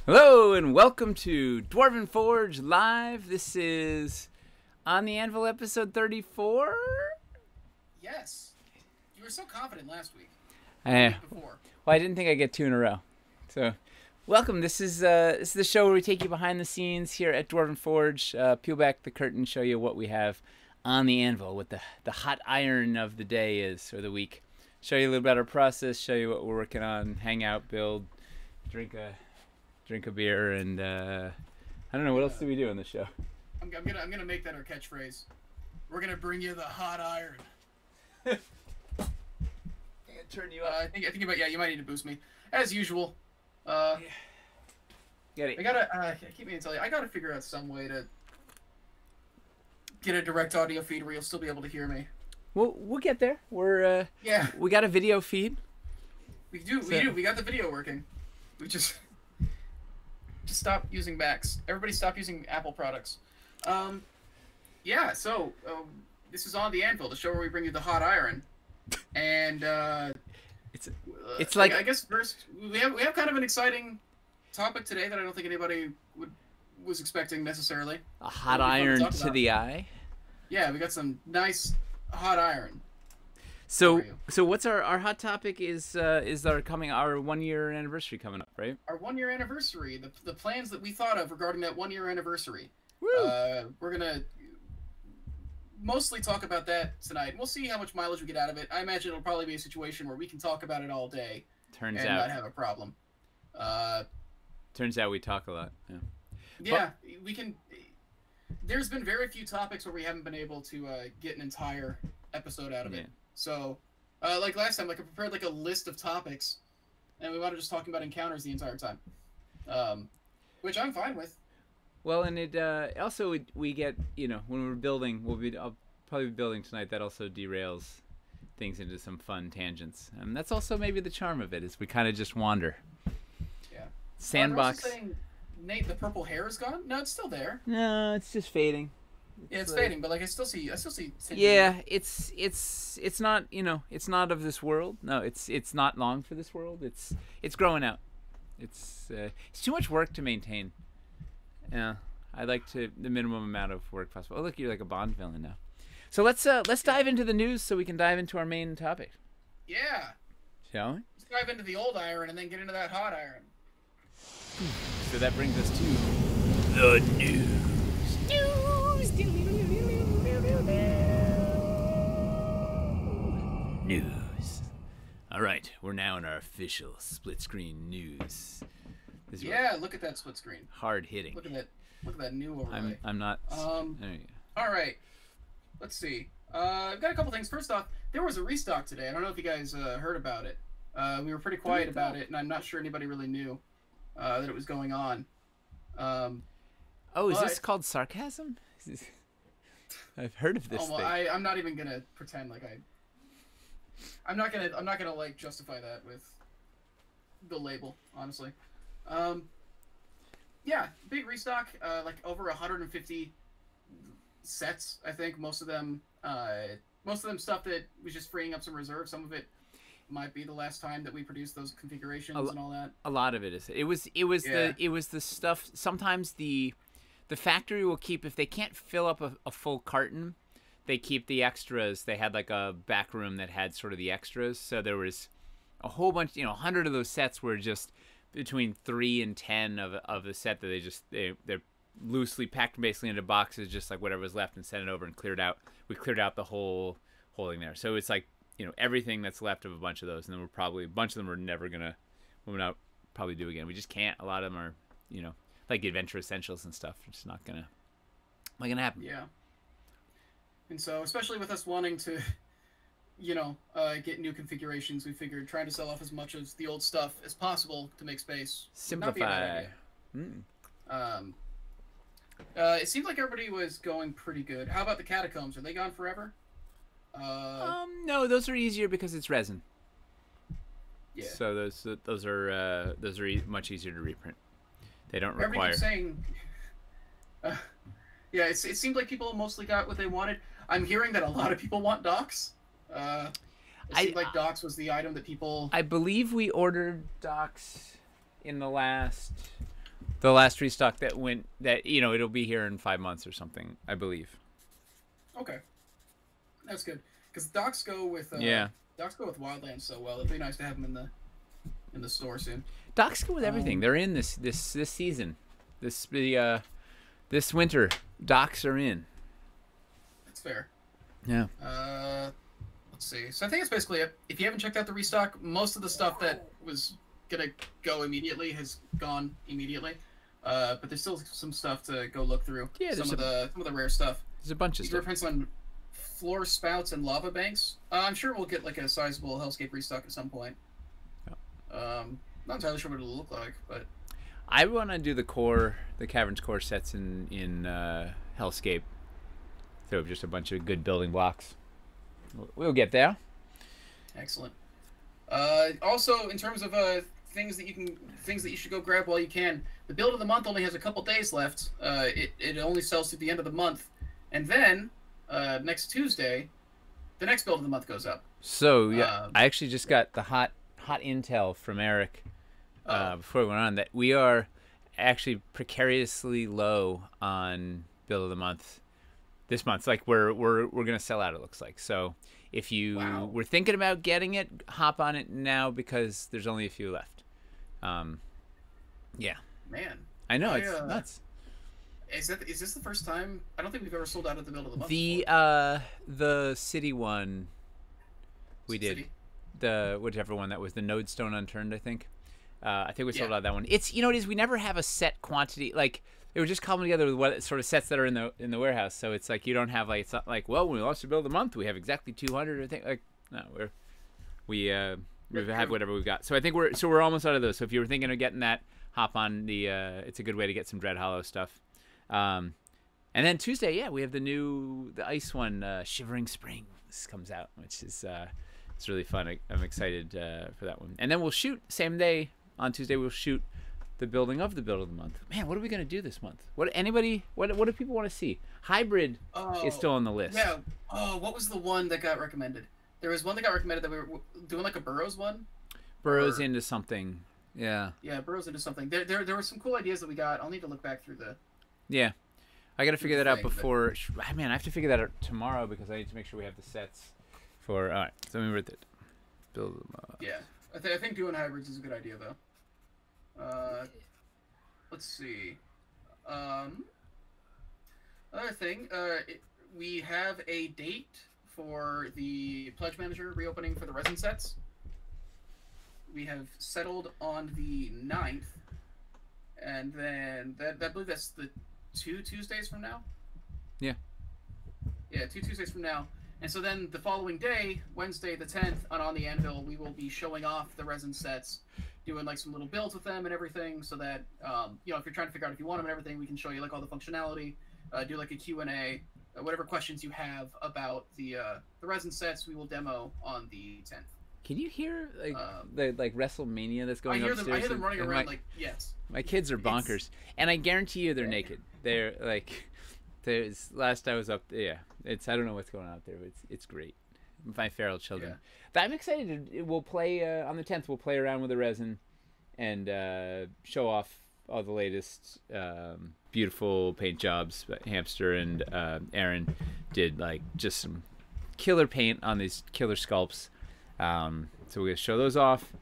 Hello and welcome to Dwarven Forge Live. This is On the Anvil episode 34. Yes. You were so confident last week. Uh, The week before. well, I didn't think I'd get two in a row. So, welcome. This is the show where we take you behind the scenes here at Dwarven Forge, peel back the curtain, show you what we have on the anvil, what the hot iron of the day is, or the week. Show you a little bit about our process, show you what we're working on, hang out, build, drink a beer, and I don't know, what else do we do on the show? I'm gonna make that our catchphrase. We're gonna bring you the hot iron. Turn you up. I think you might need to boost me as usual. Get it. I gotta keep me to tell you. I gotta figure out some way to get a direct audio feed where you'll still be able to hear me. We'll get there. We got a video feed. We do. We got the video working. We just stop using Macs. Everybody stop using Apple products. Yeah. So this is On the Anvil, the show where we bring you the hot iron, and it's like I guess first we have kind of an exciting topic today that I don't think anybody was expecting necessarily. a hot iron to the eye. Yeah, we got some nice hot iron. So what's our hot topic is our 1 year anniversary coming up, right? Our 1 year anniversary, the plans that we thought of regarding that 1 year anniversary. Woo! We're gonna mostly talk about that tonight. We'll see how much mileage we get out of it. I imagine it'll probably be a situation where we can talk about it all day Turns and out not have a problem. we talk a lot. Yeah. Yeah, we can. There's been very few topics where we haven't been able to get an entire episode out of it. So, like last time, like I prepared like a list of topics, and we wanted just talking about encounters the entire time, which I'm fine with. Well, and it also we get, when we're building, I'll probably be building tonight. That also derails things into some fun tangents, and that's also maybe the charm of it, is we kind of just wander. Yeah. Sandbox. Saying, Nate, the purple hair is gone. No, it's still there. No, it's just fading. It's fading, but like I still see. Yeah, it's not, it's not of this world. No, it's not long for this world. It's growing out. It's too much work to maintain. Yeah, I like the minimum amount of work possible. Oh, look, you're like a Bond villain now. So let's dive into the news so we can dive into our main topic. Yeah. Shall we? Let's dive into the old iron and then get into that hot iron. So that brings us to the news. News. All right, we're now in our official split screen news. Look at that split screen. Hard hitting. Look at that new overlay. I'm not. All right. Let's see. I've got a couple things. First off, there was a restock today. I don't know if you guys heard about it. We were pretty quiet about it, and I'm not sure anybody really knew that it was going on. Is this called sarcasm? I've heard of this thing. I'm not even gonna pretend like I'm not gonna like justify that with the label, honestly. Yeah, big restock. Like over 150 sets. I think most of them stuff that was just freeing up some reserve. Some of it might be the last time that we produced those configurations and all that. A lot of it is. It was the stuff. Sometimes the factory will keep, if they can't fill up a full carton, they keep the extras. They had like a back room that had sort of the extras. So there was a whole bunch, 100 of those sets were just between 3 and 10 of the set that they're loosely packed basically into boxes, just like whatever was left, and sent it over and cleared out. We cleared out the whole thing there. So it's like, everything that's left of a bunch of those, and then a bunch of them we're never gonna, we'll not probably do again. We just can't. A lot of them are, like Adventure Essentials and stuff. It's not gonna happen. Yeah. And so, especially with us wanting to, get new configurations, we figured trying to sell off as much of the old stuff as possible to make space. Simplify. It seemed like everybody was going pretty good. How about the catacombs? Are they gone forever? No, those are easier because it's resin. Yeah. So those are much easier to reprint. They don't require. Everybody keeps saying. Yeah, it seemed like people mostly got what they wanted. I'm hearing that a lot of people want docks. It seemed like docks was the item that people. I believe we ordered docks in the last The last restock that went, that, you know, it'll be here in 5 months or something, I believe. Okay, that's good. Because docs go with Wildlands so well. It'd be nice to have them in the store soon. Docs go with everything. They're in this season, this winter. Docs are in. That's fair. Yeah. Let's see. So I think that's basically it. If you haven't checked out the restock, most of the stuff that was gonna go immediately has gone immediately. But there's still some stuff to go look through. Yeah, some of the rare stuff. There's a bunch of stuff. Depends on floor spouts and lava banks. I'm sure we'll get like a sizable Hellscape restock at some point. Yeah. Not entirely sure what it'll look like, but I want to do the Caverns core sets in Hellscape. So just a bunch of good building blocks. We'll get there. Excellent. Also, in terms of things that you should go grab while you can, the build of the month only has a couple days left. It only sells through the end of the month, and then next Tuesday, the next build of the month goes up. So yeah, I actually just got the hot intel from Eric before we went on that we are actually precariously low on build of the month this month. Like we're gonna sell out, it looks like. So if you were thinking about getting it, hop on it now because there's only a few left. Yeah. Man, I know it's nuts. Is this the first time? I don't think we've ever sold out of the build of the month. The city one we did. City? The whichever one that was, the Node Stone Unturned, I think. I think we sold out that one. It's, you know, it is, we never have a set quantity. Like, it would just come together with what sort of sets that are in the warehouse. So it's like you don't have, like, it's not like, well, when we launched the build of the month, we have exactly 200 or things. Like, no, we have whatever we've got. So I think we're almost out of those. So if you were thinking of getting that, hop on the. It's a good way to get some Dread Hollow stuff. And then Tuesday, we have the ice one, Shivering Springs comes out, which is it's really fun. I'm excited for that one. And then we'll shoot same day on Tuesday. We'll shoot the build of the month. Man, what are we gonna do this month? What do people want to see? Hybrid is still on the list. Yeah. Oh, what was the one that got recommended? There was one that got recommended that we were doing, like a Burrows one. Burrows into something. Yeah. Yeah, Burrows into something. There were some cool ideas that we got. I'll need to look back through the. Yeah, I got to figure that out before. Man, I have to figure that out tomorrow because I need to make sure we have the sets for. All right, so we read it. Build them up. Yeah, I think doing hybrids is a good idea though. Let's see. Another thing, we have a date for the Pledge Manager reopening for the resin sets. We have settled on the 9th, and then I believe that's the 2 Tuesdays from now. Yeah. Yeah, 2 Tuesdays from now. And so then the following day, Wednesday the 10th, on the Anvil, we will be showing off the resin sets, doing like some little builds with them and everything, so that you know, if you're trying to figure out if you want them and everything, we can show you like all the functionality, do like a Q&A, whatever questions you have about the resin sets, we will demo on the 10th. Can you hear the WrestleMania that's going upstairs? I hear them running around like, yes. My kids are bonkers, and I guarantee you they're naked. They're like, there's last I was up there. Yeah, I don't know what's going on out there, but it's great. My feral children. Yeah. But I'm excited. We'll play on the 10th. We'll play around with the resin and show off all the latest beautiful paint jobs. But Hamster and Aaron did like just some killer paint on these killer sculpts. So we're gonna show those off,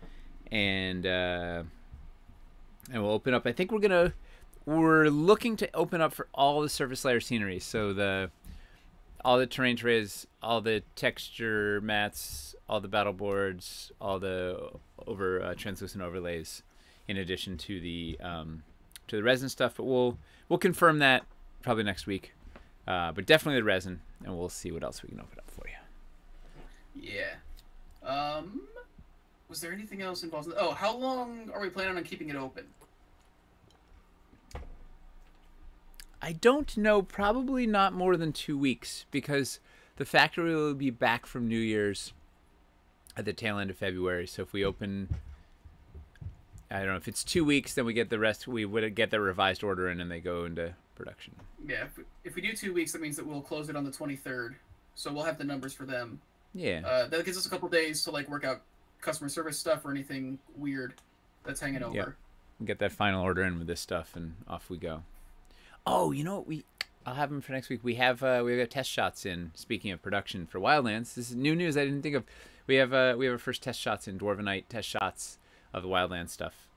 and we'll open up. I think we're looking to open up for all the surface layer scenery. So all the terrain trays, all the texture mats, all the battle boards, all the translucent overlays, in addition to the resin stuff. But we'll confirm that probably next week. But definitely the resin, and we'll see what else we can open up for you. Yeah. Was there anything else involved? Oh, how long are we planning on keeping it open? I don't know. Probably not more than 2 weeks, because the factory will be back from New Year's at the tail end of February. So if we open, I don't know, if it's 2 weeks, then we get the rest. We would get the revised order in, and they go into production. Yeah, if we do 2 weeks, that means that we'll close it on the 23rd. So we'll have the numbers for them. Yeah. That gives us a couple days to like work out customer service stuff or anything weird that's hanging over. Yep. get that final order in with this stuff, and off we go. Oh, you know what? I'll have them for next week. We have test shots in. Speaking of production for Wildlands, this is new news I didn't think of. We have our first test shots in Dwarvenite test shots of the Wildlands stuff,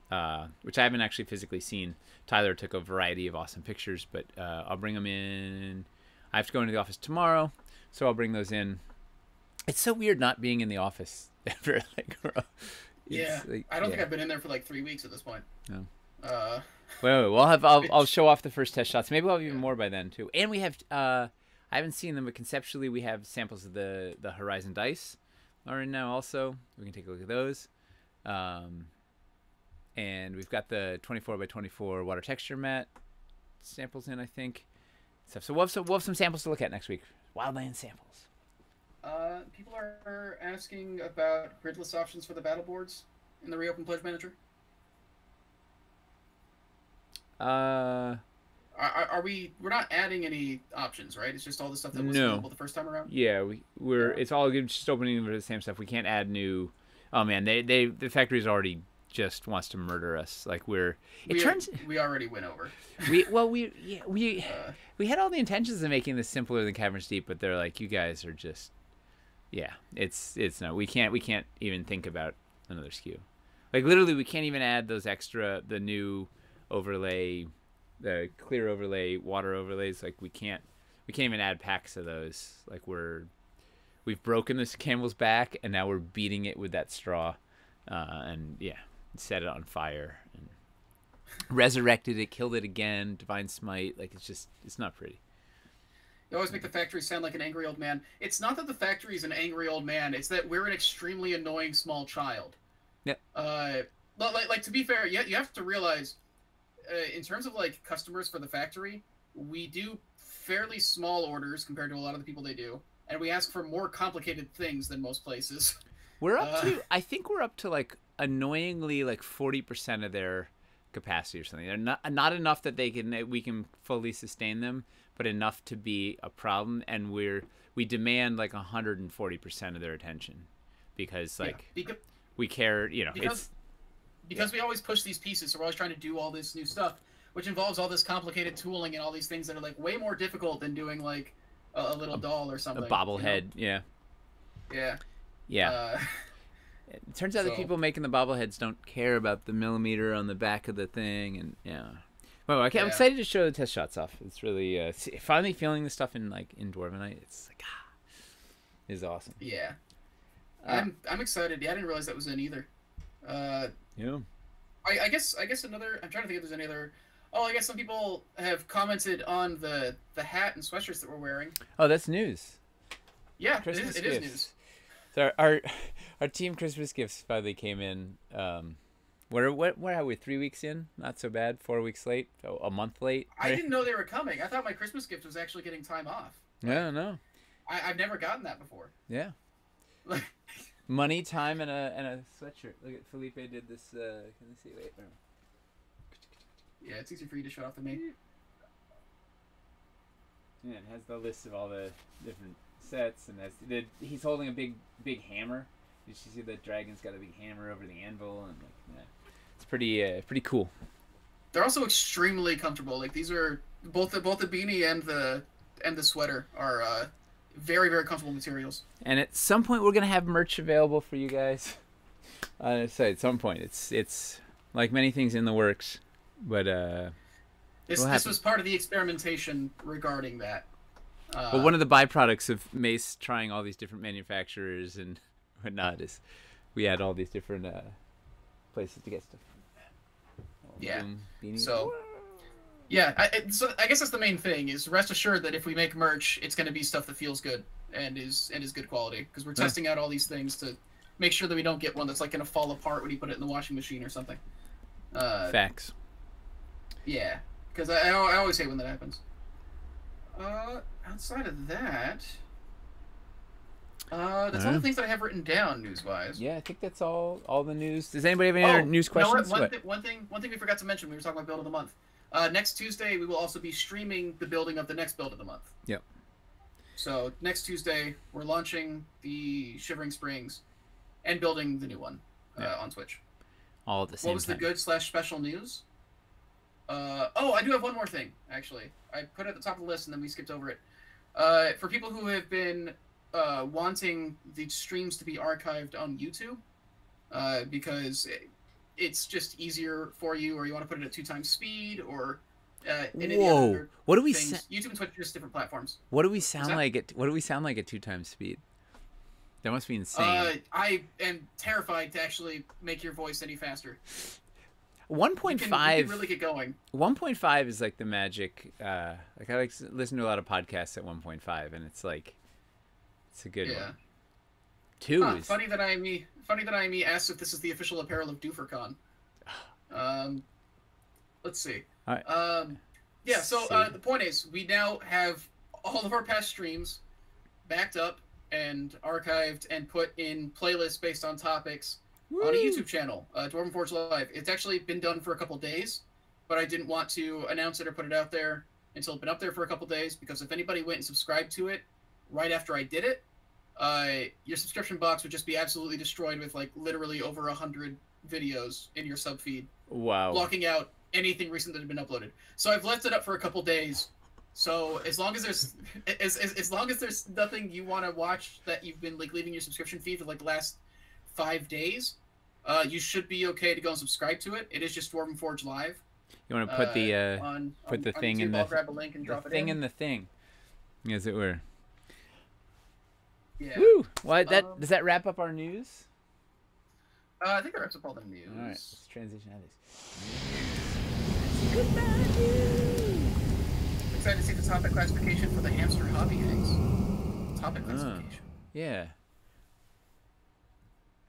which I haven't actually physically seen. Tyler took a variety of awesome pictures, but I'll bring them in. I have to go into the office tomorrow, so I'll bring those in. It's so weird not being in the office ever. Yeah, like, I don't think I've been in there for like 3 weeks at this point. No. I'll show off the first test shots. Maybe we'll have even more by then too. And we have I haven't seen them, but conceptually we have samples of the Horizon dice are in now also. We can take a look at those. And we've got the 24x24 water texture mat samples in, I think. So we'll have some samples to look at next week. Wildland samples. People are asking about gridless options for the battle boards in the Reopen Pledge Manager. We're not adding any options, right? It's just all the stuff that was available the first time around. Yeah, it's all good. Just opening the same stuff. We can't add new. Oh man, the factory's already just wants to murder us. Like we already went over. we had all the intentions of making this simpler than Caverns Deep, but they're like, you guys are just, it's no, we can't even think about another SKU. Like literally, we can't even add the new overlay, the clear overlay, water overlays. Like we can't even add packs of those. Like we've broken this camel's back, and now we're beating it with that straw, and set it on fire and resurrected it, killed it again, divine smite. Like it's not pretty. You always make the factory sound like an angry old man. It's not that the factory is an angry old man. It's that we're an extremely annoying small child. Yeah. Like to be fair, you have to realize, in terms of like customers for the factory, we do fairly small orders compared to a lot of the people they do, and we ask for more complicated things than most places. I think we're up to like annoyingly like 40% of their capacity or something. They're not enough that we can fully sustain them, but enough to be a problem, and we demand like 140% of their attention because we care, because we always push these pieces, so we're always trying to do all this new stuff, which involves all this complicated tooling and all these things that are like way more difficult than doing like a little doll or something. A bobblehead, Yeah. It turns out that people making the bobbleheads don't care about the millimeter on the back of the thing, and Well, I'm excited to show the test shots off. It's really finally feeling the stuff in Dwarvenite. It's like is awesome. Yeah, I'm excited. Yeah, I didn't realize that was in either. Yeah. I guess another. I'm trying to think if there's any other. Oh, I guess some people have commented on the hat and sweatshirts that we're wearing. Oh, that's news. Yeah, it is news. So our team Christmas gifts finally came in. What are we? 3 weeks in? Not so bad. 4 weeks late. A month late. I didn't know they were coming. I thought my Christmas gift was actually getting time off. Yeah, no. I've never gotten that before. Yeah. Money, time, and a sweatshirt. Look at Felipe did this. Can you see? Wait. Yeah, it's easier for you to show off than me. Yeah, it has the list of all the different sets, and he's holding a big hammer. Did you see the dragon's got a big hammer over the anvil, and it's pretty cool. They're also extremely comfortable. Like these are both the beanie and the sweater are very, very comfortable materials. And at some point, we're gonna have merch available for you guys. So at some point, it's like many things in the works, but this was part of the experimentation regarding that. But one of the byproducts of Mace trying all these different manufacturers and whatnot is we had all these different places to get stuff. Yeah. So, yeah. I guess that's the main thing. Is rest assured that if we make merch, it's going to be stuff that feels good and is good quality. Because we're testing out all these things to make sure that we don't get one that's like going to fall apart when you put it in the washing machine or something. Facts. Yeah. Because I always hate when that happens. Outside of that, that's all the things that I have written down news-wise. Yeah, I think that's all the news. Does anybody have any other news questions? One thing we forgot to mention when we were talking about build of the month. Next Tuesday, we will also be streaming the building of the next build of the month. Yep. So next Tuesday, we're launching the Shivering Springs and building the new one on Twitch. all at the same What was time. the good/special news? Oh, I do have one more thing, actually. I put it at the top of the list, and then we skipped over it. For people who have been wanting the streams to be archived on YouTube, because it's just easier for you, or you want to put it at 2x speed, or any of the other What do we things. YouTube and Twitch are just different platforms. What do we sound like at 2x speed? That must be insane. I am terrified to actually make your voice any faster. 1.5 you can really get going. 1.5 is like the magic. Like I like to listen to a lot of podcasts at 1.5, and it's like it's a good one. 2 is funny that IME asked if this is the official apparel of DooferCon. Let's see. All right. Yeah. So the point is, we now have all of our past streams backed up and archived and put in playlists based on topics. Woo! On a YouTube channel, Dwarven Forge Live. It's actually been done for a couple days, but I didn't want to announce it or put it out there until it's been up there for a couple days, because if anybody went and subscribed to it right after I did it, your subscription box would just be absolutely destroyed with like literally over 100 videos in your sub feed. Wow. Blocking out anything recent that had been uploaded. So I've left it up for a couple days. So as long as there's as long as there's nothing you want to watch that you've been like leaving your subscription feed for like the last 5 days, you should be okay to go and subscribe to it. It is just Dwarven Forge Live. You want to put the thing YouTube, in the I'll grab a link and drop it thing in the thing, as it were. Yeah. Woo! Well, does that wrap up our news? I think that wraps up all the news. All right, let's transition out of this. Goodbye, news. Excited to see the topic classification for the hamster hobby hangs. Topic classification. Yeah.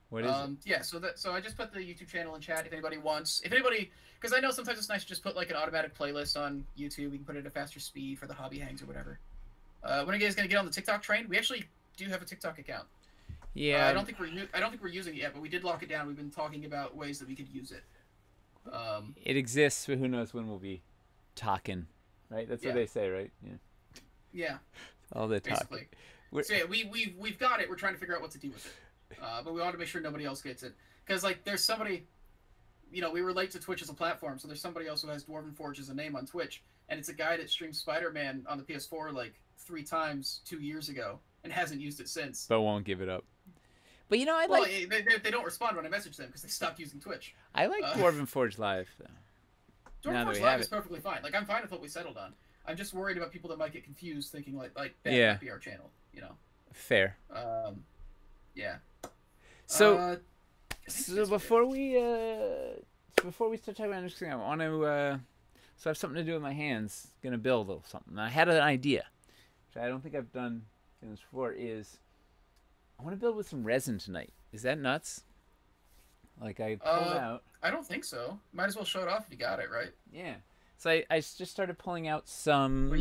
What is it? Yeah, so I just put the YouTube channel in chat if anybody wants. If anybody, because I know sometimes it's nice to just put like an automatic playlist on YouTube. We can put it at a faster speed for the hobby hangs or whatever. When are you guys gonna get on the TikTok train? We actually do have a TikTok account. Yeah. I don't think we're using it yet, but we did lock it down. We've been talking about ways that we could use it. It exists, but who knows when we'll be talking, right? That's what they say, right? Yeah. Yeah. All the talking. So yeah, we've got it. We're trying to figure out what to do with it. But we want to make sure nobody else gets it. Because, like, there's somebody... You know, we relate to Twitch as a platform, so there's somebody else who has Dwarven Forge as a name on Twitch, and it's a guy that streamed Spider-Man on the PS4, like, 3 times 2 years ago, and hasn't used it since. But won't give it up. But, you know, they don't respond when I message them, because they stopped using Twitch. I like Dwarven Forge Live, though. Dwarven Forge Live is perfectly fine. Like, I'm fine with what we settled on. I'm just worried about people that might get confused, thinking, that might be our channel, you know? Fair. Yeah. So before we start talking about next thing, I want to so I have something to do with my hands. Gonna build a little something. I had an idea, which I don't think I've done this before. Is I want to build with some resin tonight. Is that nuts? Like I pulled out. I don't think so. Might as well show it off if you got it, right? Yeah. So I just started pulling out some.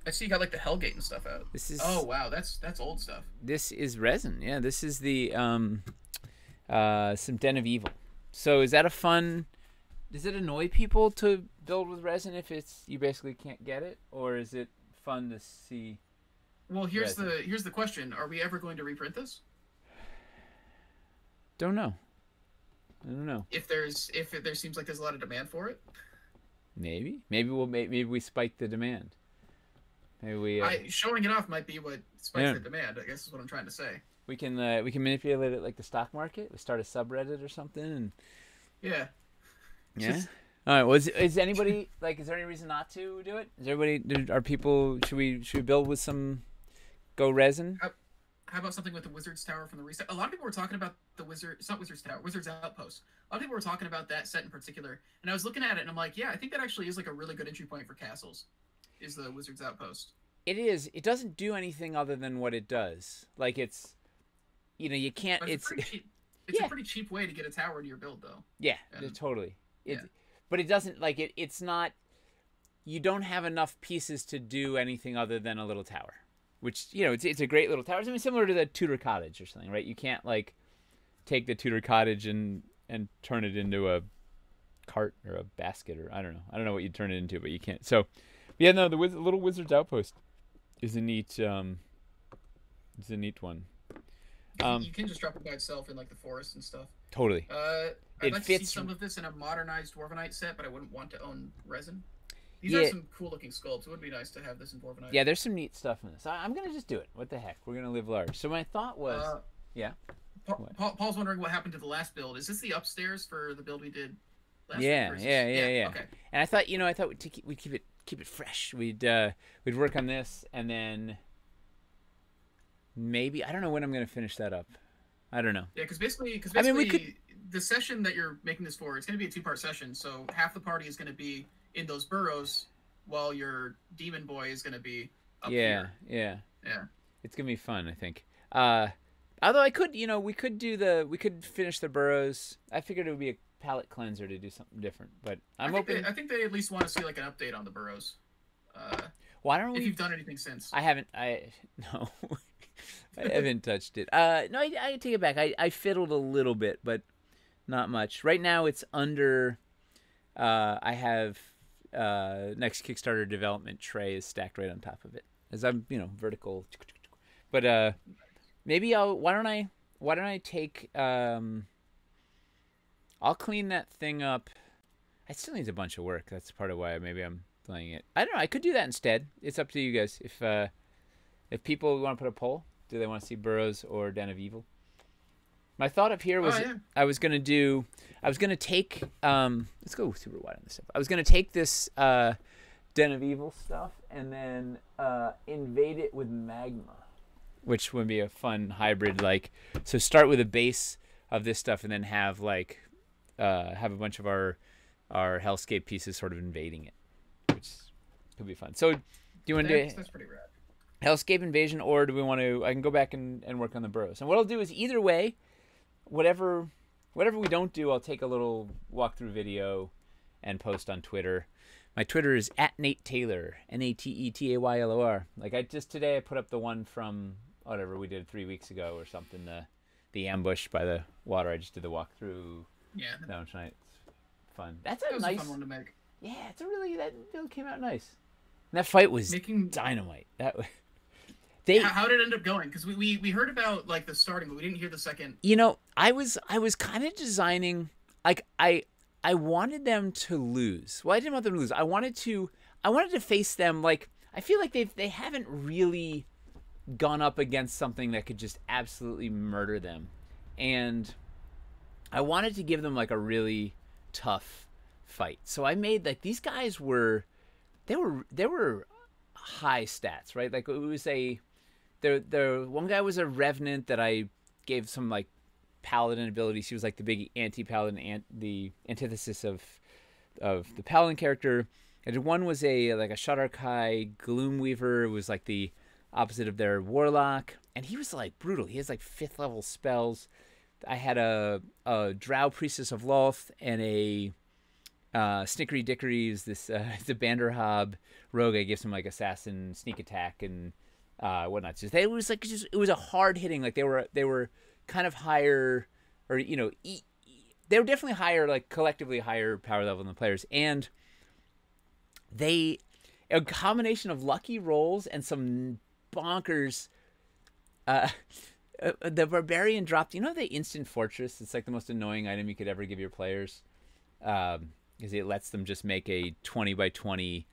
I see you got like the Hellgate and stuff out. This is. Oh wow, that's old stuff. This is resin. Yeah, this is the some Den of Evil. So is that a fun? Does it annoy people to build with resin if you basically can't get it, or is it fun to see? Well, here's the question: are we ever going to reprint this? Don't know. I don't know. If there seems like there's a lot of demand for it. Maybe we spike the demand. Maybe we. Showing it off might be what spikes the demand. I guess is what I'm trying to say. We can manipulate it like the stock market. We start a subreddit or something, and yeah. All right. Well, is anybody like? Is there any reason not to do it? Is everybody? Are people? Should we build with some Go resin? How about something with the Wizard's Tower from the reset? A lot of people were talking about the It's not Wizard's Tower. Wizard's Outpost. A lot of people were talking about that set in particular, and I was looking at it and I'm like, yeah, I think that actually is like a really good entry point for castles. Is the Wizard's Outpost? It is. It doesn't do anything other than what it does. Like it's, you can't. It's a pretty cheap way to get a tower into your build, though. Yeah, totally. But it doesn't like it. It's not. You don't have enough pieces to do anything other than a little tower, which it's a great little tower. It's similar to the Tudor cottage or something, right? You can't like take the Tudor cottage and turn it into a cart or a basket or I don't know what you'd turn it into, but you can't. So, yeah, no, the little Wizard's Outpost is a neat one. You can just drop it by itself in like the forest and stuff. Totally. I'd like to see some of this in a modernized Dwarvenite set, but I wouldn't want to own resin. These are some cool looking sculpts. It would be nice to have this in Dwarvenite. Yeah, there's some neat stuff in this. I'm gonna just do it. What the heck? We're gonna live large. So my thought was, yeah. Paul's wondering what happened to the last build. Is this the upstairs for the build we did last week? Yeah. Okay. And I thought, we'd keep it fresh. We'd work on this, and then maybe I don't know when I'm gonna finish that up. I don't know. Yeah, because basically, I mean, we could. The session that you're making this for, it's going to be a 2-part session. So half the party is going to be in those burrows, while your demon boy is going to be up here. Yeah. It's gonna be fun, I think. Although we could finish the burrows. I figured it would be a palate cleanser to do something different, but I think they at least want to see like an update on the burrows. Why don't we? If you've done anything since. I haven't. No. I haven't touched it. No, I take it back. I fiddled a little bit, but not much. Right now it's under. I have next Kickstarter development tray is stacked right on top of it as I'm vertical. But maybe why don't I take I'll clean that thing up. It still needs a bunch of work. That's part of why maybe I'm playing it. I don't know. I could do that instead. It's up to you guys. If people want to put a poll, do they want to see Burrows or Den of Evil? My thought up here was I was gonna take let's go super wide on this stuff. I was gonna take this Den of Evil stuff and then invade it with magma, which would be a fun hybrid. So start with a base of this stuff and then have a bunch of our hellscape pieces sort of invading it, which could be fun. So do you want to do that's pretty rad. Hellscape invasion, or do we want to? I can go back and work on the burrows. And what I'll do is either way, whatever we don't do, I'll take a little walkthrough video and post on Twitter. My Twitter is @NateTaylor, NateTaylor. Today I put up the one from whatever we did 3 weeks ago or something. The ambush by the water. I just did the walkthrough. Yeah. That one tonight. It's fun. That was a fun one to make. Yeah, that build came out nice. And that fight was dynamite. How did it end up going? Because we heard about the starting, but we didn't hear the second. I was kind of designing I wanted them to lose. Well, I didn't want them to lose. I wanted to face them I feel like they haven't really gone up against something that could just absolutely murder them, and I wanted to give them a really tough fight. So I made these guys were high stats, right? It was the one guy was a revenant that I gave some paladin abilities. He was the big anti-paladin, the antithesis of the paladin character. And one was a Shadar-kai Gloomweaver. It was the opposite of their warlock, and he was brutal. He has 5th level spells. I had a Drow Priestess of Lolth and a Snickery Dickory. Is this the Banderhob rogue? I gave some assassin sneak attack and whatnot. So it was it was a hard hitting. They were kind of higher, or they were definitely higher, collectively higher power level than the players, and a combination of lucky rolls and some bonkers. The barbarian dropped. The instant fortress. It's the most annoying item you could ever give your players, because it lets them just make a 20 by 20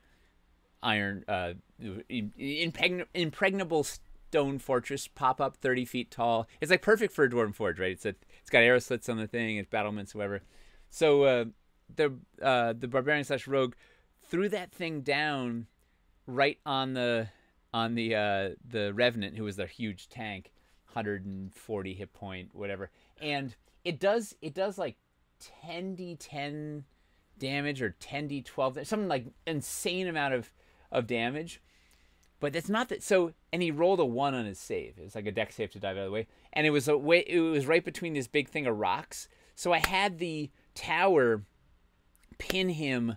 iron impregnable stone fortress pop up 30 feet tall. It's perfect for a Dwarven Forge, right? It's got arrow slits on the thing. It's battlements, whatever. So the barbarian / rogue threw that thing down right on the revenant, who was their huge tank, 140 hit point, whatever, and it does 10d10 damage or 10d12, something insane amount of damage. But that's not that. So, and he rolled a 1 on his save. It was a dex save to dive out of the way, and it was right between this big thing of rocks. So I had the tower pin him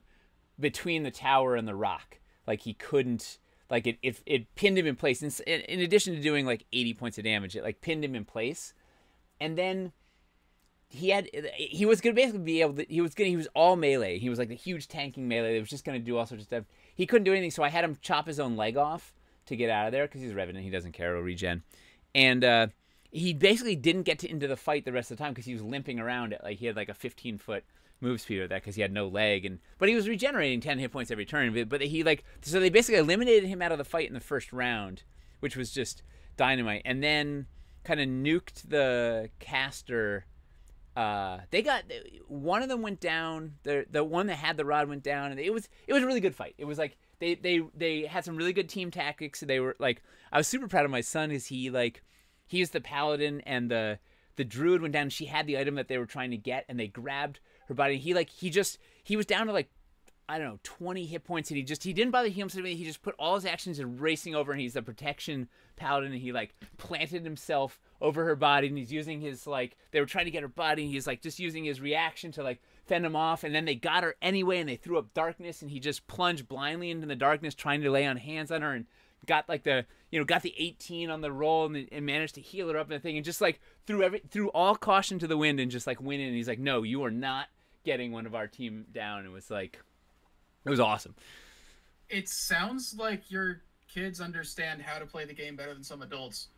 between the tower and the rock, he couldn't. It pinned him in place. In addition to doing 80 points of damage, it pinned him in place, and then he was gonna basically be able to. He was all melee. He was the huge tanking melee that was just gonna do all sorts of stuff. He couldn't do anything, so I had him chop his own leg off to get out of there because he's a revenant. He doesn't care. It'll regen, and he basically didn't get into the fight the rest of the time because he was limping around it. Like he had like a 15-foot move speed with that because he had no leg, but he was regenerating 10 hit points every turn. But he so they basically eliminated him out of the fight in the first round, which was just dynamite. And then kind of nuked the caster. They got one of them went down. The one that had the rod went down, and it was a really good fight. It was like they had some really good team tactics. They were like, I was super proud of my son because he was the paladin and the druid went down. And she had the item that they were trying to get, and they grabbed her body. He was down to like, I don't know, 20 hit points, and he didn't bother healing himself. He just put all his actions in racing over, and he's the protection paladin, and he like planted himself over her body, and he's using his they were trying to get her body, and he's like just using his reaction to like fend him off, and then they got her anyway, and they threw up darkness, and he just plunged blindly into the darkness, trying to lay on hands on her, and got like got the 18 on the roll, and managed to heal her up and the thing, and just like threw all caution to the wind and just like went in, and he's like, no, you are not getting one of our team down. It was like, it was awesome. It sounds like your kids understand how to play the game better than some adults.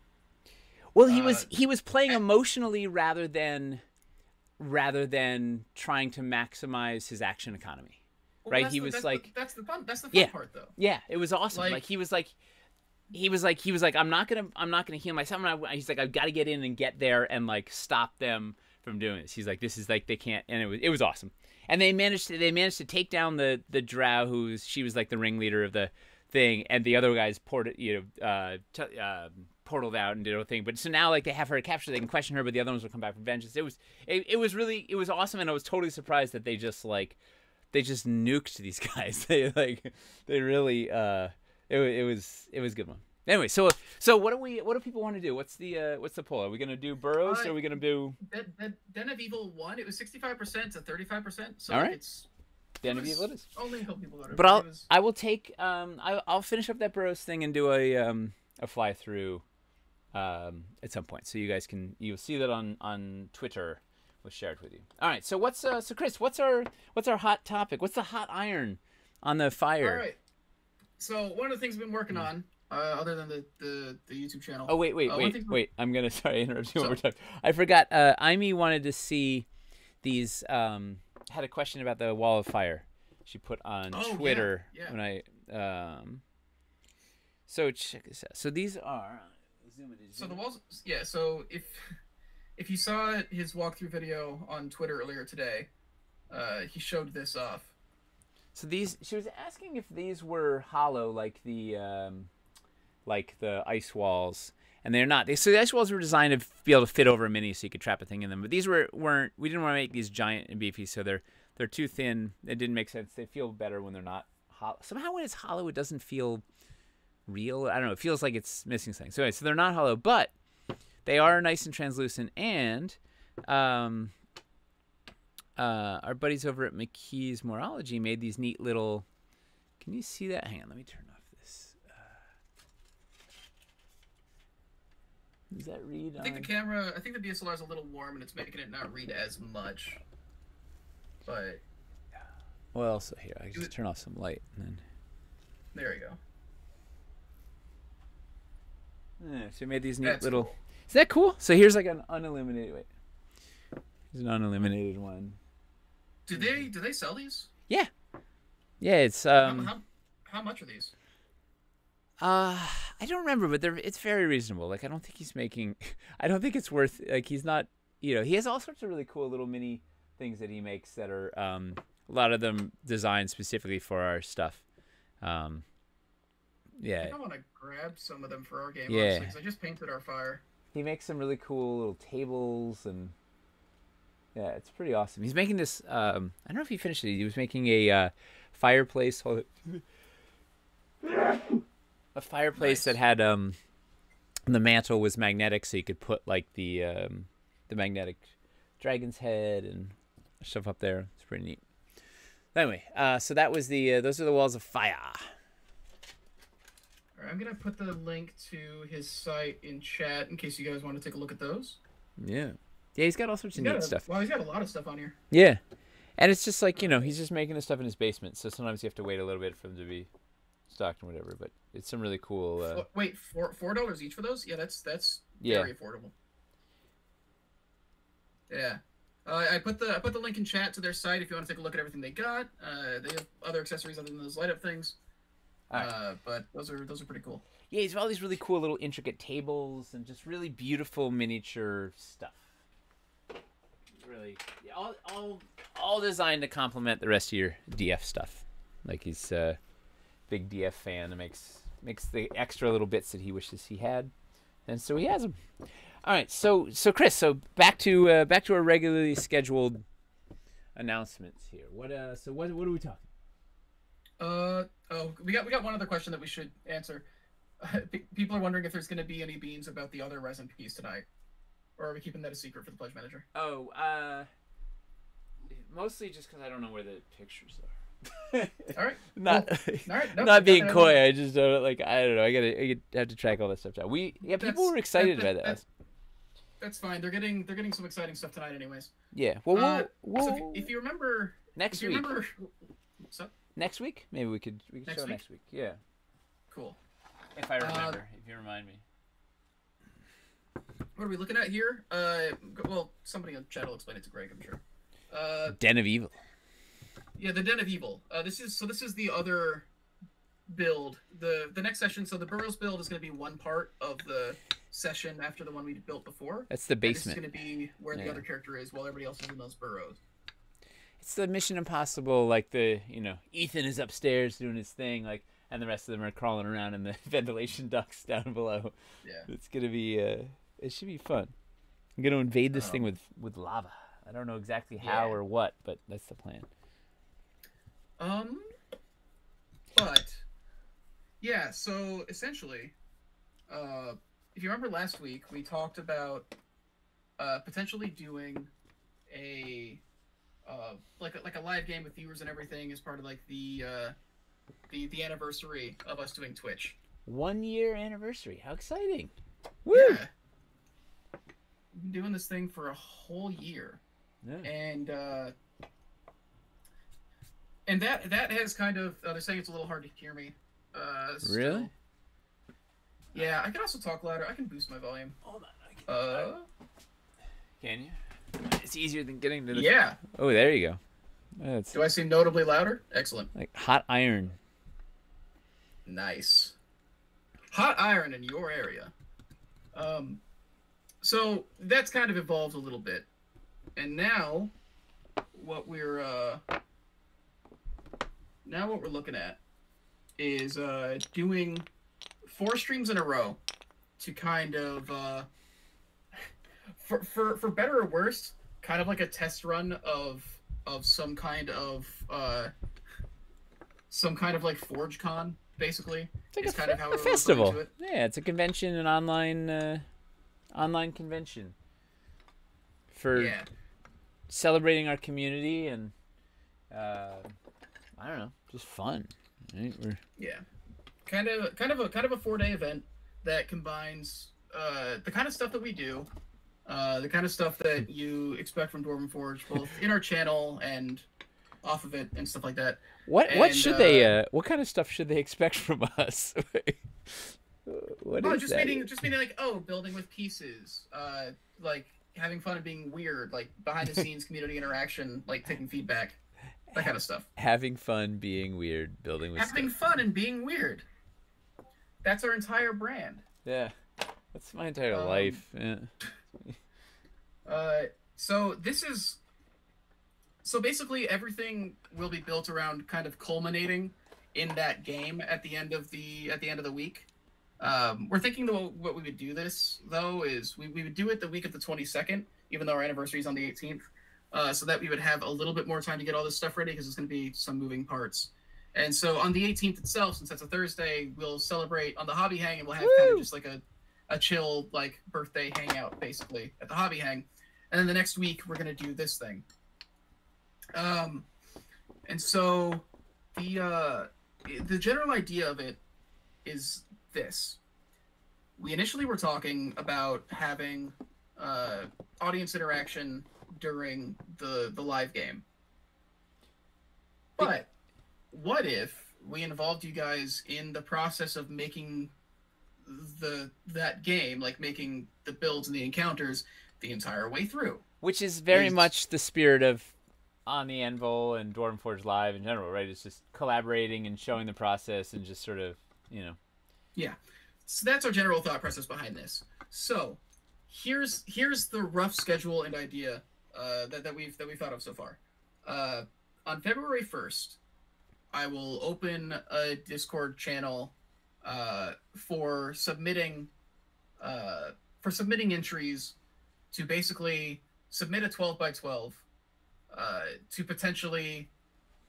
Well, he was playing emotionally rather than trying to maximize his action economy. Well, right? That's the fun part though. Yeah, it was awesome. He was like, I'm not gonna heal myself. He's like, I've got to get in and get there and like stop them from doing this. He's like, this is like, they can't, and it was awesome. And they managed to take down the drow she was like the ringleader of the thing, and the other guys portaled out and did a thing. But so now like they have her captured, they can question her, but the other ones will come back for vengeance. It was awesome, and I was totally surprised that they just nuked these guys. They really it was a good one. Anyway, so what do people want to do? What's the poll? Are we gonna do Burrows or are we gonna do Den of Evil 1? It was 65% to 35%. So all right. It's Den of Evil it is. Only a couple people voted. But I will take I'll finish up that Burrows thing and do a fly through at some point. So you guys you'll see that on Twitter. We'll share it with you. All right. So so Chris, what's our hot topic? What's the hot iron on the fire? All right. So one of the things we've been working on, other than the YouTube channel. Oh wait! I'm gonna interrupt you one more time. I forgot. Amy wanted to see these. Had a question about the wall of fire. She put on Twitter when I. So check this out. So these are. So the walls. Yeah. So if you saw his walkthrough video on Twitter earlier today, he showed this off. So these, she was asking if these were hollow like the ice walls, and they're not. So the ice walls were designed to be able to fit over a mini, so you could trap a thing in them. But these weren't. We didn't want to make these giant and beefy, so they're too thin. It didn't make sense. They feel better when they're not hollow. Somehow when it's hollow, it doesn't feel real. I don't know. It feels like it's missing something. So anyway, so they're not hollow, but they are nice and translucent, and our buddies over at McKee's Morology made these neat little. Can you see that? Hang on, let me turn off this. Does that read? I think the camera. I think the DSLR is a little warm, and it's making it not read as much. But. Well, so here I just turn off some light, and then. There you go. Yeah, so we made these neat That's little. Cool. Is that cool? So here's like an unilluminated. Wait. Here's an unilluminated one. Do they sell these? Yeah. Yeah, it's How much are these? I don't remember, but it's very reasonable. Like I don't think he's making. I don't think it's worth. Like he's not. He has all sorts of really cool little mini things that he makes that are a lot of them designed specifically for our stuff. Yeah. I think I want to grab some of them for our game. Yeah. Because I just painted our fire. He makes some really cool little tables and. Yeah, it's pretty awesome. He's making this. I don't know if he finished it. He was making a fireplace. Hold it. A fireplace that had the mantle was magnetic, so you could put like the magnetic dragon's head and stuff up there. It's pretty neat. Anyway, so that was those are the walls of fire. All right, I'm gonna put the link to his site in chat in case you guys want to take a look at those. Yeah. Yeah, he's got all sorts of neat stuff. Well, he's got a lot of stuff on here. Yeah. And it's just like, he's just making this stuff in his basement, so sometimes you have to wait a little bit for them to be stocked and whatever, but it's some really cool... Wait, $4 each for those? Yeah, that's very affordable. Yeah. I put the link in chat to their site if you want to take a look at everything they got. They have other accessories other than those light up things. But those are pretty cool. Yeah, he's got all these really cool little intricate tables and just really beautiful miniature stuff. Really, all designed to complement the rest of your DF stuff. Like he's a big DF fan and makes the extra little bits that he wishes he had, and so he has them. All right, so Chris, so back to our regularly scheduled announcements here. What are we talking? We got one other question that we should answer. People are wondering if there's going to be any beans about the other resin piece tonight, or are we keeping that a secret for the pledge manager? Oh, mostly just because I don't know where the pictures are. All right. Not being coy. I just don't I don't know. I have to track all that stuff down. People were excited about that. That's fine. They're getting some exciting stuff tonight, anyways. Yeah. Well, so if you remember next week. What's up? Next week, maybe we could show next week. Yeah. Cool. If I remember, if you remind me. What are we looking at here? Well, somebody in chat will explain it to Greg, I'm sure. Den of Evil. Yeah, the Den of Evil. This is the other build. The next session. So the Burrows build is going to be one part of the session after the one we built before. That's the basement. This is going to be where the other character is, while everybody else is in those burrows. It's the Mission Impossible, Ethan is upstairs doing his thing, and the rest of them are crawling around in the ventilation ducts down below. Yeah. It's gonna be it should be fun. I'm gonna invade this thing with lava. I don't know exactly how or what, but that's the plan. But yeah, so essentially, if you remember last week, we talked about potentially doing a like a live game with viewers and everything as part of the anniversary of us doing Twitch. 1 year anniversary. How exciting! Woo! Yeah. We've been doing this thing for a whole year. Yeah. And that has kind of they're saying it's a little hard to hear me. Really? Yeah, I can also talk louder. I can boost my volume. Hold on. Can you? It's easier than getting to the... Yeah. Oh, there you go. Do I seem notably louder? Excellent. Like hot iron. Nice. Hot iron in your area. So that's kind of evolved a little bit. And now what we're looking at is doing 4 streams in a row to kind of for better or worse, kind of like a test run of some kind of like ForgeCon, basically. It's like a festival. Yeah, it's a convention, an online convention for celebrating our community and I don't know, just fun. Right? Kind of a 4-day event that combines the kind of stuff that we do, the kind of stuff that you expect from Dwarven Forge, both in our channel and off of it and stuff like that. What kind of stuff should they expect from us? Just meaning like, building with pieces, like having fun and being weird, like behind the scenes community interaction, like taking feedback, that kind of stuff. Having fun, being weird, building with having fun and being weird. That's our entire brand. Yeah, that's my entire life. Yeah. So basically everything will be built around kind of culminating in that game at the end of the week. We're thinking what we would do this though is we would do it the week of the 22nd, even though our anniversary is on the 18th, so that we would have a little bit more time to get all this stuff ready because there's going to be some moving parts. And so on the 18th itself, since that's a Thursday, we'll celebrate on the Hobby Hang, and we'll have kind of just like a chill like birthday hangout basically at the Hobby Hang. And then the next week we're going to do this thing. And so the general idea of it is this. We initially were talking about having audience interaction during the live game. But what if we involved you guys in the process of making that game, like making the builds and the encounters the entire way through. Which is very much the spirit of On the Anvil and Dwarven Forge Live in general, right? It's just collaborating and showing the process and just sort of, Yeah. So that's our general thought process behind this. So here's the rough schedule and idea that we've thought of so far. On February 1st, I will open a Discord channel for submitting entries to basically submit a 12x12 to potentially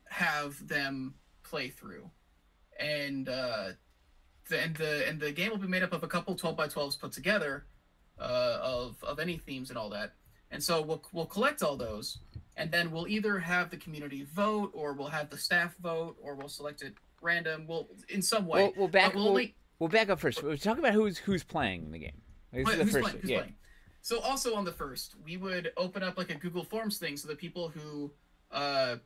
have them play through, and the game will be made up of a couple 12x12s put together of any themes and all that. And so we'll collect all those, and then we'll either have the community vote, or we'll have the staff vote, or we'll select it random. We'll in some way. We'll back up first. We'll talk about who's playing the game. Who's playing? So also on the 1st, we would open up like a Google Forms thing so that people who have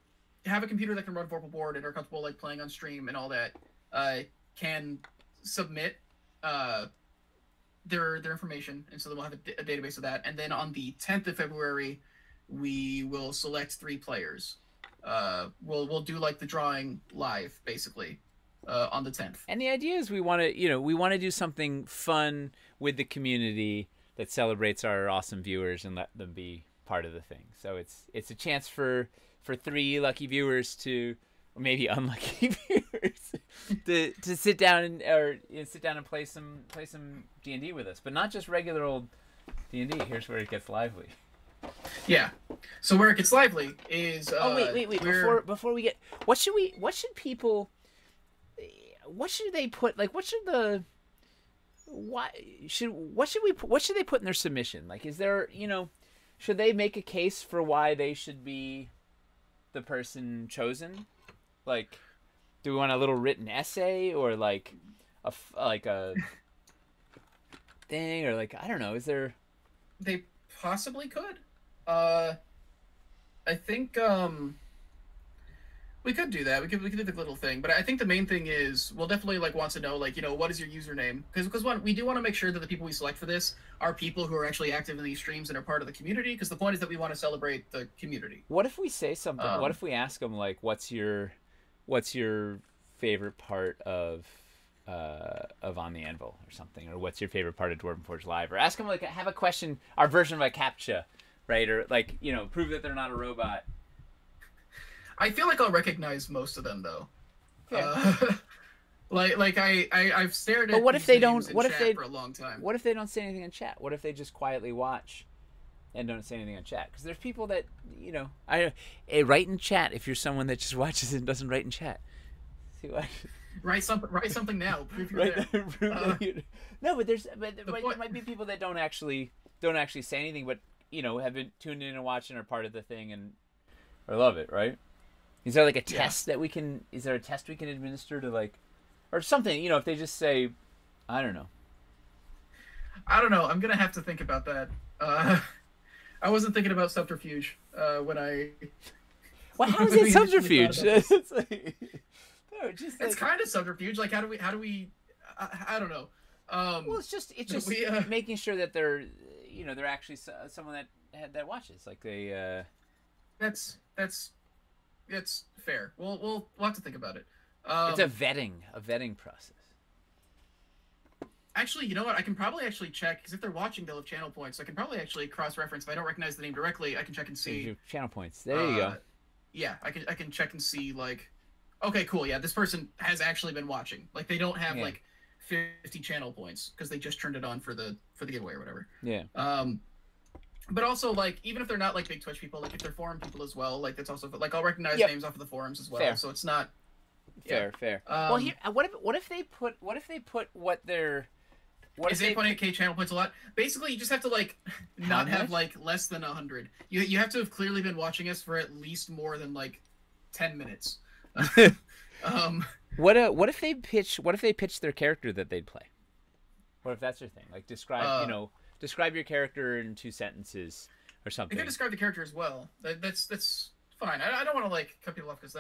a computer that can run Vorpal Board and are comfortable like playing on stream and all that can submit their information, and so then we'll have a database of that. And then on the 10th of February, we will select 3 players. We'll do like the drawing live basically on the 10th. And the idea is we want to do something fun with the community that celebrates our awesome viewers and let them be part of the thing. So it's a chance for 3 lucky viewers to, or maybe unlucky viewers, to sit down and play some D&D with us, but not just regular old D&D. Here's where it gets lively. Yeah. So where it gets lively is wait. Before we get, what should they put, like, what should they put in their submission? Like, is there, should they make a case for why they should be the person chosen? Like, do we want a little written essay, or like a thing, or like, I don't know, is there? They possibly could. I think we could do that. We could do the little thing, but I think the main thing is we'll definitely like want to know, like, what is your username? Because we do want to make sure that the people we select for this are people who are actually active in these streams and are part of the community. Because the point is that we want to celebrate the community. What if we say something? What if we ask them, like, what's your favorite part of On the Anvil or something, or what's your favorite part of Dwarven Forge Live, or ask them, like, have a question, our version of a CAPTCHA, right? Or like, prove that they're not a robot. I feel like I'll recognize most of them though. I've stared at. But what if they don't? What if they for a long time? What if they don't say anything in chat? What if they just quietly watch and don't say anything in chat? Because there's people that write in chat if you're someone that just watches and doesn't write in chat. See what? Write something now. Prove you're there. No, but there might be people that don't actually say anything, but have been tuned in and watching, or part of the thing, and or love it, right? Is there like a test that we can? Is there a test we can administer to, like, or something? If they just say, I don't know. I'm gonna have to think about that. I wasn't thinking about subterfuge when I. Well, how is it subterfuge? It's kind of subterfuge. Like, how do we? I don't know. Well, it's just making sure that they're actually someone that watches. Like they. That's fair. We'll have to think about it. It's a vetting process. Actually, you know what? I can probably actually check, because if they're watching, they'll have channel points. So I can probably actually cross-reference. If I don't recognize the name directly, I can check and see. Channel points. There you go. Yeah, I can check and see, like, okay, cool. Yeah, this person has actually been watching. Like, they don't have like 50 channel points because they just turned it on for the giveaway or whatever. Yeah. But also, like, even if they're not like big Twitch people, like if they're forum people as well, like that's also like I'll recognize names off of the forums as well. Fair. So it's not fair. Well, here, what if they put what their is 8.8k channel points a lot? Basically, you just have to like not have like less than 100. You have to have clearly been watching us for at least more than like 10 minutes. What if they pitch their character that they'd play? What if that's their thing? Like describe your character in 2 sentences or something. You can describe the character as well. That's fine. I don't want to like cut people off because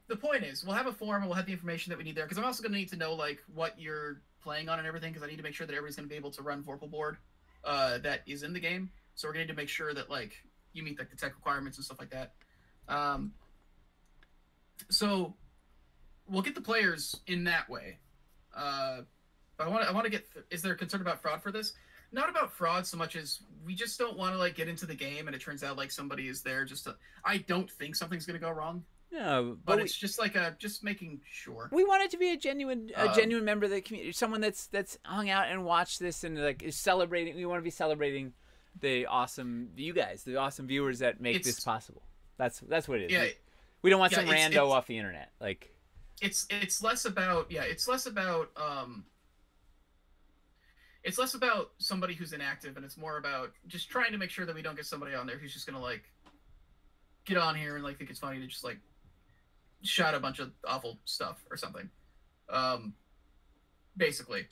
the point is, we'll have a forum and we'll have the information that we need there, because I'm also going to need to know like what you're playing on and everything, because I need to make sure that everybody's going to be able to run Vorpal board that is in the game. So we're going to need to make sure that like you meet like the tech requirements and stuff like that. So we'll get the players in that way. But I want to get. Is there concern about fraud for this? Not about fraud so much as we just don't want to like get into the game and it turns out like somebody is there just to. I don't think something's going to go wrong. No, but it's just like just making sure. We want it to be a genuine member of the community, someone that's hung out and watched this and like is celebrating. We want to be celebrating the awesome the awesome viewers that make this possible. That's what it is. Yeah, we don't want some rando off the internet. Like it's less about it's less about somebody who's inactive, and it's more about just trying to make sure that we don't get somebody on there who's just gonna like get on here and like think it's funny to just like shout a bunch of awful stuff or something, basically,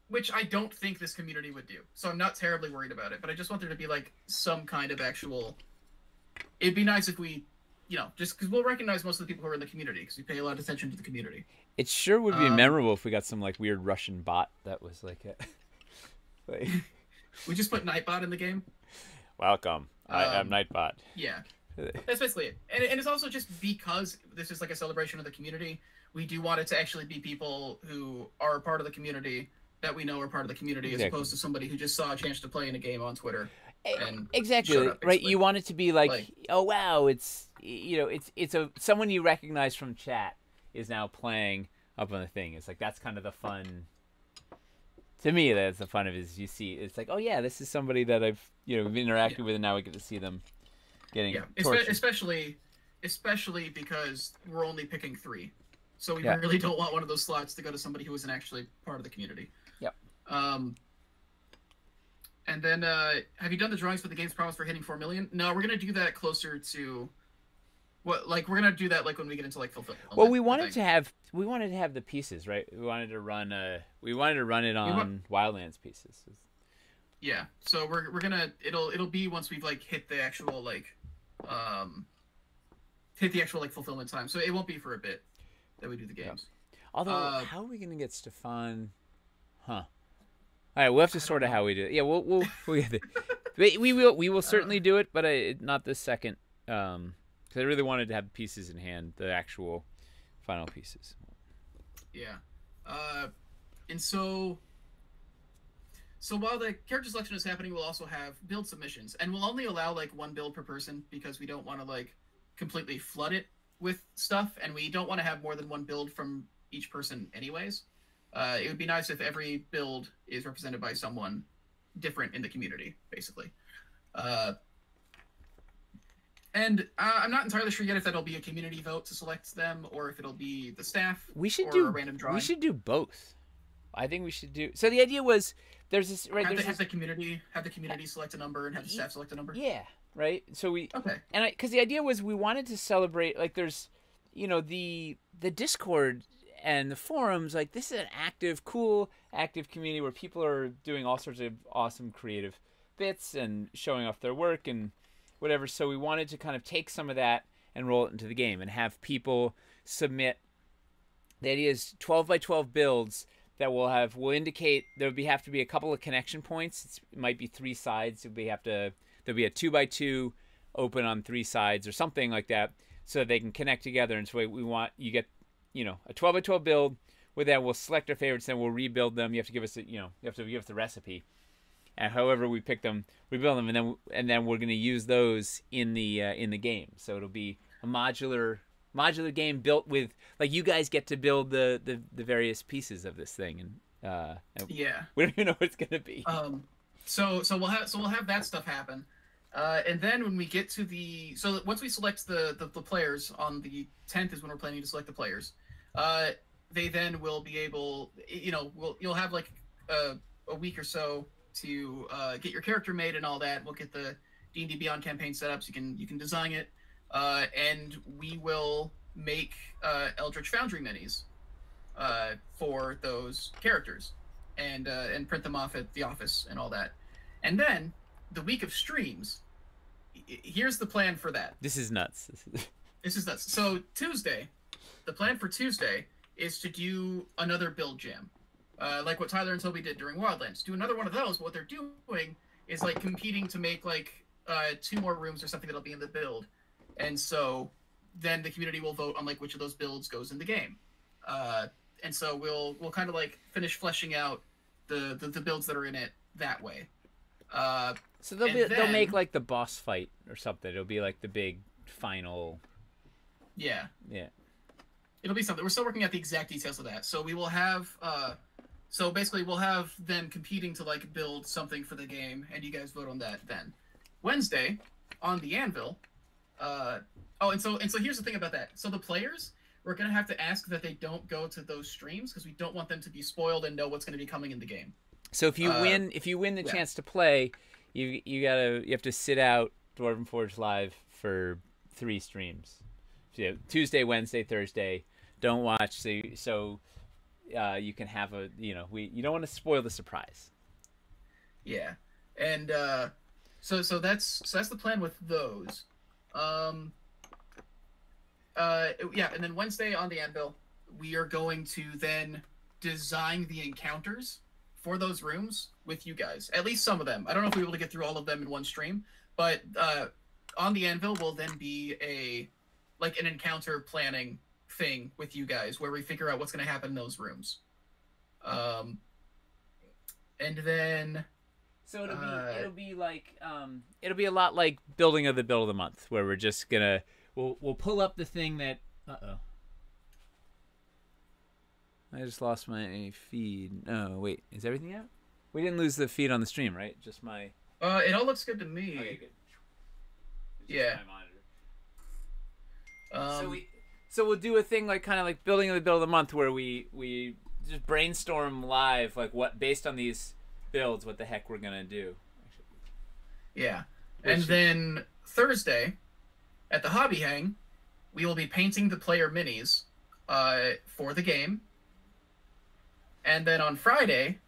which I don't think this community would do. So I'm not terribly worried about it, but I just want there to be like some kind of actual. It'd be nice if we, just because we'll recognize most of the people who are in the community because we pay a lot of attention to the community. It sure would be memorable if we got some like weird Russian bot that was like like... We just put Nightbot in the game. Welcome, I am Nightbot. Yeah. That's basically it. And it's also just because this is like a celebration of the community, we do want it to actually be people who are a part of the community that we know are part of the community, as opposed to somebody who just saw a chance to play in a game on Twitter. And exactly, right? You want it to be like, oh wow, it's someone you recognize from chat is now playing up on the thing. It's like that's kind of the fun. To me, that's the fun of it. Is you see, it's like, oh yeah, this is somebody that I've interacted with, and now we get to see them. Especially because we're only picking 3, so we really don't want one of those slots to go to somebody who isn't actually part of the community. Yep. And then, have you done the drawings for the game's promise for hitting 4 million? No, we're gonna do that closer to what. Like, we're gonna do that like when we get into like fulfillment. Well, we wanted to have the pieces, right? We wanted to run it on Wildlands pieces. Yeah, so we're gonna it'll be once we've like hit the actual fulfillment time. So it won't be for a bit that we do the games. Yeah. Although, how are we gonna get Stefan? Huh. All right, we'll have to sort out how we do it. Yeah, we'll get it. We will certainly do it, but not this second. Because I really wanted to have pieces in hand, the actual final pieces. Yeah, and so while the character selection is happening, we'll also have build submissions, and we'll only allow like 1 build per person because we don't want to like completely flood it with stuff, and we don't want to have more than 1 build from each person anyways. It would be nice if every build is represented by someone different in the community, basically. And I'm not entirely sure yet if that'll be a community vote to select them, or if it'll be the staff, a random drawing. We should do both. I think we should do. So the idea was there's this right. Have the community select a number and have the staff select a number. Yeah. Right. So and because the idea was we wanted to celebrate like there's, the Discord and the forums, like this is an active community where people are doing all sorts of awesome creative bits and showing off their work and whatever. So we wanted to kind of take some of that and roll it into the game and have people submit. The idea is 12 by 12 builds that will indicate there'll have to be a couple of connection points. It might be 3 sides. There'll be a 2 by 2 open on 3 sides or something like that, so they can connect together. And so you get a 12 by 12 build. With that, we'll select our favorites, then we'll rebuild them. You have to give us the recipe, and however we pick them, rebuild them, and then we're going to use those in the game. So it'll be a modular game built with like you guys get to build the various pieces of this thing, and we don't even know what it's going to be. So we'll have that stuff happen. And then when we get to once we select the players on the 10th is when we're planning to select the players. They then will be able, you'll have like a week or so to get your character made and all that. We'll get the D&D Beyond campaign set up so you can design it, and we will make Eldritch Foundry minis for those characters and print them off at the office and all that. And then the week of streams, here's the plan for that. This is nuts. This is nuts. So Tuesday, the plan for Tuesday is to do another build jam, like what Tyler and Toby did during Wildlands. Do another one of those. What they're doing is like competing to make like 2 more rooms or something that'll be in the build, and so then the community will vote on like which of those builds goes in the game, and so we'll kind of like finish fleshing out the builds that are in it that way. So they'll make like the boss fight or something. It'll be like the big final. Yeah. Yeah. It'll be something. We're still working out the exact details of that. So we will have, so basically we'll have them competing to like build something for the game, and you guys vote on that then. Wednesday, on the Anvil, and so here's the thing about that. So the players, we're gonna have to ask that they don't go to those streams because we don't want them to be spoiled and know what's gonna be coming in the game. So if you win the chance to play, you have to sit out Dwarven Forge Live for 3 streams. So, Tuesday, Wednesday, Thursday. Don't watch so you can have a you don't want to spoil the surprise. Yeah, and so that's the plan with those. Yeah, and then Wednesday on the Anvil, we are going to then design the encounters for those rooms with you guys. At least some of them. I don't know if we'll be able to get through all of them in one stream, but on the Anvil will then be an encounter planning thing with you guys where we figure out what's going to happen in those rooms. And then so it'll be a lot like building of the build of the month, where we're just gonna we'll pull up the thing that I just lost my feed. Oh wait, is everything out? We didn't lose the feed on the stream, right? Just my it all looks good to me. Okay, good. Yeah. So we'll do a thing like kind of like building of the build of the month, where we just brainstorm live like what based on these builds what the heck we're gonna do. Yeah, and then Thursday at the Hobby Hang, we will be painting the player minis for the game, and then on Friday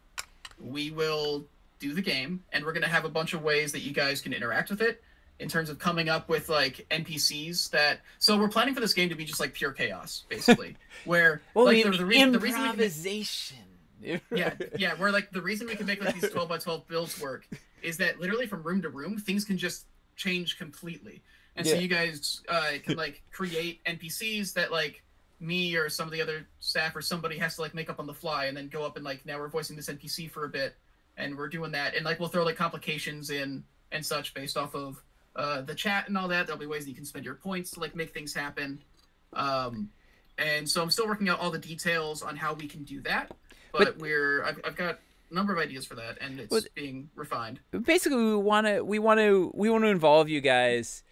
we will do the game, and we're gonna have a bunch of ways that you guys can interact with it. In terms of coming up with like NPCs so we're planning for this game to be just like pure chaos, basically. Where like the reason improvisation. Yeah, where like the reason we can make like these 12x12 builds work is that literally from room to room things can just change completely, and so you guys can like create NPCs that like me or some of the other staff or somebody has to like make up on the fly, and then go up and like now we're voicing this NPC for a bit, and we're doing that, and like we'll throw like complications in and such based off of the chat and all that. There'll be ways that you can spend your points to like make things happen, and so I'm still working out all the details on how we can do that. But I've got a number of ideas for that, and it's being refined. Basically, we want to involve you guys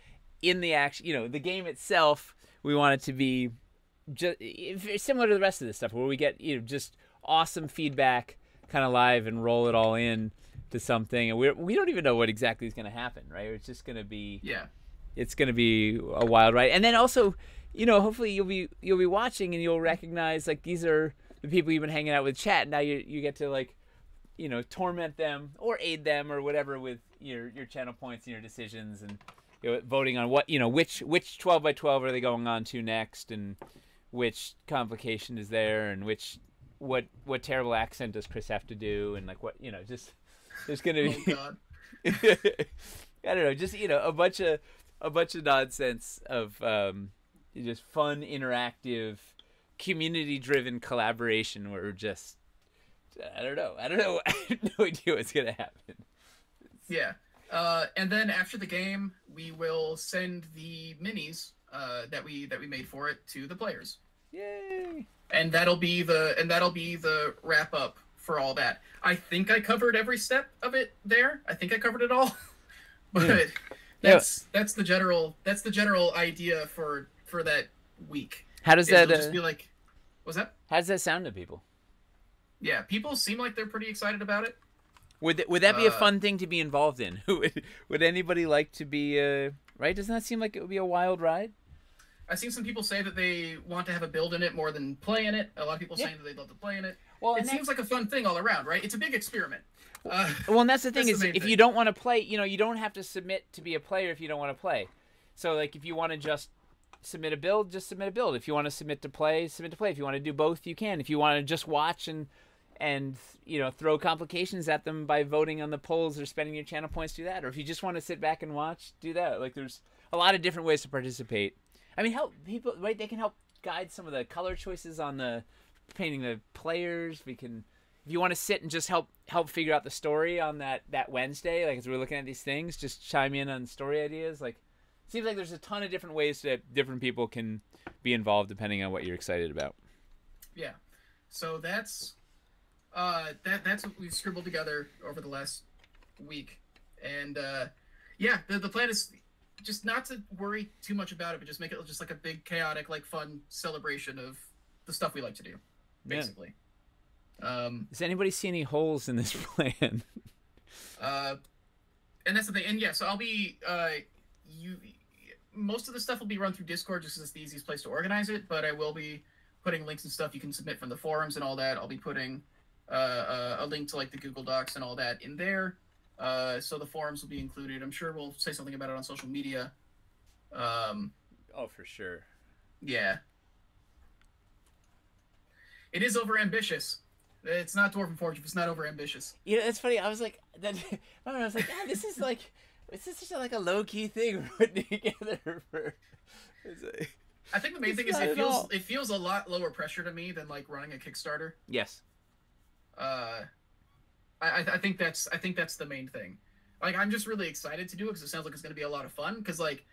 in the action. The game itself. We want it to be just similar to the rest of this stuff, where we get just awesome feedback, kind of live, and roll it all in to something, and we don't even know what exactly is going to happen, right? It's just going to be it's going to be a wild ride, and then also, hopefully you'll be watching and you'll recognize like these are the people you've been hanging out with chat. Now you get to like torment them or aid them or whatever with your channel points and your decisions, and voting on what which 12x12 are they going on to next, and which complication is there, and what terrible accent does Chris have to do, and like what just. There's gonna be, God. I don't know, just a bunch of nonsense of just fun, interactive, community-driven collaboration where we're just I don't know, I have no idea what's gonna happen. Yeah, and then after the game, we will send the minis that we made for it to the players. Yay! And that'll be the wrap up for all that. I think I covered every step of it there. I think I covered it all. But that's the general idea for that week. How does that just be like, what's that? How does that sound to people? Yeah, people seem like they're pretty excited about it. Would that be a fun thing to be involved in? Would anybody like to be right? Doesn't that seem like it would be a wild ride? I've seen some people say that they want to have a build in it more than play in it. A lot of people saying that they'd love to play in it. Well, it seems like a fun thing all around, right? It's a big experiment. Well, and that's the thing if you don't want to play, you don't have to submit to be a player if you don't want to play. So, like, if you want to just submit a build, just submit a build. If you want to submit to play, submit to play. If you want to do both, you can. If you want to just watch and throw complications at them by voting on the polls or spending your channel points, do that. Or if you just want to sit back and watch, do that. Like, there's a lot of different ways to participate. I mean, help people, right? They can help guide some of the color choices on the painting the players. We can, if you want to sit and just help figure out the story on that Wednesday, like as we're looking at these things, just chime in on story ideas. Like, it seems like there's a ton of different ways that different people can be involved depending on what you're excited about. Yeah. So that's that's what we've scribbled together over the last week. And yeah, the plan is just not to worry too much about it, but just make it just like a big chaotic, like fun celebration of the stuff we like to do, basically. Yeah. Does anybody see any holes in this plan? And that's the thing. And yeah, so I'll be most of the stuff will be run through Discord just because it's the easiest place to organize it, but I will be putting links and stuff you can submit from the forums and all that. I'll be putting a link to like the Google Docs and all that in there. So the forums will be included. I'm sure we'll say something about it on social media. Oh, for sure. Yeah. It is overambitious. It's not Dwarven Forge if it's not overambitious. Yeah, that's funny. I was like, this is like, this is just like a low key thing we're putting together for. I think the main thing is it feels a lot lower pressure to me than like running a Kickstarter. Yes. I think that's the main thing. Like, I'm just really excited to do it because it sounds like it's going to be a lot of fun. Because like,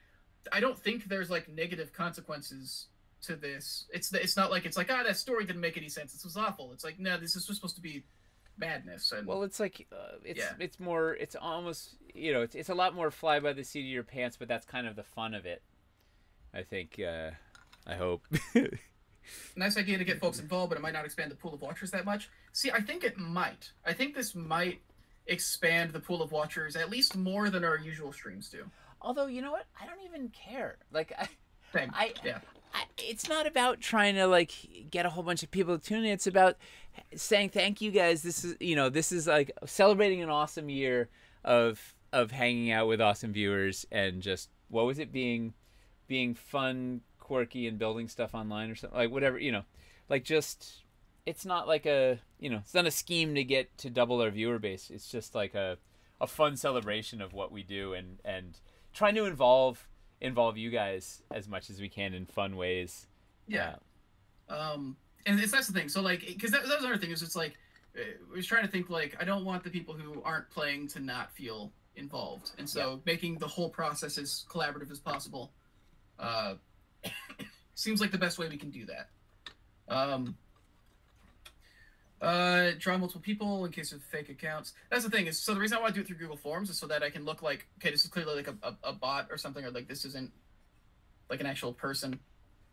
I don't think there's like negative consequences to this. It's not like it's like, that story didn't make any sense. This was awful. It's like, no, this is just supposed to be madness. And well, it's like it's more, it's almost, it's a lot more fly by the seat of your pants, but that's kind of the fun of it. I think. I hope. Nice idea to get folks involved, but it might not expand the pool of watchers that much. See, I think it might. I think this might expand the pool of watchers at least more than our usual streams do. Although, you know what? I don't even care. Like, Yeah. It's not about trying to like get a whole bunch of people to tune in. It's about saying thank you guys. This is like celebrating an awesome year of hanging out with awesome viewers and just what was it being fun, quirky, and building stuff online or something, like whatever, like just, it's not like it's not a scheme to get to double our viewer base. It's just like a fun celebration of what we do and trying to involve you guys as much as we can in fun ways. Yeah. And that's the thing. So like, because that was another thing, is it's like, I was trying to think like, I don't want the people who aren't playing to not feel involved. And so making the whole process as collaborative as possible seems like the best way we can do that. Draw multiple people in case of fake accounts. That's the thing, is so the reason I want to do it through Google Forms is so that I can look like, okay, this is clearly like a bot or something, or like this isn't like an actual person.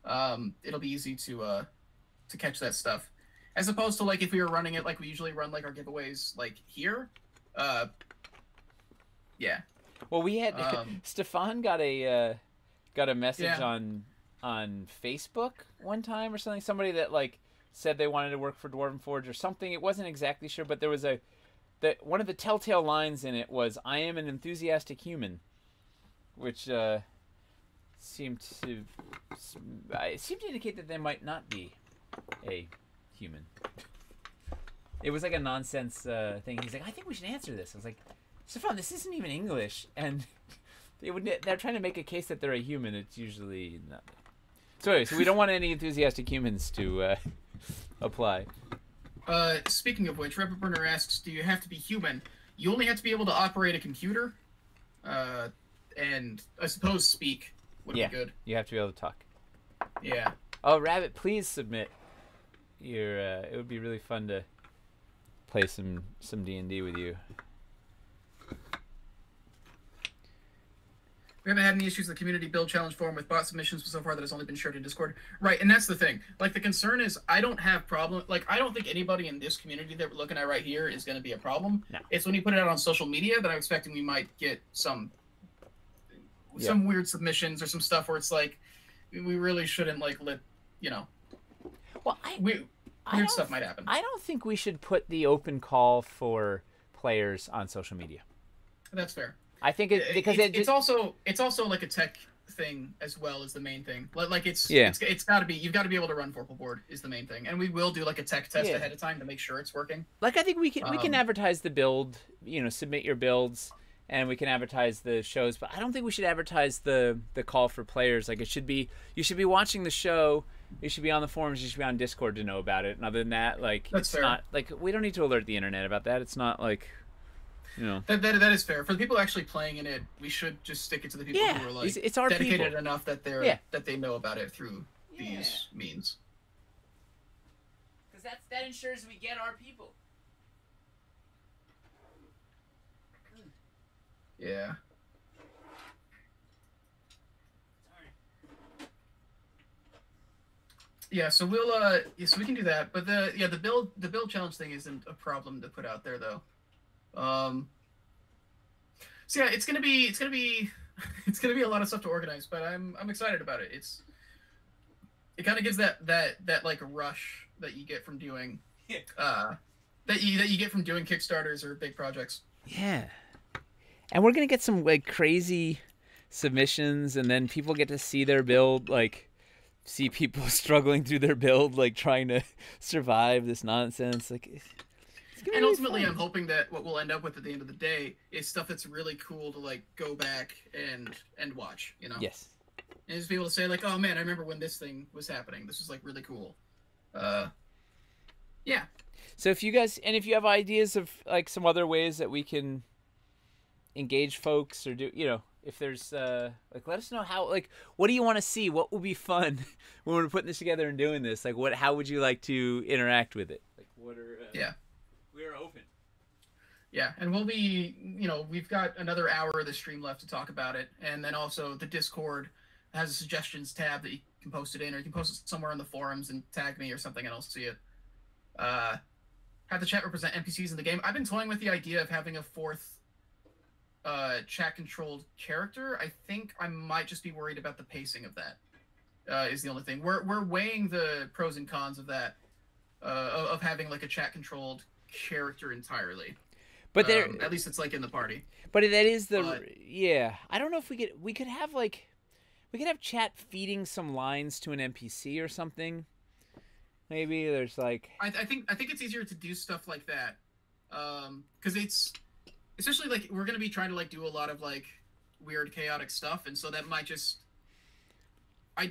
It'll be easy to catch that stuff, as opposed to like if we were running it like we usually run like our giveaways like here. Yeah. Well, we had Stefan got a message on Facebook one time or something. Somebody that like said they wanted to work for Dwarven Forge or something. It wasn't exactly sure, but there was one of the telltale lines in it was, "I am an enthusiastic human," which seemed to indicate that they might not be a human. It was like a nonsense thing. He's like, "I think we should answer this." I was like, "Stefan, this isn't even English," and they're trying to make a case that they're a human. It's usually not. So anyway, so we don't want any enthusiastic humans to apply. Speaking of which, Rabbit Burner asks, do you have to be human? You only have to be able to operate a computer, and I suppose speak would be good. You have to be able to talk. Yeah. Oh, Rabbit, please submit your. It would be really fun to play some D&D with you. We haven't had any issues with the community build challenge forum with bot submissions, but so far that has only been shared in Discord. Right, and that's the thing. Like, the concern is I don't have problem. Like, I don't think anybody in this community that we're looking at right here is going to be a problem. No. It's when you put it out on social media that I'm expecting we might get some weird submissions or some stuff where it's like, we really shouldn't, like, Well, weird stuff might happen. I don't think we should put the open call for players on social media. That's fair. I think because it's also like a tech thing as well is the main thing. Like it's Yeah. it's got to be, you've got to be able to run Vorpal board is the main thing, and we will do like a tech test ahead of time to make sure it's working. Like I think we can advertise the build, submit your builds, and we can advertise the shows, but I don't think we should advertise the call for players. Like it should be, you should be watching the show, you should be on the forums, you should be on Discord to know about it. And other than that, like That's fair. not like we don't need to alert the internet about that. It's not like, that is fair. For the people actually playing in it, we should just stick it to the people who are like it's our dedicated people. enough that that they know about it through these means. Because that ensures we get our people. Yeah. Yeah, so we'll so we can do that, but the build challenge thing isn't a problem to put out there though. So yeah, it's gonna be it's gonna be a lot of stuff to organize, but I'm excited about it. It kind of gives that like rush that you get from doing that you get from doing Kickstarters or big projects. Yeah, and we're gonna get some like crazy submissions, and then people get to see their build, like see people struggling through their build, like trying to survive this nonsense, like. And ultimately, I'm hoping that what we'll end up with at the end of the day is stuff that's really cool to like go back and watch, Yes. And just be able to say like, oh man, I remember when this thing was happening. This was like really cool. Yeah. So if you have ideas of like some other ways that we can engage folks or do, if there's like, let us know how, like, what do you want to see? What will be fun when we're putting this together and doing this? Like, how would you like to interact with it? Like, what are we're open. Yeah, and we'll be, we've got another hour of the stream left to talk about it, and then also the Discord has a suggestions tab that you can post it in, or you can post it somewhere in the forums and tag me or something, and I'll see it. Have the chat represent NPCs in the game. I've been toying with the idea of having a fourth chat-controlled character. I think I might just be worried about the pacing of that. Is the only thing. We're weighing the pros and cons of that, of having like a chat-controlled character entirely, but there at least it's like in the party. But that is I don't know if we could have chat feeding some lines to an NPC or something. Maybe there's like I think it's easier to do stuff like that, because it's especially like we're gonna be trying to like do a lot of like weird chaotic stuff, and so that might just I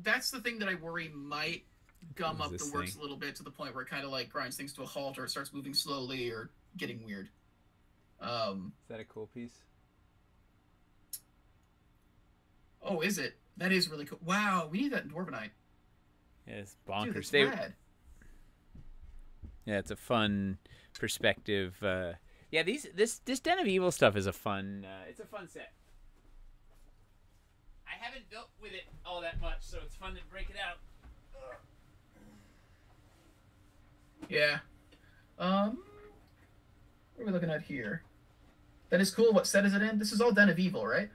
that's the thing that I worry might gum up the works a little bit to the point where it kind of like grinds things to a halt, or it starts moving slowly or getting weird. Is that a cool piece? Oh, is it? That is really cool. Wow, we need that in Dwarvenite. Yeah, it's bonkers. Dude, rad. Yeah, it's a fun perspective. Yeah, this Den of Evil stuff is a fun. It's a fun set. I haven't built with it all that much, so it's fun to break it out. Yeah. What are we looking at here? That is cool. What set is it in? This is all Den of Evil, right?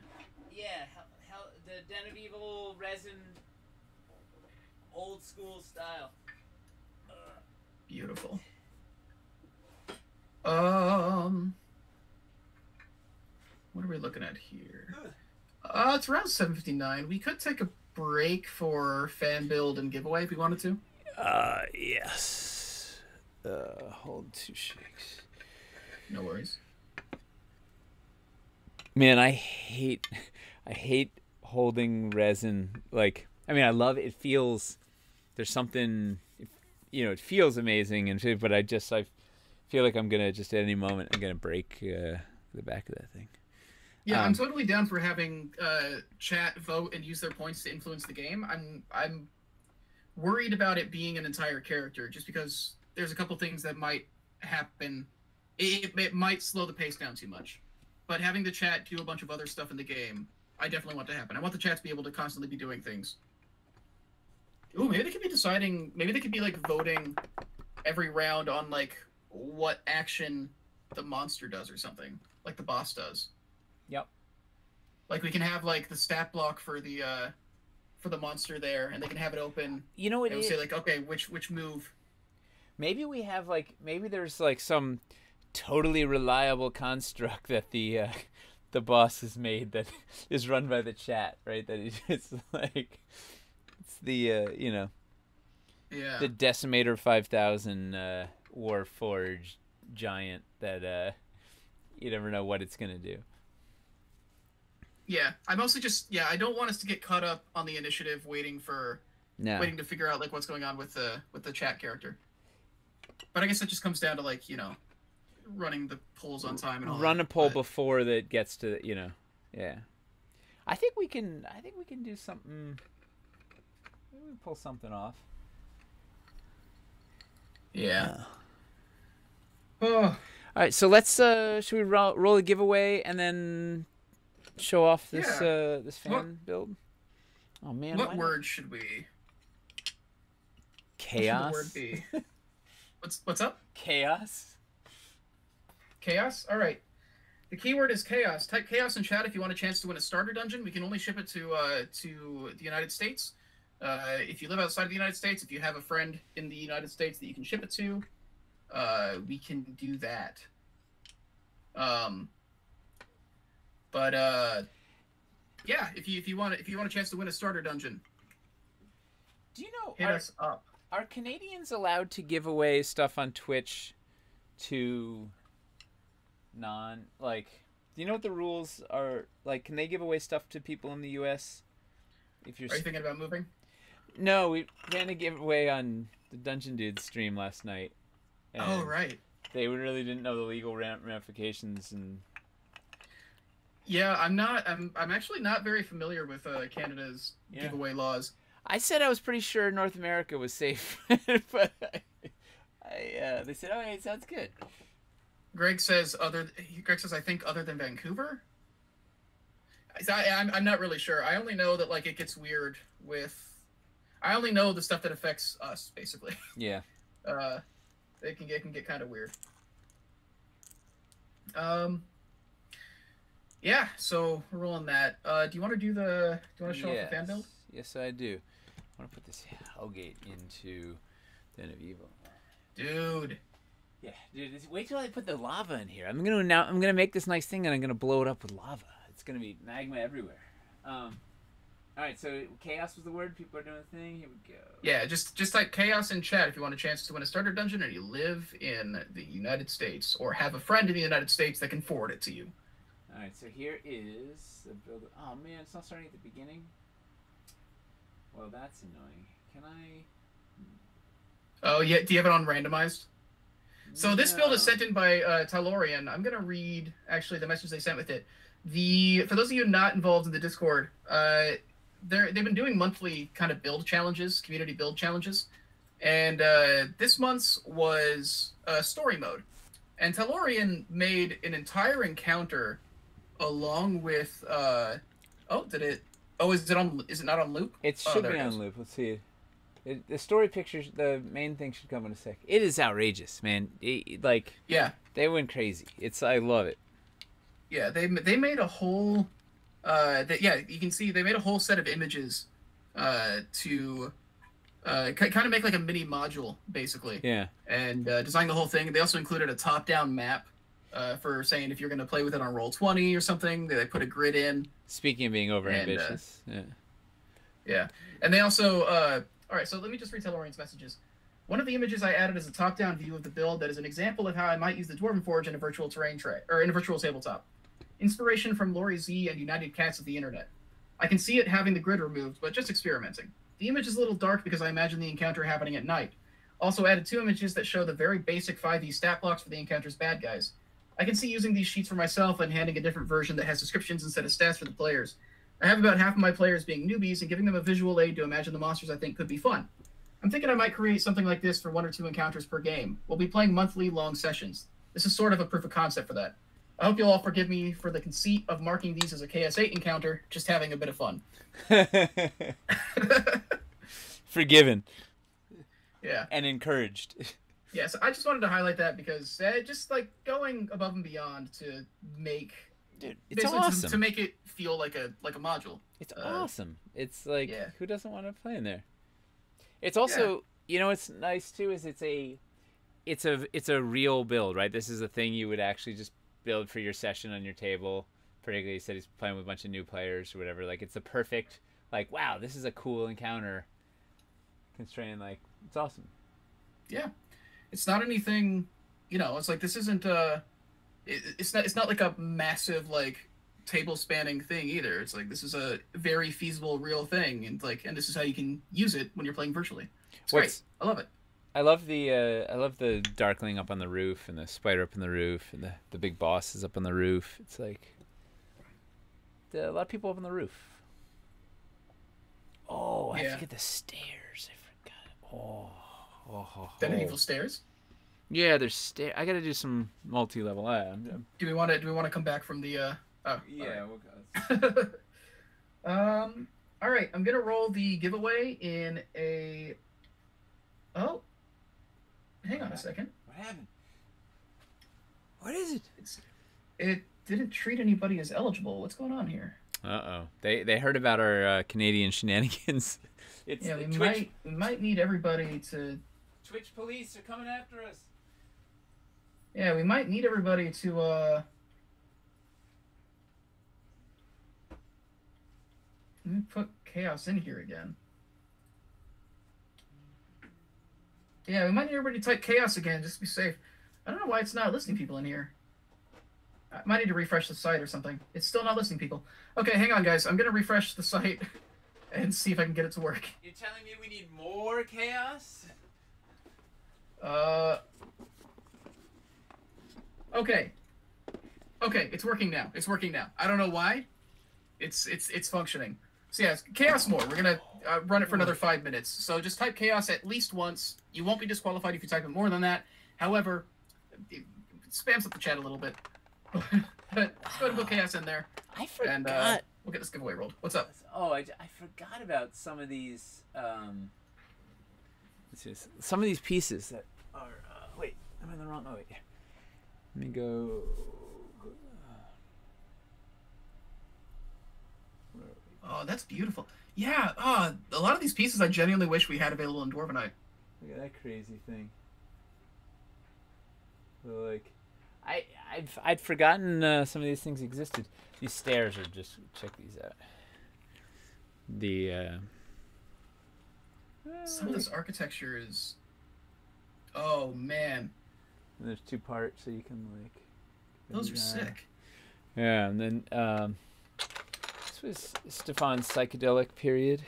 Yeah, the Den of Evil resin, old school style. Beautiful. What are we looking at here? It's around 7:59. We could take a break for fan build and giveaway if we wanted to. Yes. Hold 2 shakes. No worries. Man, I hate holding resin. Like, I mean, I love it. It feels, there's something, it feels amazing, but I feel like I'm gonna just at any moment I'm gonna break the back of that thing. Yeah, I'm totally down for having chat vote and use their points to influence the game. I'm worried about it being an entire character, just because there's a couple things that might happen. It might slow the pace down too much. But having the chat do a bunch of other stuff in the game, I definitely want to happen. I want the chat to be able to constantly be doing things. Ooh, maybe they could be deciding, maybe they could be like voting every round on like what action the monster does or something, like the boss does. Yep. Like we can have like the stat block for the monster there, and they can have it open. You know what? It would say like, okay, which move. Maybe we have like, maybe there's like some totally reliable construct that the the boss is made that is run by the chat, right? That it's like it's the the Decimator 5000 Warforged giant that you never know what it's gonna do. Yeah, I mostly just I don't want us to get caught up on the initiative, waiting to figure out like what's going on with the chat character. But I guess it just comes down to like running the polls on time and all. Run a poll before that gets to yeah. I think we can do something. Maybe we pull something off. Yeah. Oh. All right, so let's should we roll a giveaway and then show off this this fan build? Oh man, what word should we? Chaos. What should the word be? What's up? Chaos. Chaos. All right. The keyword is chaos. Type chaos in chat if you want a chance to win a starter dungeon. We can only ship it to the United States. If you live outside of the United States, if you have a friend in the United States that you can ship it to, we can do that. Yeah, if you want a chance to win a starter dungeon, do you know? Hit us up. Are Canadians allowed to give away stuff on Twitch to do you know what the rules are? Like, can they give away stuff to people in the U.S.? Are you thinking about moving? No, we ran a giveaway on the Dungeon Dudes stream last night. Oh, right. They really didn't know the legal ramifications and. Yeah, I'm actually not very familiar with Canada's giveaway laws. I said I was pretty sure North America was safe, but they said, "Oh, hey, it sounds good." Greg says I think other than Vancouver. I'm not really sure. I only know that like it gets weird with. I only know the stuff that affects us, basically. Yeah. It can get kind of weird. Yeah, so we're rolling that. Do you want to show off the fan build? Yes, I do. I want to put this Hellgate into Den of Evil. Dude. Yeah, dude. Wait till I put the lava in here. I'm gonna make this nice thing and I'm gonna blow it up with lava. It's gonna be magma everywhere. All right, so chaos was the word. People are doing the thing. Here we go. Yeah, just type chaos in chat if you want a chance to win a starter dungeon and you live in the United States or have a friend in the United States that can forward it to you. All right, so here is the build. Oh man, it's not starting at the beginning. Well, that's annoying. Can I? Oh yeah, do you have it on randomized? So this build is sent in by Tylorian. I'm gonna read actually the message they sent with it. For those of you not involved in the Discord, they've been doing monthly kind of build challenges, community build challenges, and this month's was story mode. And Tylorian made an entire encounter along with is it not on loop? It should be on loop. Let's see. The story pictures, the main thing should come in a sec. It is outrageous, man. They went crazy. I love it. Yeah, they made a whole you can see they made a whole set of images to kind of make like a mini module basically. Yeah. And design the whole thing. They also included a top-down map for saying if you're going to play with it on Roll20 or something. They put a grid in. Speaking of being overambitious. Yeah. And they also all right, so let me just read Tylorian's messages. One of the images I added is a top-down view of the build that is an example of how I might use the Dwarven Forge in a virtual terrain in a virtual tabletop. Inspiration from Lori Z and United Cats of the Internet. I can see it having the grid removed, but just experimenting. The image is a little dark because I imagine the encounter happening at night. Also added 2 images that show the very basic 5e stat blocks for the encounter's bad guys. I can see using these sheets for myself and handing a different version that has descriptions instead of stats for the players. I have about half of my players being newbies and giving them a visual aid to imagine the monsters I think could be fun. I'm thinking I might create something like this for 1 or 2 encounters per game. We'll be playing monthly long sessions. This is sort of a proof of concept for that. I hope you'll all forgive me for the conceit of marking these as a KS8 encounter, just having a bit of fun. Forgiven. Yeah. And encouraged. Yeah, so I just wanted to highlight that because just like going above and beyond to make... Dude, it's awesome. To make it feel like a module. It's awesome. It's like, who doesn't want to play in there? It's also, what's nice too is it's a real build, right? This is a thing you would actually just build for your session on your table. particularly he said he's playing with a bunch of new players or whatever. Like it's the perfect, like, wow, this is a cool encounter. Constrained, like, it's awesome. Yeah, it's not anything, you know. It's like this isn't it's not like a massive like table spanning thing either. It's like this is a very feasible real thing, and this is how you can use it when you're playing virtually. It's great. I love it. I love the Darkling up on the roof and the spider up on the roof and the big boss is up on the roof. It's like a lot of people up on the roof. Oh, I forget the stairs. I forgot. Dead and Evil stairs. Yeah, there's stairs. I got to do some multi-level. Do we want to come back from the? Oh, yeah. Right. We'll go. All right. I'm gonna roll the giveaway in a. Oh. Hang on a second. What happened? What is it? It didn't treat anybody as eligible. What's going on here? Uh-oh. They heard about our Canadian shenanigans. We might need everybody to. Twitch police are coming after us. Yeah, we might need everybody to. Let me put Chaos in here again. Yeah, we might need everybody to type Chaos again, just to be safe. I don't know why it's not listing people in here. I might need to refresh the site or something. It's still not listing people. Okay, hang on, guys. I'm going to refresh the site and see if I can get it to work. You're telling me we need more Chaos? Okay. Okay, it's working now. It's working now. I don't know why. It's functioning. So yeah, Chaos more. We're going to run it for another 5 minutes. So just type Chaos at least once. You won't be disqualified if you type it more than that. However, it spams up the chat a little bit. But let's go ahead and put Chaos in there. I forgot. And we'll get this giveaway rolled. What's up? Oh, I forgot about some of these. Some of these pieces that are. Wait, I'm in the wrong. Oh wait. Let me go. Oh, that's beautiful. Yeah. A lot of these pieces I genuinely wish we had available in Dwarvenite. Look at that crazy thing. So, like, I'd forgotten some of these things existed. These stairs are just, check these out. Some of this architecture is. Oh man. And there's 2 parts, so you can like. Those are sick. Yeah, and then this was Stefan's psychedelic period.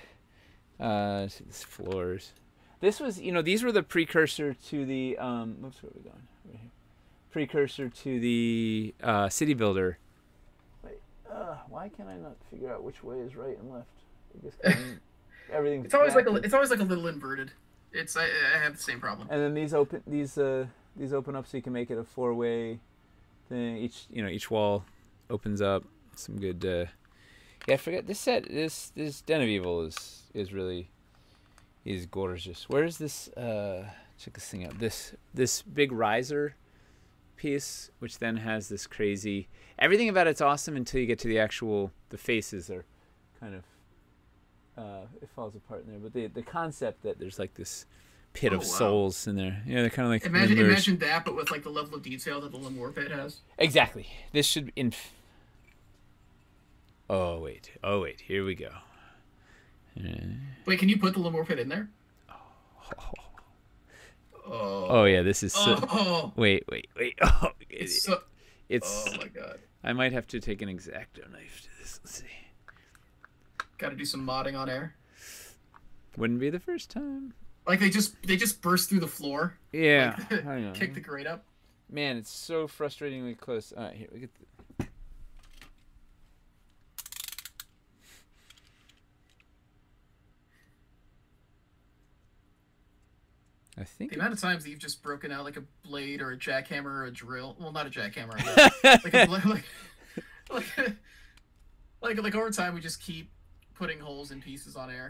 These floors. This was, these were the precursor to the. Whoops, where are we going? Right here. Precursor to the city builder. Wait, why can I not figure out which way is right and left? I guess everything's. It's always like a little inverted. I have the same problem. And then these open up so you can make it a 4-way thing. Each wall opens up. Some good. Yeah, I forget this set. This Den of Evil is really gorgeous. Where is this? Check this thing out. This big riser piece, which then has this crazy. Everything about it's awesome until you get to the faces are kind of. It falls apart in there, but the concept that there's like this pit of souls in there. Yeah, they're kind of like imagine that, but with like the level of detail that the Lemur pit has. Exactly. This should Oh wait, here we go. Wait, can you put the Lemur pit in there? Oh yeah, this is so. Wait. Oh, it's. Oh my god. I might have to take an X-Acto knife to this. Let's see. Got to do some modding on air. Wouldn't be the first time. Like they just burst through the floor. Yeah. Like, kick the grate up. Man, it's so frustratingly close. All right, here we get. I think the amount of times that you've just broken out like a blade or a jackhammer or a drill. Well, not a jackhammer. Like over time, we just keep putting holes in pieces on air.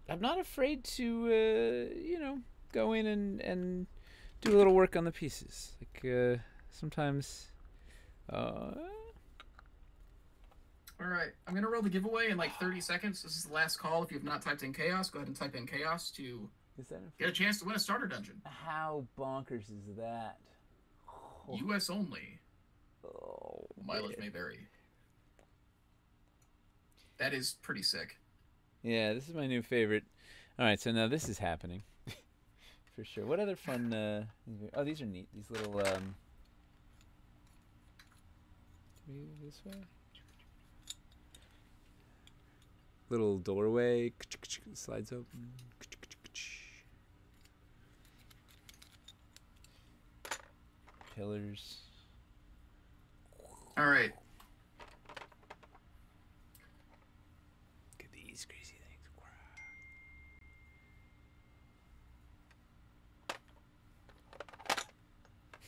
I'm not afraid to go in and do a little work on the pieces. Like sometimes. All right, I'm gonna roll the giveaway in like 30 seconds. This is the last call. If you have not typed in Chaos, go ahead and type in Chaos to get a chance to win a starter dungeon. How bonkers is that? U.S. only. Oh. mileage may vary. That is pretty sick. Yeah, this is my new favorite. All right, so now this is happening. For sure. What other fun... oh, these are neat. These little... this way? Little doorway. Slides open. Pillars. All right. Look at these crazy things.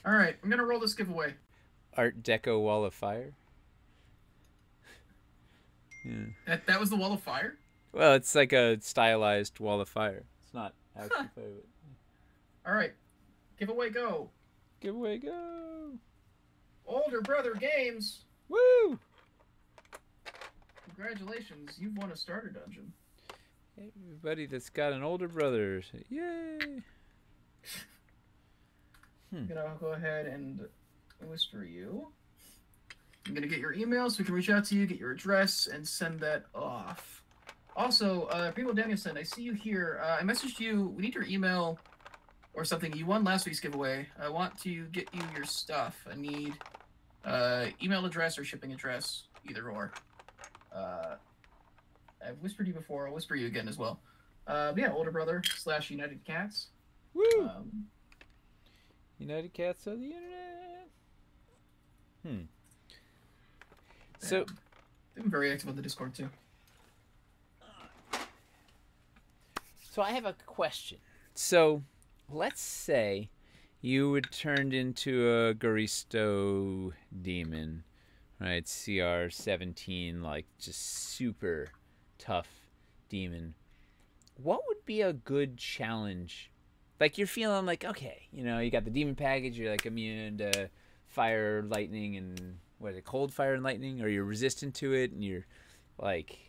All right, I'm gonna roll this giveaway. Art Deco Wall of Fire. Yeah. That was the Wall of Fire? Well, it's like a stylized Wall of Fire. It's not actually fire, but... All right, giveaway go. Giveaway go. Older Brother Games. Woo! Congratulations, you've won a starter dungeon. Everybody that's got an older brother, yay! I'm gonna go ahead and whisper you. I'm gonna get your email so we can reach out to you, get your address, and send that off. Also, Primo Danielson, I see you here. I messaged you. We need your email or something. You won last week's giveaway. I want to get you your stuff. I need email address or shipping address, either or. I've whispered you before. I'll whisper you again as well. Yeah, older brother / United Cats. Woo! United Cats of the Internet. So, I'm very active on the Discord too. So I have a question. So, let's say you were turned into a Garisto demon, right? CR17, like just super tough demon. What would be a good challenge? Like you're feeling like, okay, you know, you got the demon package, you're like immune to fire, lightning, and what is it, cold, fire, and lightning, or you're resistant to it, and you're like,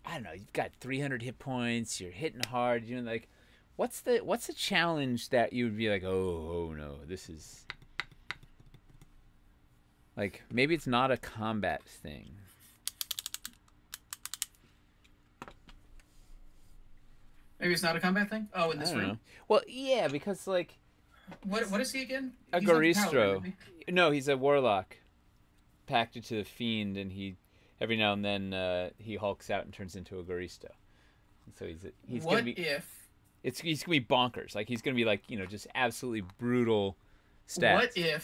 I don't know, you've got 300 hit points, you're hitting hard, you know, like, what's the challenge that you would be like, oh no, this is, like, maybe it's not a combat thing. Maybe it's not a combat thing? Oh, in this room? Know. Well, yeah, because, like... What is he again? A Garistro. No, he's a warlock. Pacted to the fiend, and he... Every now and then, he hulks out and turns into a Garisto. And so he's what gonna be... He's gonna be bonkers. Like, he's gonna be, like, you know, just absolutely brutal stats.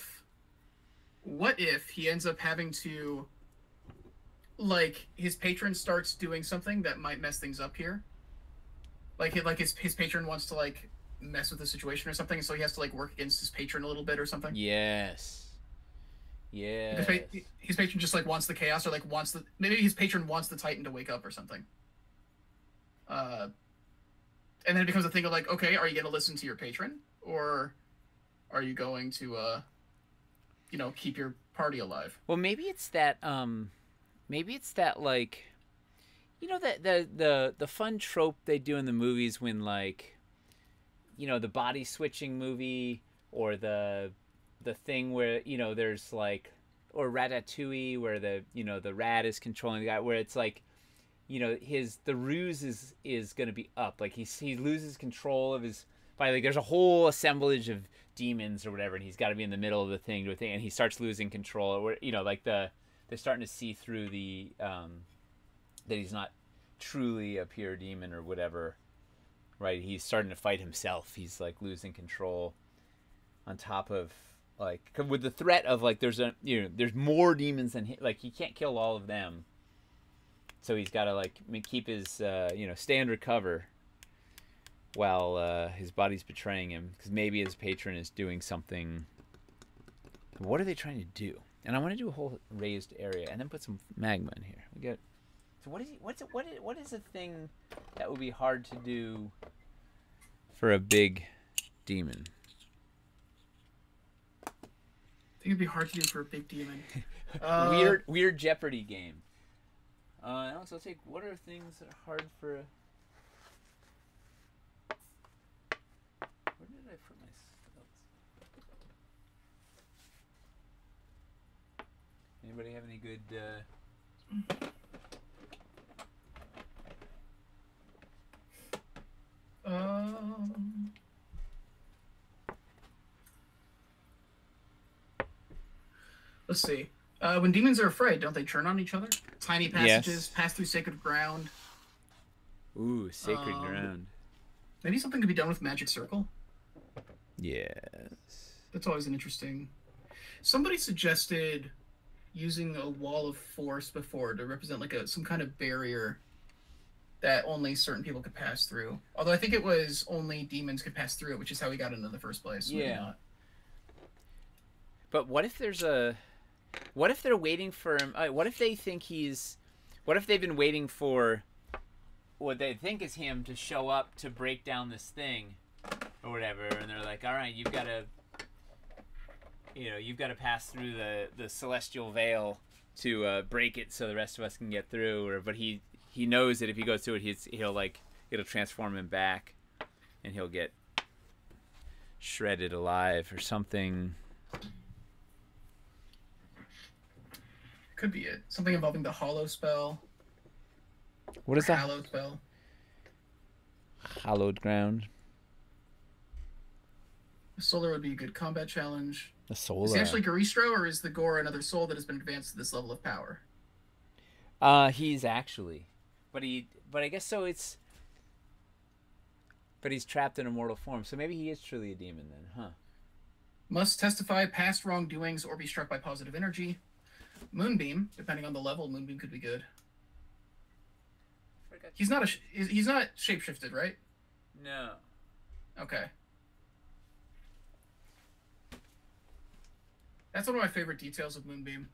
What if he ends up having to... Like, his patron starts doing something that might mess things up here? Like his patron wants to, like, mess with the situation or something, so he has to, like, work against his patron a little bit or something. Yes. Yeah. His patron just, like, wants the chaos, or, like, maybe his patron wants the Titan to wake up or something. And then it becomes a thing of, like, okay, are you going to listen to your patron, or are you going to, you know, keep your party alive? Well, maybe it's that, like... You know that the fun trope they do in the movies when, like, you know, the body switching movie, or the thing where, you know, there's like, or Ratatouille where the rat is controlling the guy, where it's like, you know, the ruse is going to be up, like he loses control of his body, like there's a whole assemblage of demons or whatever, and he's got to be in the middle of the thing and he starts losing control, or, you know, like they're starting to see through the that he's not truly a pure demon or whatever, right? He's starting to fight himself. He's, like, losing control, on top of, like, with the threat of, like, there's more demons than him. Like, he can't kill all of them, so he's got to, like, keep his stay under cover while his body's betraying him, because maybe his patron is doing something. What are they trying to do? And I want to do a whole raised area and then put some magma in here. We get. So what is a thing that would be hard to do for a big demon? I think it'd be hard to do for a big demon. Weird Jeopardy game. Also, take what are things that are hard for a... Where did I put my Anybody have any good? Let's see. When demons are afraid, don't they turn on each other? Tiny passages, pass through sacred ground. Ooh, sacred ground. Maybe something could be done with magic circle. Yes. That's always an interesting. Somebody suggested using a wall of force before to represent like some kind of barrier that only certain people could pass through. Although I think it was only demons could pass through it, which is how we got into the first place. Yeah. Maybe not. But what if there's a? What if they're waiting for him? What if they think he's? What if they've been waiting for what they think is him to show up to break down this thing or whatever, and they're like, all right, you've got to pass through the celestial veil to break it so the rest of us can get through. But he knows that if he goes through it, it'll transform him back, and he'll get shredded alive or something. Could be it. Something involving the hollow spell. What is that? Hallowed spell. Hallowed ground. The solar would be a good combat challenge. The solar. Is he actually Garistro, or is the Gore another soul that has been advanced to this level of power? He's actually, but I guess so. But he's trapped in a mortal form, so maybe he is truly a demon then, huh? Must testify past wrongdoings or be struck by positive energy. Moonbeam, depending on the level, Moonbeam could be good. He's not shapeshifted, right? No. Okay. That's one of my favorite details of Moonbeam.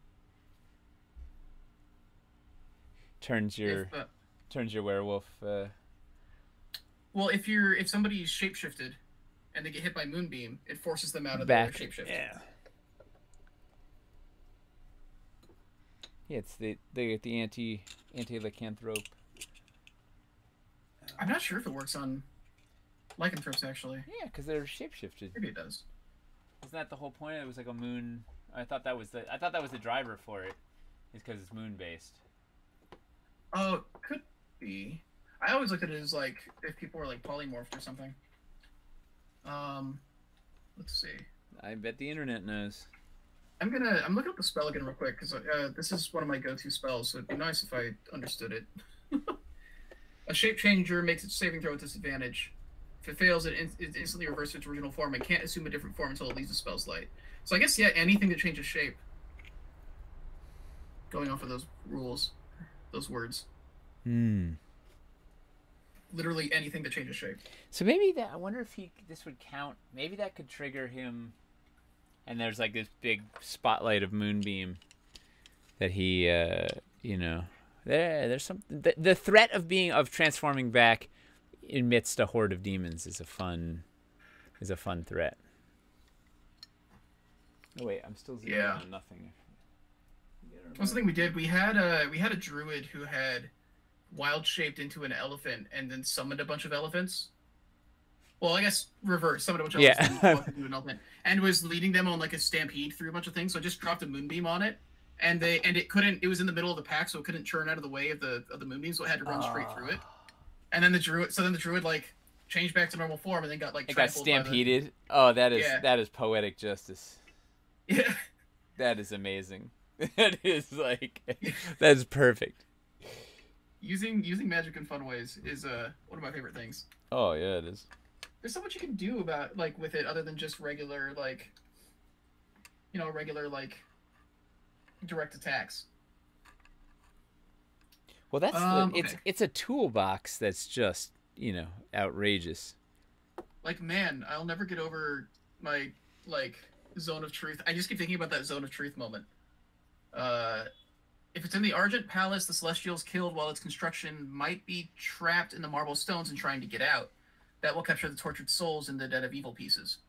Turns your werewolf. Well, if somebody's shapeshifted and they get hit by Moonbeam, it forces them out of their shapeshift. Yeah. Yeah, it's they get the anti-lycanthrope. I'm not sure if it works on lycanthropes actually. Yeah, because they're shapeshifted. Maybe it does. Isn't that the whole point? It was like a moon. I thought that was the driver for it. Is because it's moon based. Oh, could be. I always look at it as like if people were like polymorphed or something. Let's see. I bet the internet knows. I'm looking up the spell again real quick because this is one of my go-to spells, so it'd be nice if I understood it. A shape changer makes its saving throw at disadvantage. If it fails, it instantly reverses its original form and can't assume a different form until it leaves the spell's light. So I guess anything that changes shape. Going off of those rules, those words. Literally anything that changes shape. So maybe I wonder if this would count. Maybe that could trigger him. And there's like this big spotlight of Moonbeam that he, there's some the threat of transforming back amidst a horde of demons is a fun threat. Oh wait, I'm still zooming on nothing. That's the thing we did. We had a druid who had wild shaped into an elephant and then summoned a bunch of elephants. Well, I guess reverse. Summoned a bunch of elephants and walked into an elephant and was leading them on like a stampede through a bunch of things. So I just dropped a moonbeam on it, and it couldn't. It was in the middle of the pack, so it couldn't churn out of the way of the moonbeam, so it had to run straight through it. And then the druid like changed back to normal form, and then got like it got stampeded. Oh, that is poetic justice. Yeah, that is amazing. That is like that is perfect. Using magic in fun ways is one of my favorite things. Oh yeah, it is. There's so much you can do about with it other than just regular direct attacks. Well, that's it's a toolbox that's just outrageous. Man, I'll never get over my zone of truth. I just keep thinking about that zone of truth moment. If it's in the Argent Palace, the Celestials killed while its construction might be trapped in the marble stones and trying to get out. That will capture the tortured souls in the Den of Evil pieces.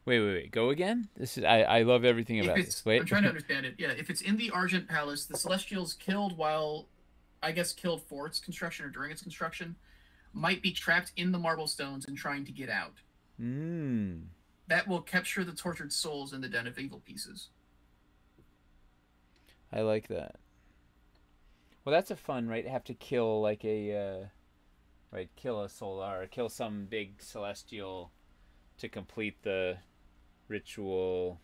Wait. Go again? This is I love everything about this. Wait. I'm trying to understand it. Yeah, if it's in the Argent Palace, the Celestials killed for its construction or during its construction, might be trapped in the marble stones and trying to get out. That will capture the tortured souls in the Den of Evil pieces. I like that. Well, that's a fun, right? Have to kill like a, right? Kill a solar, kill some big celestial to complete the ritual.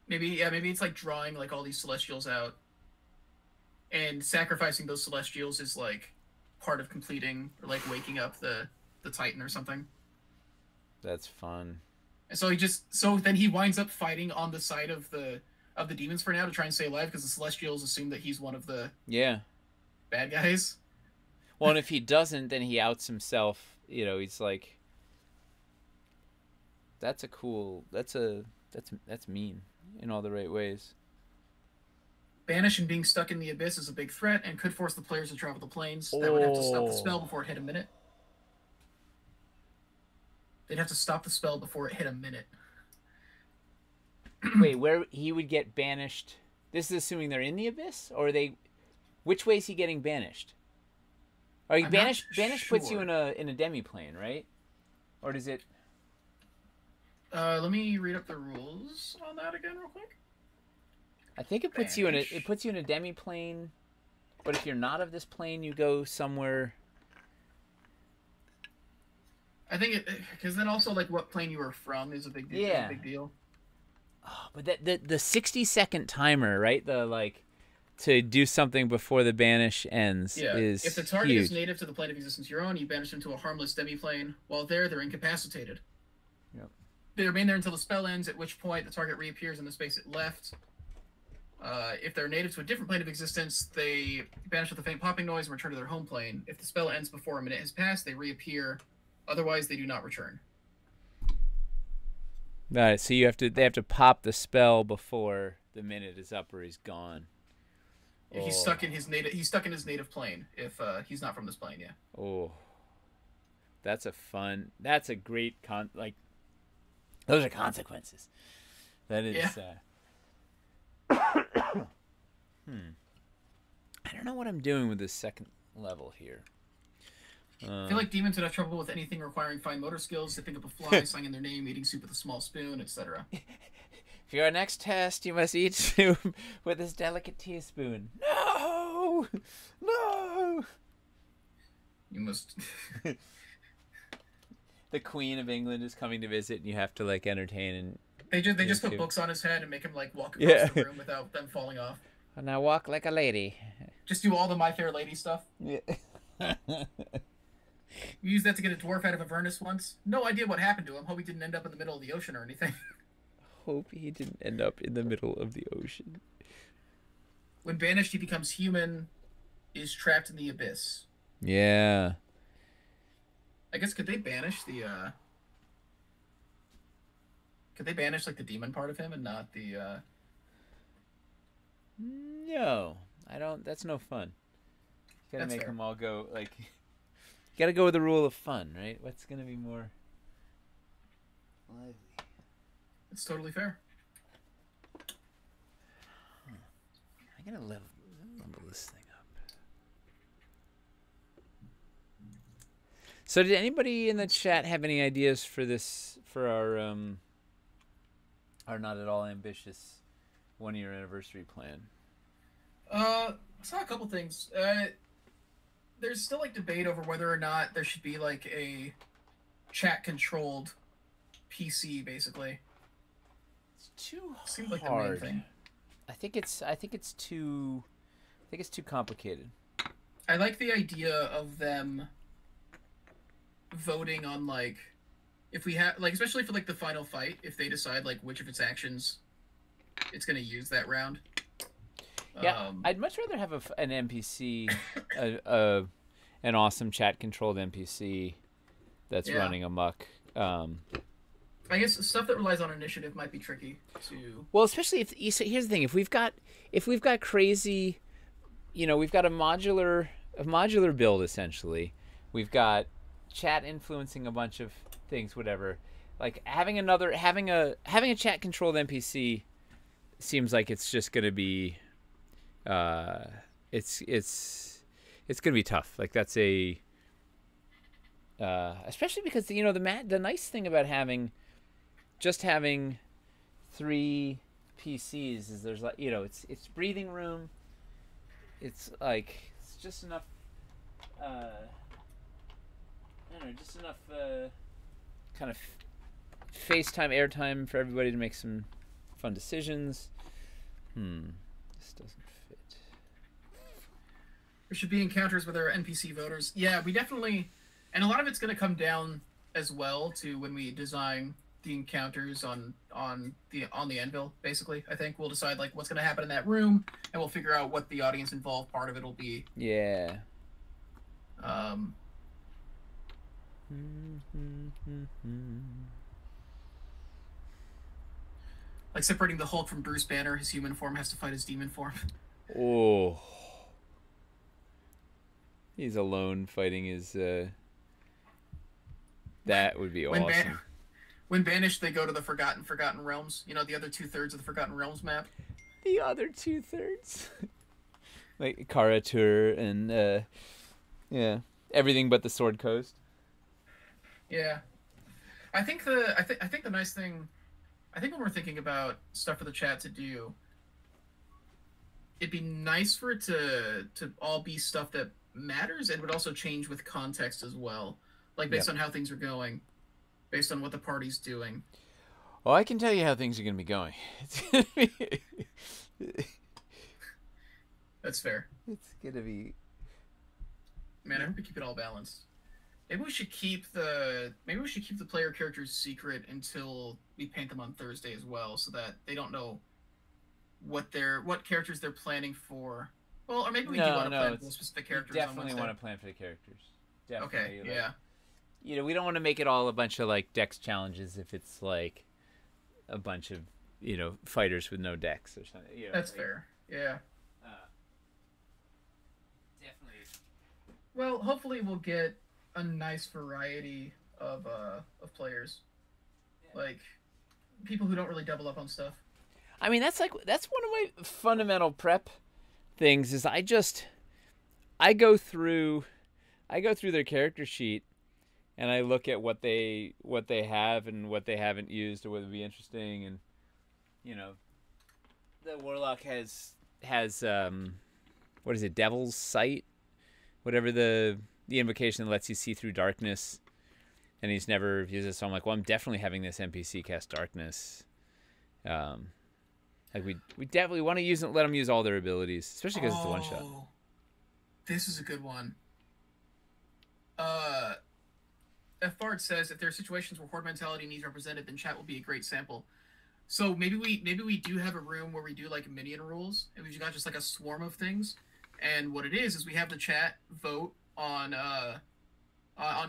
Maybe it's like drawing like all these celestials out, and sacrificing those celestials is like part of completing or like waking up the Titan or something. That's fun. And so then he winds up fighting on the side of the demons for now to try and stay alive because the celestials assume that he's one of the bad guys. Well, and if he doesn't, then he outs himself. You know, he's like, that's mean in all the right ways. Banish and being stuck in the abyss is a big threat and could force the players to travel the planes. That would have to stop the spell before it hit a minute. They'd have to stop the spell before it hit a minute. Wait, where he would get banished? This is assuming they're in the abyss, or are they? Which way is he getting banished? Are you banished? Banished puts you in a demiplane, right? Or does it? Let me read up the rules on that again, real quick. I think it puts you in a demiplane, but if you're not of this plane, you go somewhere. I think it because then also like what plane you were from is a big deal. Yeah. Is a big deal. Oh, but the 60-second timer, right? The like to do something before the banish ends is if the target huge. is native to the plane of existence you're on, you banish them to a harmless demiplane. While there, they're incapacitated. Yep. They remain there until the spell ends, at which point the target reappears in the space it left. If they're native to a different plane of existence, they banish with a faint popping noise and return to their home plane. If the spell ends before a minute has passed, they reappear. Otherwise, they do not return. All right, so they have to pop the spell before the minute is up or he's gone. He's stuck in his native plane. If he's not from this plane, yeah. Oh, that's a great those are consequences. That is. Yeah. I don't know what I'm doing with this second level here. I feel like demons would have trouble with anything requiring fine motor skills. They pick up a fly, sign in their name, eating soup with a small spoon, etc. For your next test, you must eat soup with this delicate teaspoon. No! No! You must... The Queen of England is coming to visit, and you have to, like, entertain and... They just put books on his head and make him, like, walk across the room without them falling off. And now walk like a lady. Just do all the My Fair Lady stuff. Yeah. We used that to get a dwarf out of Avernus once. No idea what happened to him. Hope he didn't end up in the middle of the ocean or anything. Hope he didn't end up in the middle of the ocean. When banished, he becomes human, is trapped in the abyss. Yeah. I guess could they banish the could they banish like the demon part of him and not the No. I don't that's no fun. You gotta make fair. them all go like you gotta go with the rule of fun, right? What's gonna be more lively? It's totally fair. I gotta level this thing up. So did anybody in the chat have any ideas for this for our not at all ambitious 1-year anniversary plan? I saw a couple things. There's still like debate over whether or not there should be like a chat controlled PC basically. It's too Seems like hard. the main thing. I think it's too complicated. I like the idea of them voting on like if we have like especially for like the final fight if they decide like which of its actions it's going to use that round. Yeah, I'd much rather have an NPC, an awesome chat-controlled NPC that's running amok. I guess stuff that relies on initiative might be tricky to. Well, especially if here's the thing: if we've got crazy, we've got a modular build essentially. We've got chat influencing a bunch of things, whatever. Like having a chat-controlled NPC seems like it's just going to be. It's gonna be tough. Like that's especially because the nice thing about having 3 PCs is there's like, you know, it's breathing room. It's like it's just enough. I don't know, just enough kind of FaceTime airtime for everybody to make some fun decisions. This doesn't fit. There should be encounters with our NPC voters. Yeah, we definitely, and a lot of it's going to come down as well to when we design the encounters on the Anvil. Basically, I think we'll decide like what's going to happen in that room, and we'll figure out what the audience involved part of it will be. Yeah. Like separating the Hulk from Bruce Banner, his human form has to fight his demon form. Oh. He's alone fighting his. That would be awesome. When banished, they go to the Forgotten Realms. You know, the other 2/3 of the Forgotten Realms map. The other 2/3. Like Karatur and yeah, everything but the Sword Coast. Yeah, I think the nice thing, I think when we're thinking about stuff for the chat to do, it'd be nice for it to all be stuff that matters and would also change with context as well, like based on how things are going, based on what the party's doing. Well, I can tell you how things are going to be going. It's going to be. That's fair. It's going to be. Man, I hope we keep it all balanced. Maybe we should keep the player characters secret until we paint them on Thursday as well, so that they don't know what characters they're planning for. Well, or maybe we do want to plan for specific characters. Definitely want to plan for the characters. Definitely. Okay. Yeah. You know, we don't want to make it all a bunch of like dex challenges if it's like a bunch of, you know, fighters with no dex or something. You know, that's fair. Yeah. Definitely. Well, hopefully we'll get a nice variety of players, like people who don't really double up on stuff. I mean, that's one of my fundamental prep things. Is I go through their character sheet, and I look at what they have and what they haven't used or what would be interesting, and you know, the warlock has what is it, Devil's Sight, whatever the invocation that lets you see through darkness, and he's never used it. So I'm like, well, I'm definitely having this NPC cast darkness. Like we definitely want to let them use all their abilities, especially because it's a one shot. This is a good one. F. Bard says if there are situations where horde mentality needs represented, then chat will be a great sample. So maybe we do have a room where we do like minion rules, and we've got just like a swarm of things. And what it is we have the chat vote on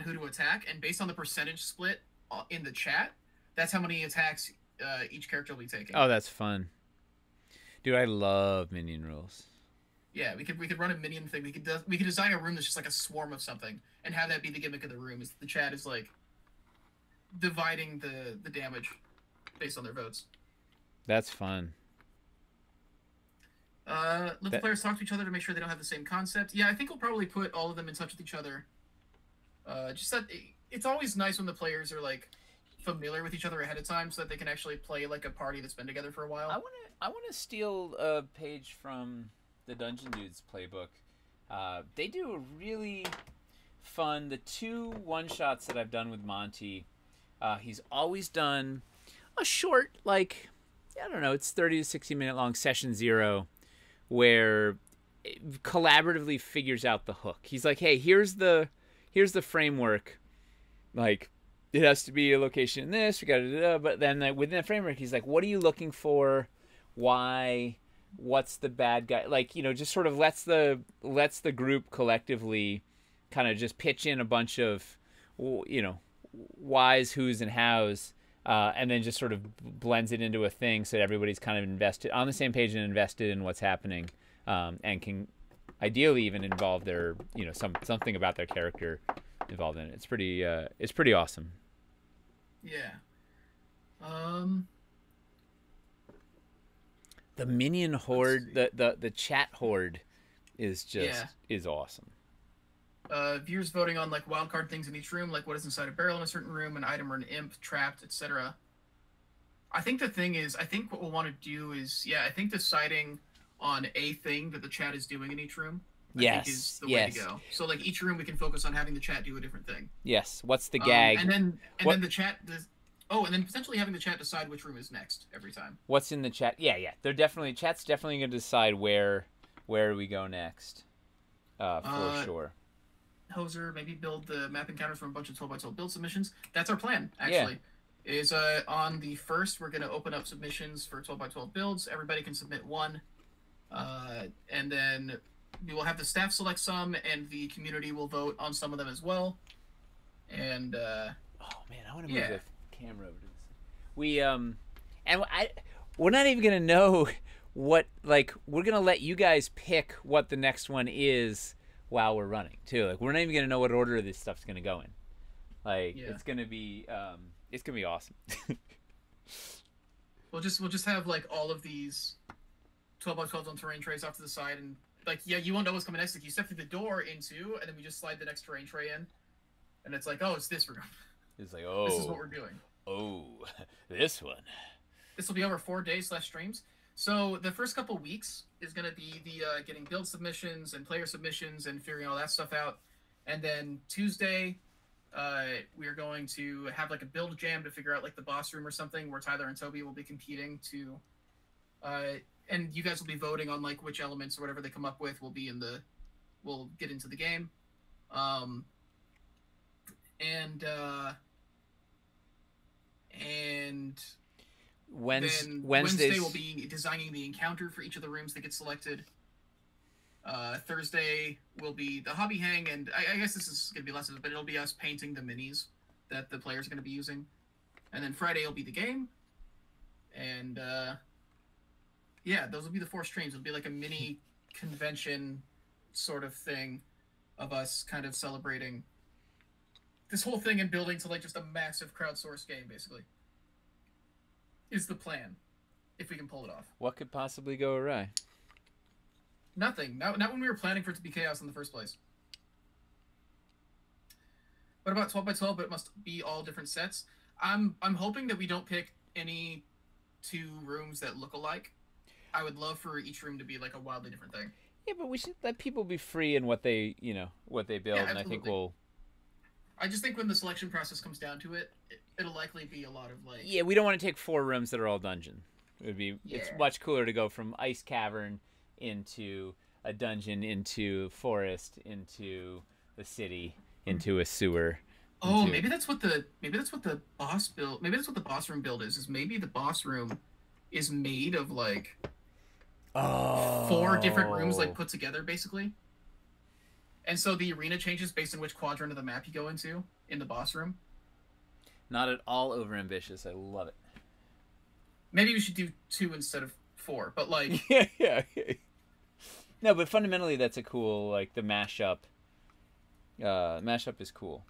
who to attack, and based on the percentage split in the chat, that's how many attacks each character will be taking. Oh, that's fun, dude! I love minion rules. Yeah, we could run a minion thing. We could design a room that's just like a swarm of something, and have that be the gimmick of the room. Is the chat is like dividing the damage based on their votes. That's fun. Let the players talk to each other to make sure they don't have the same concept. Yeah, I think we'll probably put all of them in touch with each other. Just that it's always nice when the players are like familiar with each other ahead of time, so that they can actually play like a party that's been together for a while. I wanna steal a page from the Dungeon Dudes playbook. They do a really fun. The 2 one-shots that I've done with Monty, he's always done a short, like, I don't know, it's 30 to 60 minute long session 0, where it collaboratively figures out the hook. He's like, hey, here's the framework. Like, it has to be a location in this. We got to, but then within the framework, he's like, what are you looking for? Why? What's the bad guy? Like, you know, just sort of lets the group collectively kind of just pitch in a bunch of, you know, whys, whos, and hows, and then just sort of blends it into a thing so that everybody's kind of invested on the same page and invested in what's happening, and can ideally even involve their, you know, something about their character involved in it. It's pretty awesome. Yeah. The minion horde, the chat horde is awesome. Viewers voting on like wildcard things in each room, like what is inside a barrel in a certain room, an item or an imp, trapped, etc. I think the thing is, I think what we'll want to do is, I think deciding on a thing that the chat is doing in each room, I think is the way to go. So like each room we can focus on having the chat do a different thing. Yes. What's the gag? And then the chat does. Oh, and then potentially having the chat decide which room is next every time. What's in the chat? Yeah. Chat's definitely going to decide where we go next. For sure. Hoser, maybe build the map encounters from a bunch of 12x12 build submissions. That's our plan, actually. Yeah. Is on the 1st, we're going to open up submissions for 12x12 builds. Everybody can submit one. And then we will have the staff select some, and the community will vote on some of them as well. And oh man, I want to move the camera over to this. We're not even gonna know what, like, we're gonna let you guys pick what the next one is while we're running too. Like, we're not even gonna know what order this stuff's gonna go in. Like, it's gonna be awesome. We'll just have like all of these 12x12 on terrain trays off to the side, and like, you won't know what's coming next. Like, you step through the door into, and then we just slide the next terrain tray in, and it's like, oh, it's this room. It's like, oh, this is what we're doing. Oh, this one. This will be over 4 days / streams. So the first couple weeks is going to be the getting build submissions and player submissions and figuring all that stuff out. And then Tuesday, we are going to have like a build jam to figure out like the boss room or something, where Tyler and Toby will be competing to, and you guys will be voting on like which elements or whatever they come up with will get into the game. And Wednesday will be designing the encounter for each of the rooms that get selected. Thursday will be the hobby hang, and I guess this is going to be less of it, but it'll be us painting the minis that the players are going to be using. And then Friday will be the game. And those will be the 4 streams. It'll be like a mini convention sort of thing of us kind of celebrating this whole thing and building to like just a massive crowdsourced game, basically. Is the plan, if we can pull it off. What could possibly go awry? Nothing. Not when we were planning for it to be chaos in the first place. What about 12x12? But it must be all different sets. I'm hoping that we don't pick any 2 rooms that look alike. I would love for each room to be like a wildly different thing. Yeah, but we should let people be free in what they build, yeah, and I think we'll. I just think when the selection process comes down to it, it'll likely be a lot of like. Yeah, we don't want to take 4 rooms that are all dungeon. It would be. Yeah. It's much cooler to go from ice cavern into a dungeon, into forest, into the city, into a sewer. Oh, maybe that's what the boss build. Maybe that's what the boss room build is. Is maybe the boss room is made of like 4 different rooms like put together, basically. And so the arena changes based on which quadrant of the map you go into in the boss room. Not at all overambitious. I love it. Maybe we should do 2 instead of 4, but like... yeah. No, but fundamentally that's a cool, like, the mashup. Mashup is cool.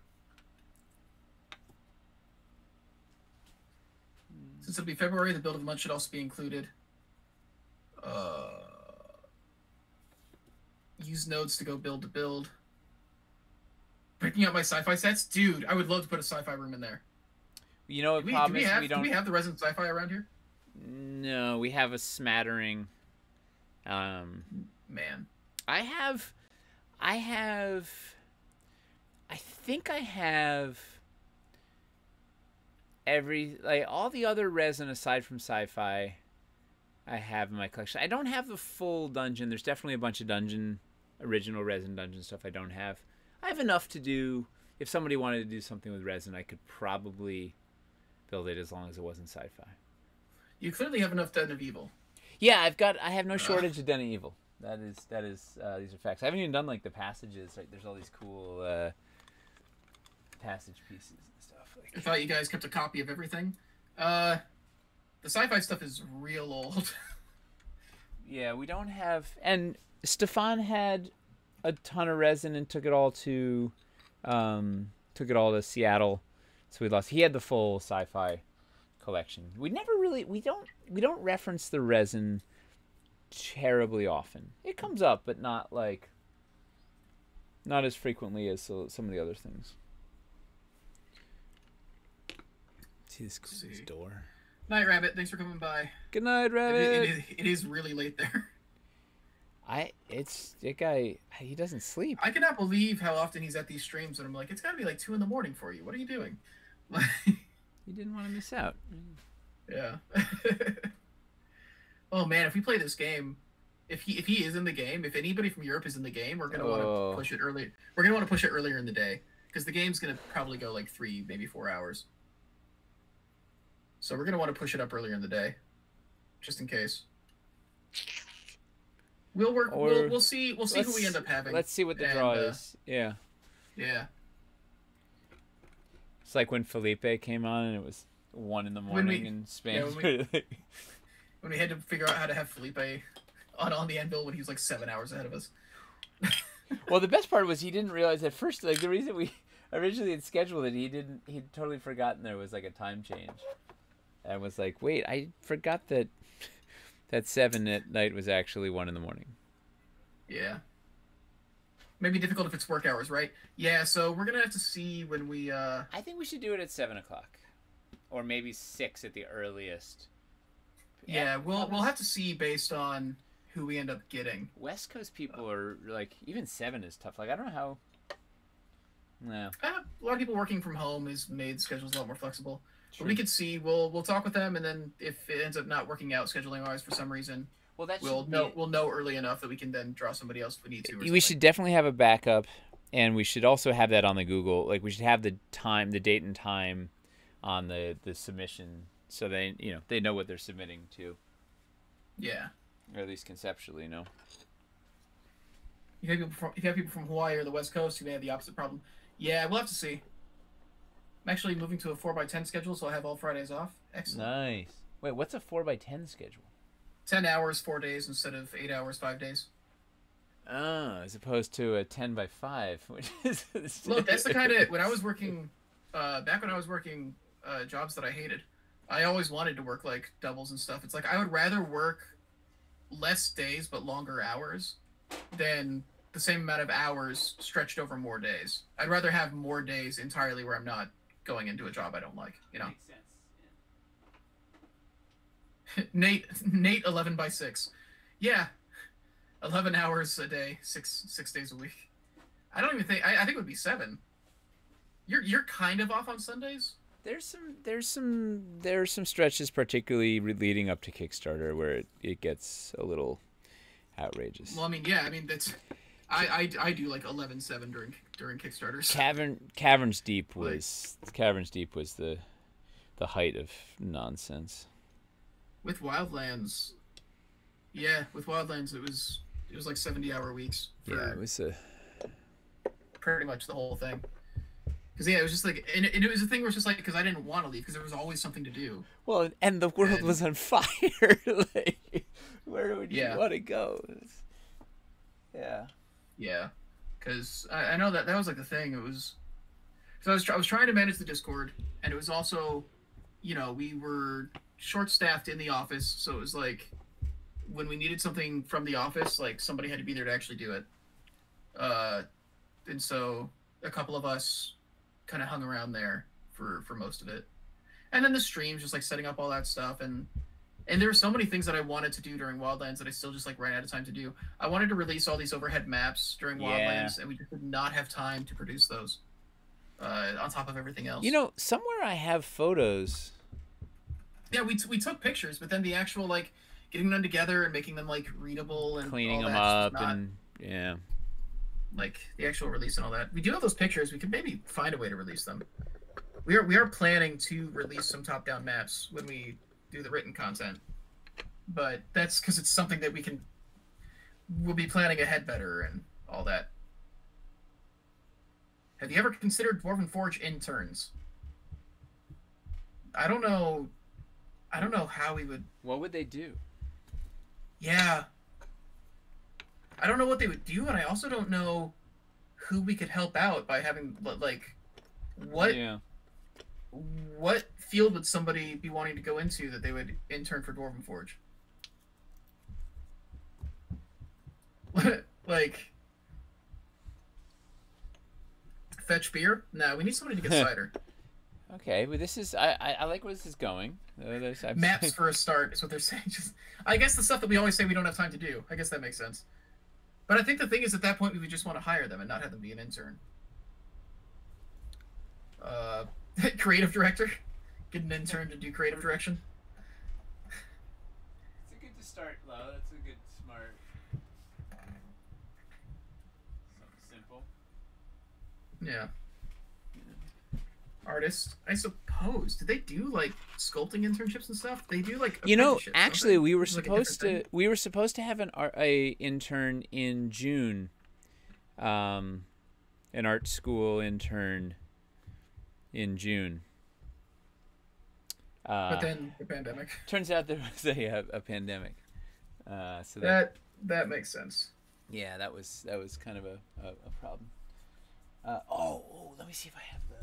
Since it'll be February, the build of the month should also be included. Use nodes to go build to build. Breaking out my sci-fi sets? Dude, I would love to put a sci-fi room in there. You know what problem is? Do we have the resident sci-fi around here? No, we have a smattering. Man. I think I have all the other resin aside from sci-fi I have in my collection. I don't have the full dungeon. There's definitely a bunch of original resin dungeon stuff I don't have. I have enough to do. If somebody wanted to do something with resin, I could probably build it as long as it wasn't sci-fi. You clearly have enough Den of Evil. Yeah, I have no shortage of Den of Evil. That is these are facts. I haven't even done like the passages. Like, there's all these cool passage pieces and stuff. I thought you guys kept a copy of everything. The sci-fi stuff is real old. Yeah, we don't have... And Stefan had a ton of resin and took it all to Seattle. So we lost... He had the full sci-fi collection. We never really... We don't reference the resin terribly often. It comes up, but not as frequently as some of the other things. See this door? Night, Rabbit. Thanks for coming by. Good night, It, Rabbit. it is really late there. That guy, he doesn't sleep. I cannot believe how often he's at these streams, and I'm like, it's got to be like 2 in the morning for you. What are you doing? He didn't want to miss out. Yeah. Oh man, if we play this game, if he is in the game, if anybody from Europe is in the game, we're gonna want to push it early. We're gonna want to push it earlier in the day because the game's gonna probably go like 3, maybe 4 hours. So we're gonna want to push it up earlier in the day, just in case. We'll work. We'll see. We'll see who we end up having. Let's see what the draw is. Yeah. Yeah. It's like when Felipe came on and it was 1 in the morning in Spain. Yeah, when we had to figure out how to have Felipe on the Anvil when he was like 7 hours ahead of us. Well, the best part was he didn't realize at first, like the reason we originally had scheduled it, he'd totally forgotten there was like a time change. And was like, wait, I forgot that 7 at night was actually 1 in the morning. Yeah. Maybe difficult if it's work hours, right? Yeah, so we're gonna have to see when we I think we should do it at 7 o'clock. Or maybe 6 at the earliest. Yeah, we'll have to see based on who we end up getting. West Coast people are like, even 7 is tough. Like, I don't know how. No. A lot of people working from home has made schedules a lot more flexible. True. But we could see. We'll talk with them, and then if it ends up not working out scheduling wise for some reason, well, we'll know early enough that we can then draw somebody else if we need to. We should definitely have a backup, and we should also have that on the Google. Like, we should have the date and time on the submission, so they know what they're submitting to. Yeah. Or at least conceptually, you know. If you have people from Hawaii or the West Coast who may have the opposite problem, yeah, we'll have to see. I'm actually moving to a 4x10 schedule, so I have all Fridays off. Excellent. Nice. Wait, what's a 4x10 schedule? 10 hours, 4 days instead of 8 hours, 5 days. Oh, as opposed to a 10x5, which is... Look, that's the kind of... When I was working... back when I was working jobs that I hated, I always wanted to work, like, doubles and stuff. It's like, I would rather work less days but longer hours than the same amount of hours stretched over more days. I'd rather have more days entirely where I'm not going into a job I don't like, you know? Makes sense. Yeah. Nate 11x6. Yeah. 11 hours a day, 6 days a week. I don't even think I think it would be 7. You're kind of off on Sundays? There's some stretches, particularly leading up to Kickstarter, where it gets a little outrageous. Well, I mean, yeah, I mean that's I do like 11/7 during Kickstarters. Caverns Deep was the height of nonsense. With Wildlands, yeah, it was like 70-hour weeks. Yeah, it was pretty much the whole thing. Because yeah, it was just like, and it was a thing where it's just like, because I didn't want to leave because there was always something to do. Well, and the world was on fire. Like, where would you want to go? Yeah. Yeah, because I know that was like the thing. It was, so I was trying to manage the Discord, and it was also, we were short-staffed in the office, so it was like, when we needed something from the office, like somebody had to be there to actually do it. And so a couple of us kind of hung around there for most of it, and then the streams, just like setting up all that stuff, and there were so many things that I wanted to do during Wildlands that I still just like ran out of time to do. I wanted to release all these overhead maps during Wildlands, and we just did not have time to produce those. On top of everything else, somewhere I have photos. Yeah, we took pictures, but then the actual like getting them together and making them like readable and cleaning all them that, up and yeah. Like the actual release and all that. We do have those pictures. We could maybe find a way to release them. We are planning to release some top-down maps when we do the written content, but that's because it's something that we'll be planning ahead better and all that. Have you ever considered Dwarven Forge interns? I don't know how we would. What would they do? Yeah. I don't know what they would do, and I also don't know who we could help out by having, like, what field would somebody be wanting to go into that they would intern for Dwarven Forge? Like, fetch beer? No, we need somebody to get cider. Okay, but this is I like where this is going. Maps for a start is what they're saying. Just, I guess the stuff that we always say we don't have time to do. I guess that makes sense. But I think the thing is, at that point, we would just want to hire them and not have them be an intern. Creative director? Get an intern to do creative direction? It's a good to start, Lo. That's a good, smart... Something simple. Yeah. Artist, I suppose. Did they do like sculpting internships and stuff? They do like actually we were supposed to have an intern in June, an art school intern in June. But then the pandemic. Turns out there was a pandemic. So that makes sense. Yeah, that was kind of a problem. Let me see if I have the.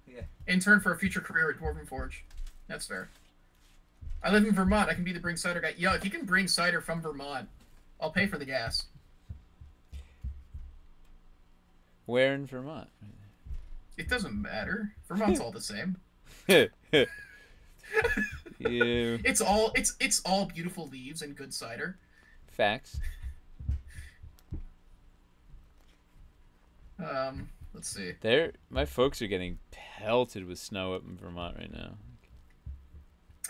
Yeah. Intern for a future career at Dwarven Forge. That's fair. I live in Vermont. I can be the bring cider guy. Yo, if you can bring cider from Vermont, I'll pay for the gas. Where in Vermont? It doesn't matter. Vermont's all the same. Yeah. It's all beautiful leaves and good cider. Facts. Let's see. My folks are getting pelted with snow up in Vermont right now.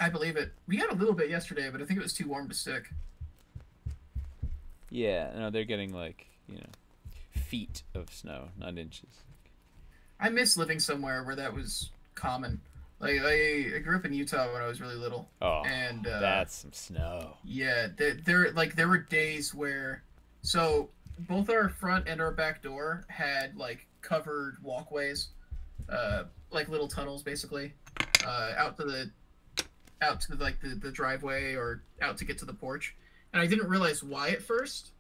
I believe it. We got a little bit yesterday, but I think it was too warm to stick. Yeah, no, they're getting like, feet of snow, not inches. I miss living somewhere where that was common. Like I grew up in Utah when I was really little. Oh, and that's some snow. Yeah, there were days where, so both our front and our back door had like covered walkways, like little tunnels basically, out to the driveway or out to get to the porch. And I didn't realize why at first,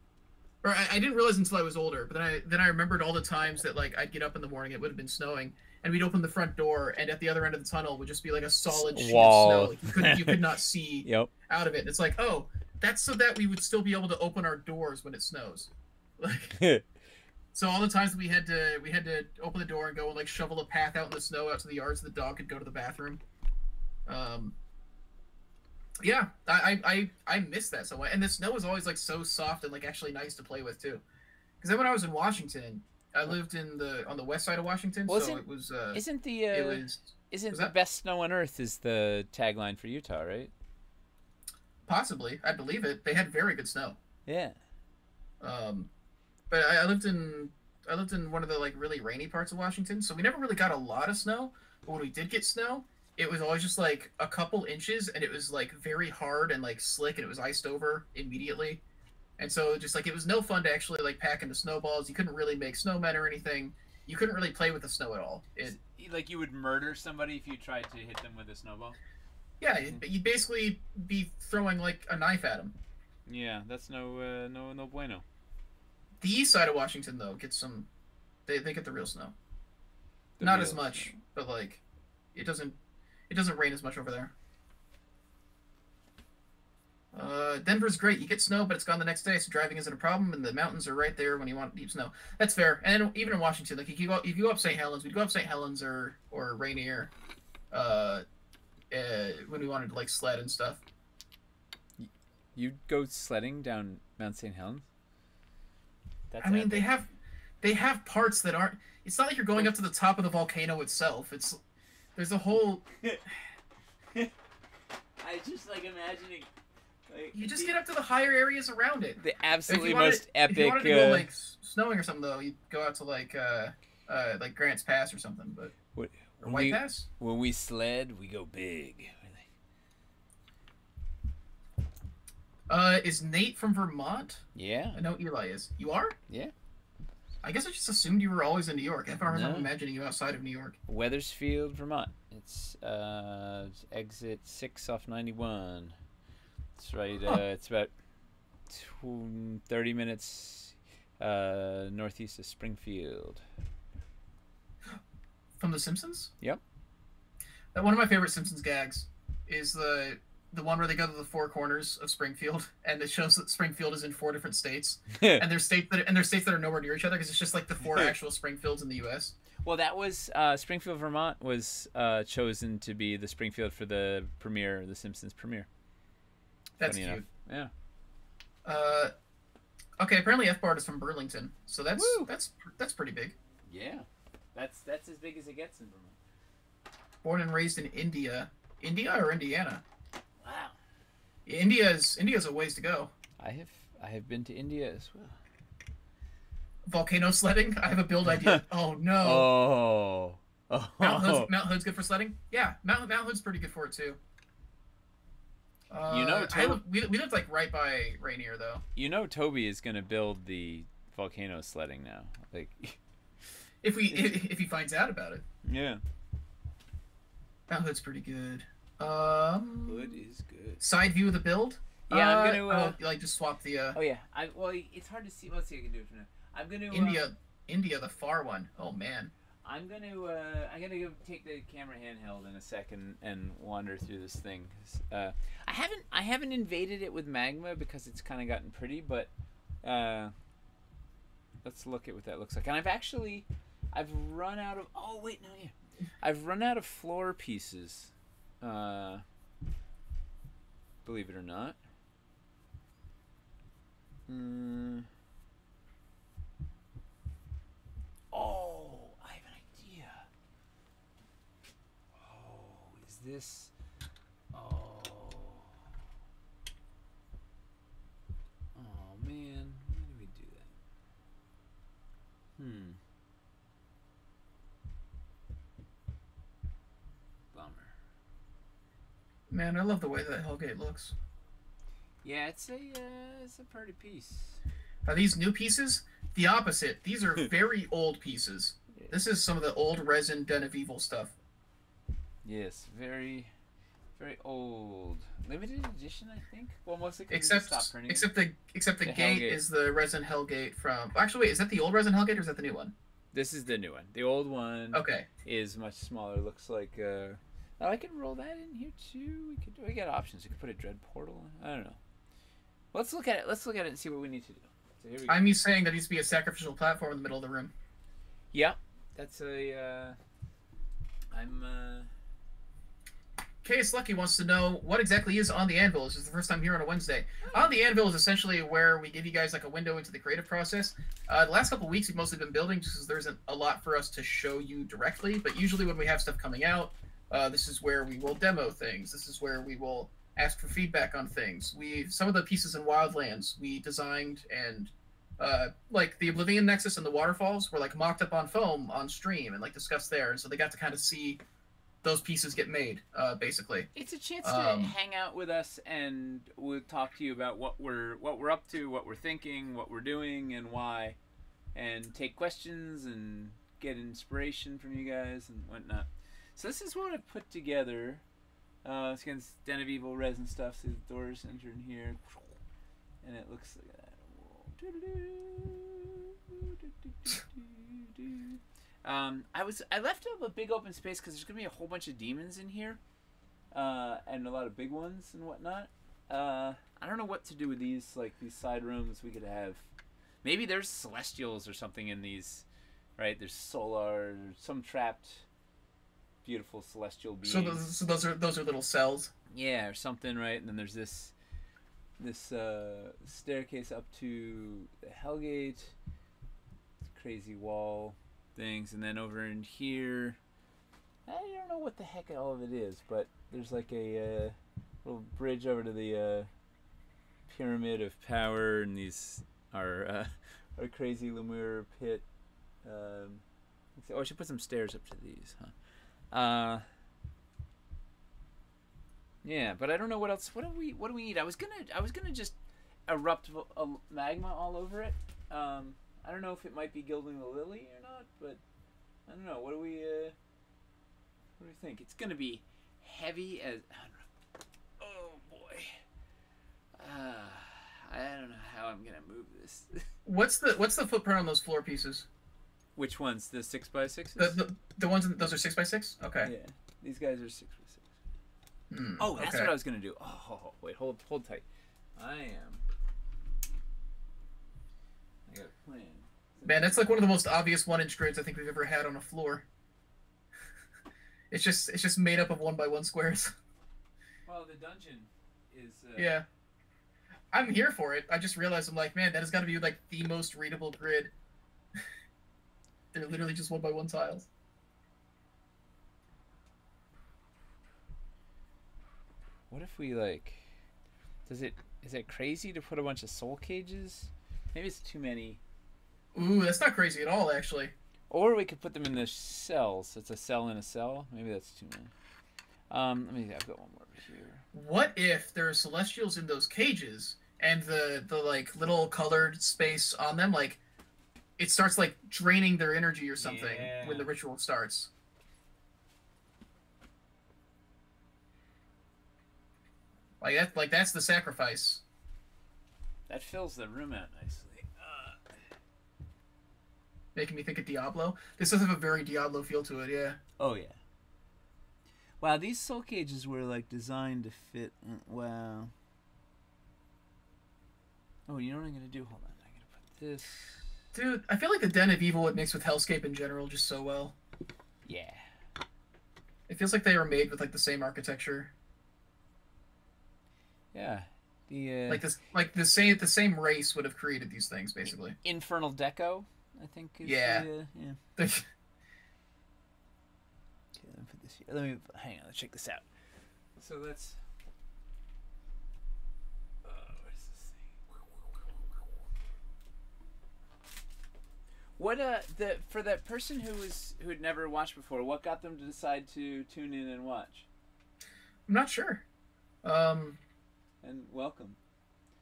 or I didn't realize until I was older. But then I remembered all the times that like I'd get up in the morning, it would have been snowing, and we'd open the front door, and at the other end of the tunnel would just be like a solid sheet of snow. Like you could not see out of it. And it's like, oh, that's so that we would still be able to open our doors when it snows. Like, so all the times that we had to open the door and go and like shovel a path out in the snow out to the yard so the dog could go to the bathroom. Yeah, I miss that so much. And the snow was always like so soft and like actually nice to play with too. Because then when I was in Washington, I lived on the west side of Washington, so it was. Isn't the best snow on earth is the tagline for Utah, right? Possibly, I believe it. They had very good snow. Yeah. But I lived in one of the like really rainy parts of Washington, so we never really got a lot of snow. But when we did get snow, it was always just like a couple inches, and it was like very hard and like slick, and it was iced over immediately. And so just like it was no fun to actually like pack into snowballs. You couldn't really make snowmen or anything. You couldn't really play with the snow at all. Like you would murder somebody if you tried to hit them with a snowball? Yeah, you'd basically be throwing like a knife at them. Yeah, that's no bueno. The east side of Washington though gets some. They get the real snow. Not as much, but like it doesn't rain as much over there. Denver's great. You get snow, but it's gone the next day, so driving isn't a problem, and the mountains are right there when you want deep snow. That's fair. And even in Washington, like if you go up St. Helens, we'd go up St. Helens or Rainier, when we wanted to like sled and stuff. You'd go sledding down Mount St. Helens? I mean, they have parts that aren't. It's not like you're going up to the top of the volcano itself. There's a whole. I just like imagining. Like, you just get up to the higher areas around it. The absolutely most epic. If you wanted to go like snowing or something though, you'd go out to like Grants Pass or something, but or White Pass. When we sled, we go big. Is Nate from Vermont? Yeah. I know Eli is. You are? Yeah. I guess I just assumed you were always in New York. I don't remember imagining you outside of New York. Wethersfield, Vermont. It's exit 6 off 91. It's right. It's about 30 minutes northeast of Springfield. From The Simpsons? Yep. One of my favorite Simpsons gags is the one where they go to the four corners of Springfield, and it shows that Springfield is in 4 different states, and there's states that are nowhere near each other because it's just like the 4 actual Springfields in the U.S. Well, that was Springfield, Vermont was chosen to be the Springfield for the premiere, the Simpsons premiere. That's Funny cute. Enough. Yeah. Okay, apparently F-Bart is from Burlington, so that's pretty big. Yeah, that's as big as it gets in Vermont. Born and raised in India or Indiana. Wow. India's a ways to go. I have been to India as well. Volcano sledding? I have a build idea. Oh no. Oh. Mount Hood's good for sledding? Yeah, Mount Hood's pretty good for it too. We lived like right by Rainier though. You know Toby is gonna build the volcano sledding now. Like if he finds out about it. Yeah. Mount Hood's pretty good. Hood is good. Side view of the build? Yeah, I'm gonna like just swap the Oh yeah. Well, it's hard to see. Let's see if I can do it for now. I'm gonna India, the far one. Oh man. I'm gonna go take the camera handheld in a second and wander through this thing. I haven't invaded it with magma because it's kind of gotten pretty, but let's look at what that looks like. And I've run out of. Oh wait, no, yeah. I've run out of floor pieces. Believe it or not. Oh, I have an idea. Oh, is this? Oh. Oh man, why do we do that? Bummer. Man, I love the way that Hellgate looks. Yeah, it's a pretty piece. Are these new pieces? The opposite. These are very old pieces. Yeah. This is some of the old resin Den of Evil stuff. Yes, very, very old. Limited edition, I think. Well, mostly except the gate Hellgate is the resin Hellgate from. Actually, wait, is that the old resin Hellgate or is that the new one? This is the new one. The old one. Okay. Is much smaller. Looks like. Oh, I could roll that in here too. We got options. We could put a dread portal. I don't know. Let's look at it. Let's look at it and see what we need to do. So here we go. I'm saying there needs to be a sacrificial platform in the middle of the room. Yeah, that's a. Case Lucky wants to know what exactly is On the Anvil. This is the first time here on a Wednesday. On the Anvil is essentially where we give you guys like a window into the creative process. The last couple of weeks we've mostly been building just because there isn't a lot for us to show you directly. But usually when we have stuff coming out, this is where we will demo things. This is where we will ask for feedback on things. Some of the pieces in Wildlands we designed and like the Oblivion Nexus and the waterfalls were like mocked up on foam on stream and like discussed there. And so they got to kind of see those pieces get made, basically. It's a chance to hang out with us, and we'll talk to you about what we're up to, what we're thinking, what we're doing, and why, and take questions and get inspiration from you guys and whatnot. So this is what I put together. It's against Den of Evil resin stuff. So the doors enter in here, and it looks like that. I left up a big open space because there's gonna be a whole bunch of demons in here, and a lot of big ones and whatnot. I don't know what to do with these, like these side rooms. We could have, maybe there's celestials or something in these, right? There's solar, some trapped, beautiful celestial beings. So those are little cells. Yeah, or something, right? And then there's this staircase up to the Hellgate, crazy wall things, and then over in here, I don't know what the heck all of it is, but there's like a little bridge over to the Pyramid of Power, and these are a crazy Lemur pit. I should put some stairs up to these, huh? Yeah, but I don't know what else. What do we need? I was gonna just erupt magma all over it. I don't know if it might be gilding the lily or not, but I don't know. What do we think? It's gonna be heavy as. Oh boy. I don't know how I'm gonna move this. What's the footprint on those floor pieces? Which ones? The 6x6s? The ones those are 6x6. Okay. Yeah, these guys are 6x6. Oh, that's Okay. what I was gonna do. Oh, wait, hold tight. I got a plan. Man, that's like one of the most obvious 1-inch grids I think we've ever had on a floor. It's just made up of 1x1 squares. Well, the dungeon is. Yeah. I'm here for it. I just realized I'm like, man, that has got to be like the most readable grid. They're literally just 1x1 tiles. What if we like? Is it crazy to put a bunch of soul cages? Maybe it's too many. Ooh, that's not crazy at all, actually. Or we could put them in the cells. It's a cell in a cell. Maybe that's too many. I've got one more over here. What if there are celestials in those cages and the like little colored space on them, like it starts like draining their energy or something when the ritual starts? Like that's the sacrifice. That fills the room out nicely. Making me think of Diablo. This does have a very Diablo feel to it, yeah. Oh yeah. Wow, these soul cages were like designed to fit. Wow. Oh, you know what I'm gonna do? Hold on, I'm gonna put this. Dude, I feel like the Den of Evil would mix with Hellscape in general just so well. Yeah. It feels like they were made with like the same architecture. Yeah. The the same race would have created these things basically. Infernal Deco, I think. Is yeah. Yeah. Okay, let me put this here. Hang on. Let's check this out. So let's. What is this thing? What for that person who had never watched before? What got them to decide to tune in and watch? I'm not sure. And welcome.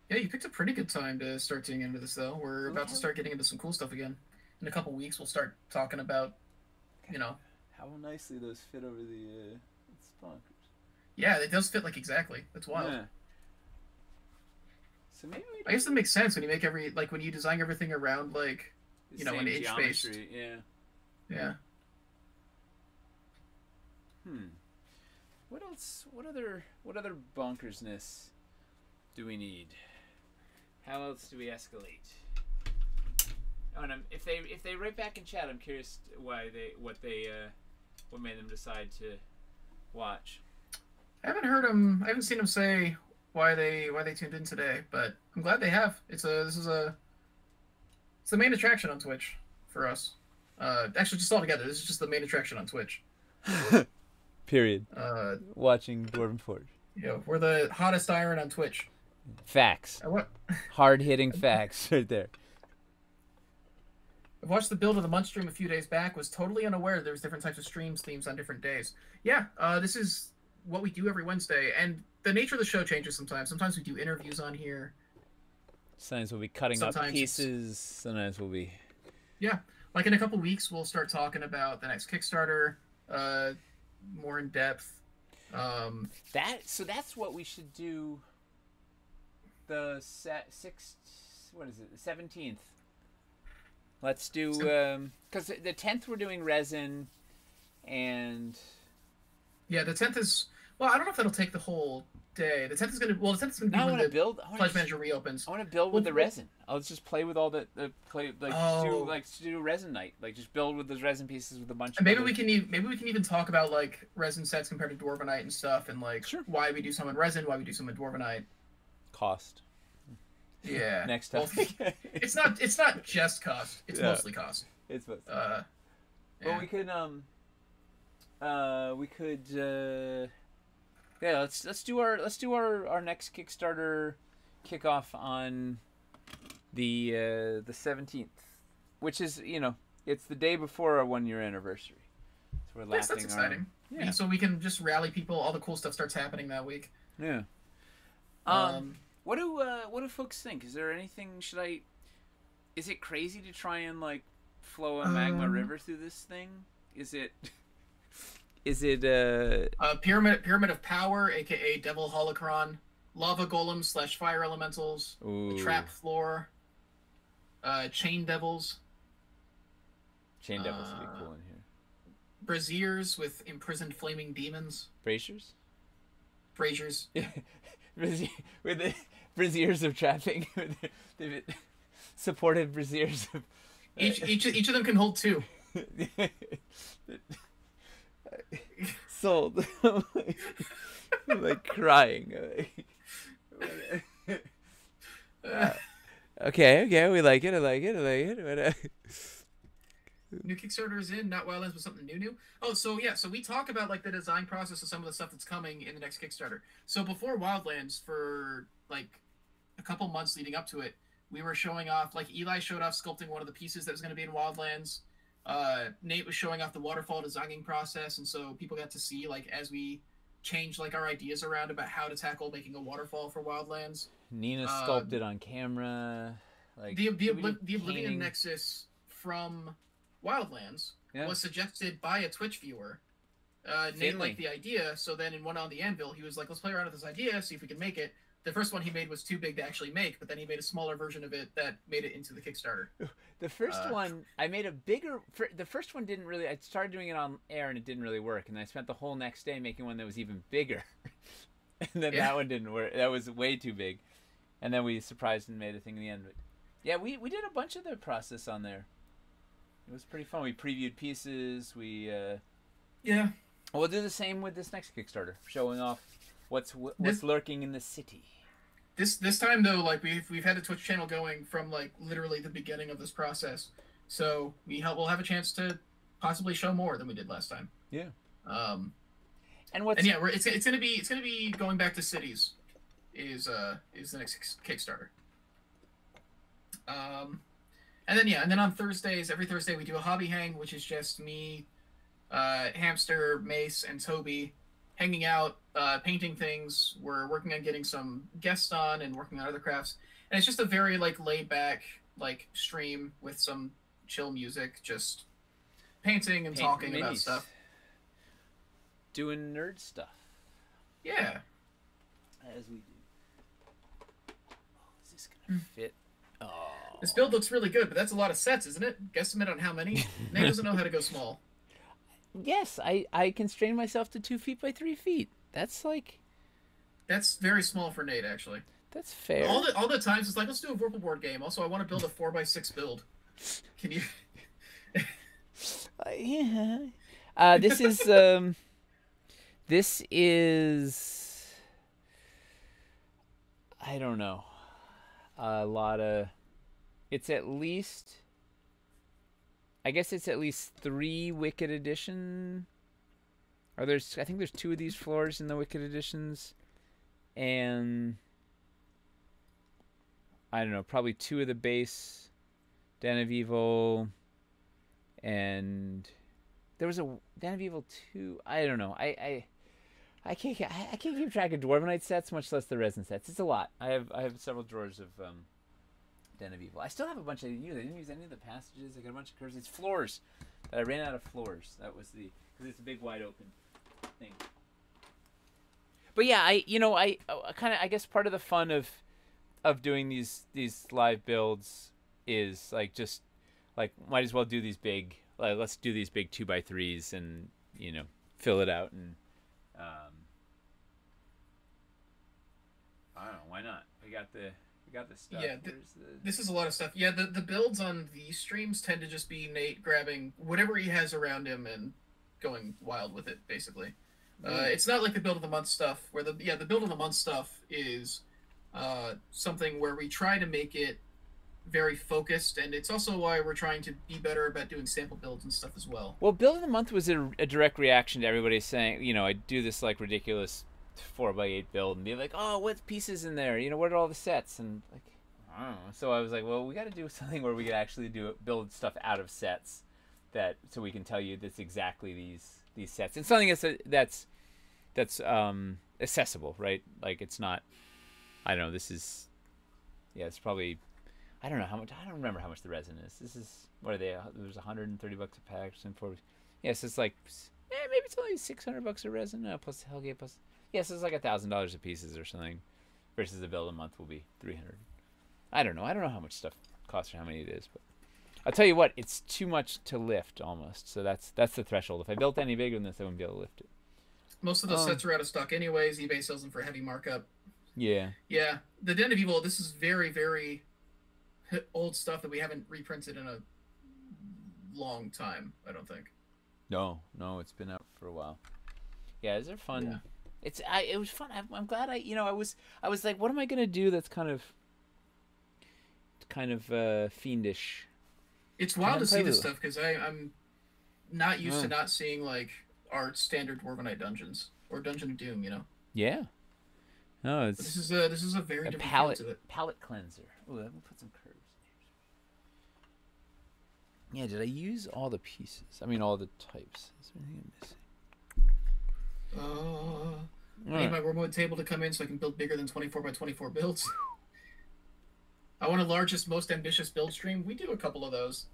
Yeah, you picked a pretty good time to start getting into this, though. We're about to start getting into some cool stuff again. In a couple weeks, we'll start talking about, how nicely those fit over the bonkers. Yeah, it does fit like exactly. That's wild. Yeah. So maybe I guess that makes sense when you make when you design everything around like an inch based. Yeah. Yeah. What else? What other bonkersness do we need? How else do we escalate? Oh, and if they write back in chat, I'm curious what made them decide to watch. I haven't seen them say why they tuned in today, but I'm glad they have. It's the main attraction on Twitch for us. Actually, just all together, this is just the main attraction on Twitch. Period. Watching Dwarven Forge. Yeah, we're the hottest iron on Twitch. Facts. Hard-hitting facts right there. I watched the build of the Munch stream a few days back, was totally unaware there was different types of streams themes on different days. Yeah, this is what we do every Wednesday, and the nature of the show changes sometimes. Sometimes we do interviews on here. Sometimes we'll be cutting up pieces. Sometimes we'll be... Yeah, like in a couple weeks, we'll start talking about the next Kickstarter more in depth. So that's what we should do. The 17th. Let's do because the 10th we're doing resin, and yeah, the 10th is I don't know if that'll take the whole day. The 10th is gonna be when the Pledge Manager reopens. I want to build with the resin. I'll just play with all do resin night, like just build with those resin pieces with a bunch. And maybe we can even talk about like resin sets compared to Dwarvenite and stuff, and like why we do some in resin, why we do some in Dwarvenite. Cost. Yeah. Next time. It's not just cost. It's mostly cost. It's mostly. Well, we could. Yeah, let's do our next Kickstarter kickoff on the 17th, which is it's the day before our 1-year anniversary. So we're that's exciting. Yeah. So we can just rally people. All the cool stuff starts happening that week. Yeah. What do folks think? Is there anything? Is it crazy to try and like flow a magma river through this thing? Is it Pyramid of Power, aka Devil Holocron, Lava Golem / Fire Elementals, the Trap Floor, Chain Devils. Chain Devils would be cool in here. Braziers with imprisoned flaming demons. Braziers? Braziers. With the braziers of trapping. The supported braziers of... Each of them can hold 2. Sold. I'm like crying. Okay, we like it. I like it. New Kickstarter is in, not Wildlands, but something new. Oh, so yeah, so we talk about like the design process of some of the stuff that's coming in the next Kickstarter. So before Wildlands, for like a couple months leading up to it, we were showing off, like Eli showed off sculpting one of the pieces that was going to be in Wildlands. Nate was showing off the waterfall designing process, and so people got to see, like, as we changed like our ideas around about how to tackle making a waterfall for Wildlands. Nina sculpted on camera, like the Oblivion Nexus from Wildlands was suggested by a Twitch viewer. Nate liked the idea, so then in one on the Anvil, he was like, let's play around with this idea, see if we can make it. The first one he made was too big to actually make, but then he made a smaller version of it that made it into the Kickstarter. The first one, I made a bigger... The first one didn't really... I started doing it on air and it didn't really work, and I spent the whole next day making one that was even bigger. And then that one didn't work. That was way too big. And then we surprised and made a thing in the end. But yeah, we did a bunch of the process on there. It was pretty fun. We previewed pieces. Yeah. We'll do the same with this next Kickstarter, showing off what's lurking in the city. This time though, like we've had a Twitch channel going from like literally the beginning of this process, so we'll have a chance to possibly show more than we did last time. Yeah. And yeah, it's gonna be going back to cities, is the next Kickstarter. And then on Thursdays, every Thursday we do a hobby hang, which is just me, Hamster, Mace, and Toby hanging out, painting things. We're working on getting some guests on and working on other crafts. And it's just a very like laid back like stream with some chill music, just painting and talking about stuff. Doing nerd stuff. Yeah. As we do. Oh, is this gonna fit? Oh. This build looks really good, but that's a lot of sets, isn't it? Guesstimate on how many? Nate doesn't know how to go small. Yes, I constrain myself to 2 feet by 3 feet. That's very small for Nate, actually. That's fair. All the times it's like, let's do a Vorpal board game. Also, I want to build a 4x6 build. Can you? Yeah. This is. I don't know. A lot of. It's at least. I guess it's at least 3 Wicked Edition. I think there's 2 of these floors in the Wicked Editions. And I don't know, probably 2 of the base Den of Evil. And there was a Den of Evil 2. I don't know. I can't keep track of Dwarvenite sets, much less the resin sets. It's a lot. I have several drawers of Den of Evil. I still have a bunch I didn't use. I didn't use any of the passages. I got a bunch of curves. It's floors. But I ran out of floors. That was because it's a big wide open thing. But yeah, I guess part of the fun of doing these live builds is like just like might as well do these big, like let's do these big 2x3s and fill it out, and I don't know, why not? We got the stuff. Yeah, this is a lot of stuff. Yeah, the builds on these streams tend to just be Nate grabbing whatever he has around him and going wild with it, basically. It's not like the build of the month stuff, where the build of the month stuff is something where we try to make it very focused, and it's also why we're trying to be better about doing sample builds and stuff as well. Well, build of the month was a direct reaction to everybody saying, I do this like ridiculous 4x8 build and be like, oh, what pieces in there? What are all the sets? And like, I don't know. So I was like, well, we got to do something where we could actually build stuff out of sets, so we can tell you that's exactly these sets. And something that's accessible, right? Like it's not. I don't know. This is. Yeah, it's probably. I don't know how much. I don't remember how much the resin is. This is. What are they? There's $130 a pack and $40. Yes, it's like. Maybe it's only $600 a resin plus Hellgate plus. Yes, it's like $1,000 a pieces or something, versus the build a month will be $300. I don't know. I don't know how much stuff costs or how many it is, but I'll tell you what, it's too much to lift almost. So that's the threshold. If I built any bigger than this, I wouldn't be able to lift it. Most of those sets are out of stock anyways. eBay sells them for a heavy markup. Yeah. Yeah, the Den of Evil. This is very, very old stuff that we haven't reprinted in a long time. I don't think. No, it's been out for a while. Yeah, these are fun. Yeah. It was fun. I'm glad I was like, what am I gonna do that's kind of fiendish. It's wild to see this stuff because I'm not used to not seeing like our standard Dwarvenite dungeons or Dungeon of Doom, you know. Yeah. No, this is a very different feel to it. Palette cleanser. Oh, let me put some curves. Yeah, did I use all the pieces? I mean, all the types. Is there anything I'm missing? I need my remote table to come in so I can build bigger than 24 by 24 builds. I want a largest, most ambitious build stream. We do a couple of those.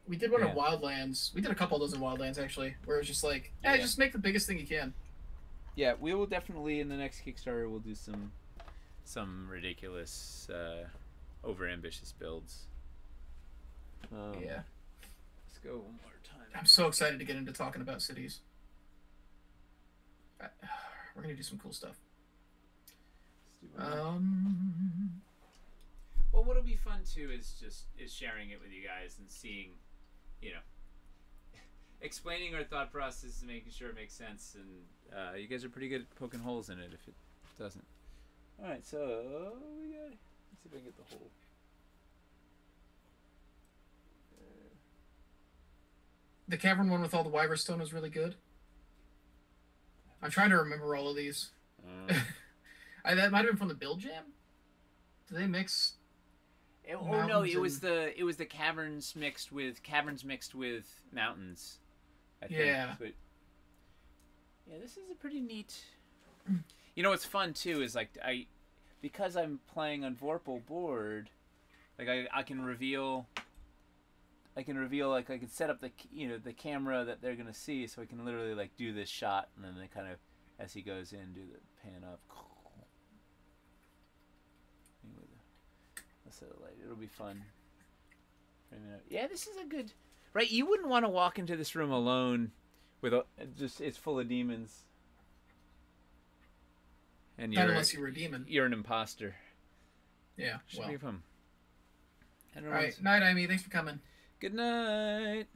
We did one in Wildlands. We did a couple of those in Wildlands, actually, where it was just like, just make the biggest thing you can. Yeah, we will definitely, in the next Kickstarter, we'll do some ridiculous, over-ambitious builds. Let's go one more time. I'm so excited to get into talking about cities. We're going to do some cool stuff. Well, what'll be fun too is sharing it with you guys and seeing, explaining our thought process and making sure it makes sense. And you guys are pretty good at poking holes in it if it doesn't. All right, so let's see if I can get the hole. The cavern one with all the Wyver stone was really good. I'm trying to remember all of these. That might have been from the Build Jam. Did they mix? No, it was the caverns mixed with mountains. I think. Yeah. But, yeah, this is a pretty neat. You know what's fun too is like because I'm playing on Vorpal board, like I can reveal. I can set up the camera that they're gonna see, so I can literally like do this shot, and then they kind of, as he goes in, do the pan up. Let's set a light. It'll be fun. Yeah, this is a good. Right, you wouldn't want to walk into this room alone, with it's full of demons. And not unless you were a demon. You're an imposter. Yeah. Should be fun. All right, night, Amy. Thanks for coming. Good night.